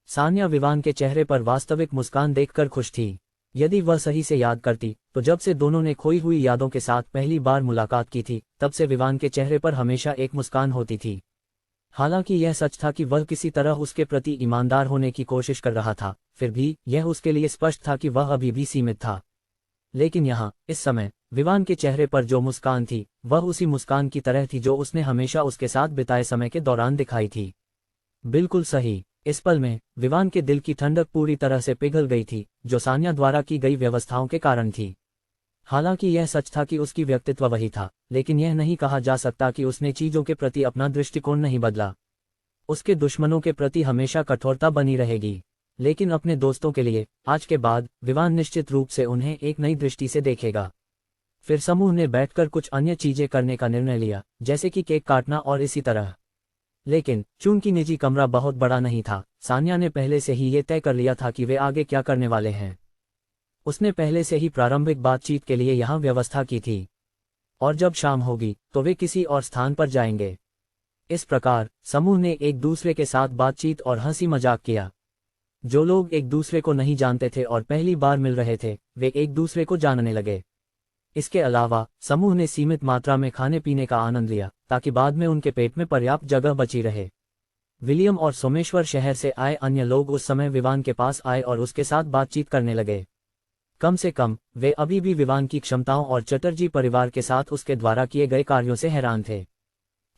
सान्या विवान के चेहरे पर वास्तविक मुस्कान देखकर खुश थी। यदि वह सही से याद करती तो जब से दोनों ने खोई हुई यादों के साथ पहली बार मुलाकात की थी, तब से विवान के चेहरे पर हमेशा एक मुस्कान होती थी। हालांकि यह सच था कि वह किसी तरह उसके प्रति ईमानदार होने की कोशिश कर रहा था, फिर भी यह उसके लिए स्पष्ट था कि वह अभी भी सीमित था। लेकिन यहाँ इस समय विवान के चेहरे पर जो मुस्कान थी वह उसी मुस्कान की तरह थी जो उसने हमेशा उसके साथ बिताए समय के दौरान दिखाई थी। बिल्कुल सही। इस पल में विवान के दिल की ठंडक पूरी तरह से पिघल गई थी, जो सान्या द्वारा की गई व्यवस्थाओं के कारण थी। हालांकि यह सच था कि उसकी व्यक्तित्व वही था, लेकिन यह नहीं कहा जा सकता कि उसने चीजों के प्रति अपना दृष्टिकोण नहीं बदला। उसके दुश्मनों के प्रति हमेशा कठोरता बनी रहेगी, लेकिन अपने दोस्तों के लिए आज के बाद विवान निश्चित रूप से उन्हें एक नई दृष्टि से देखेगा। फिर समूह ने बैठकर कुछ अन्य चीजें करने का निर्णय लिया, जैसे कि केक काटना और इसी तरह। लेकिन चूंकि निजी कमरा बहुत बड़ा नहीं था, सान्या ने पहले से ही ये तय कर लिया था कि वे आगे क्या करने वाले हैं। उसने पहले से ही प्रारंभिक बातचीत के लिए यहाँ व्यवस्था की थी, और जब शाम होगी तो वे किसी और स्थान पर जाएंगे। इस प्रकार समूह ने एक दूसरे के साथ बातचीत और हंसी मजाक किया। जो लोग एक दूसरे को नहीं जानते थे और पहली बार मिल रहे थे, वे एक दूसरे को जानने लगे। इसके अलावा समूह ने सीमित मात्रा में खाने पीने का आनंद लिया, ताकि बाद में उनके पेट में पर्याप्त जगह बची रहे। विलियम और सोमेश्वर शहर से आए अन्य लोग उस समय विवान के पास आए और उसके साथ बातचीत करने लगे। कम से कम वे अभी भी विवान की क्षमताओं और चटर्जी परिवार के साथ उसके द्वारा किए गए कार्यों से हैरान थे।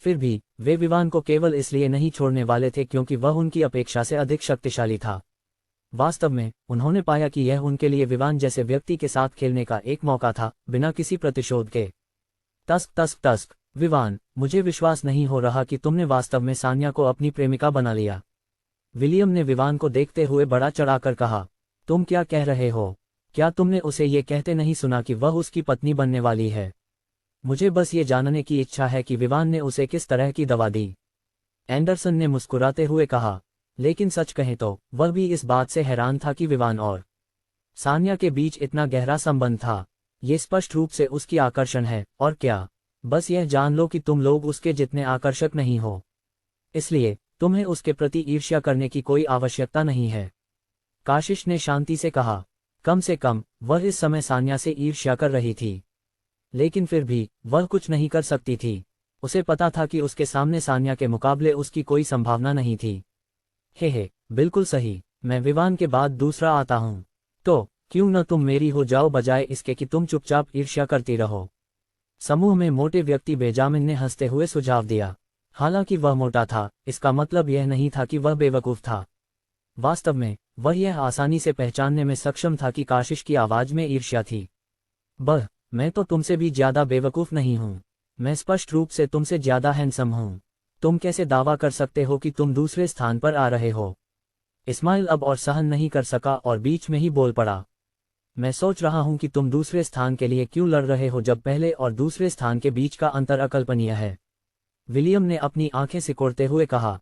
फिर भी वे विवान को केवल इसलिए नहीं छोड़ने वाले थे क्योंकि वह उनकी अपेक्षा से अधिक शक्तिशाली था। वास्तव में उन्होंने पाया कि यह उनके लिए विवान जैसे व्यक्ति के साथ खेलने का एक मौका था, बिना किसी प्रतिशोध के। Tusk tusk tusk. विवान, मुझे विश्वास नहीं हो रहा कि तुमने वास्तव में सान्या को अपनी प्रेमिका बना लिया। विलियम ने विवान को देखते हुए बड़ा चढ़ाकर कहा। तुम क्या कह रहे हो? क्या तुमने उसे ये कहते नहीं सुना कि वह उसकी पत्नी बनने वाली है? मुझे बस ये जानने की इच्छा है कि विवान ने उसे किस तरह की दवा दी। एंडरसन ने मुस्कुराते हुए कहा। लेकिन सच कहें तो वह भी इस बात से हैरान था कि विवान और सान्या के बीच इतना गहरा संबंध था। ये स्पष्ट रूप से उसकी आकर्षण है, और क्या। बस यह जान लो कि तुम लोग उसके जितने आकर्षक नहीं हो, इसलिए तुम्हें उसके प्रति ईर्ष्या करने की कोई आवश्यकता नहीं है। काशिश ने शांति से कहा। कम से कम वह इस समय सान्या से ईर्ष्या कर रही थी, लेकिन फिर भी वह कुछ नहीं कर सकती थी। उसे पता था कि उसके सामने सान्या के मुकाबले उसकी कोई संभावना नहीं थी। हे, बिल्कुल सही। मैं विवान के बाद दूसरा आता हूँ, तो क्यों न तुम मेरी हो जाओ बजाय इसके कि तुम चुपचाप ईर्ष्या करती रहो। समूह में मोटे व्यक्ति बेजामिन ने हंसते हुए सुझाव दिया। हालांकि वह मोटा था, इसका मतलब यह नहीं था कि वह बेवकूफ था। वास्तव में वह यह आसानी से पहचानने में सक्षम था कि काशिश की आवाज में ईर्ष्या थी। मैं तो तुमसे भी ज्यादा बेवकूफ नहीं हूँ। मैं स्पष्ट रूप से तुमसे ज्यादा हैंडसम हूँ। तुम कैसे दावा कर सकते हो कि तुम दूसरे स्थान पर आ रहे हो? इस्माइल अब और सहन नहीं कर सका और बीच में ही बोल पड़ा। मैं सोच रहा हूं कि तुम दूसरे स्थान के लिए क्यों लड़ रहे हो जब पहले और दूसरे स्थान के बीच का अंतर अकल्पनीय है। विलियम ने अपनी आंखें सिकोड़ते हुए कहा।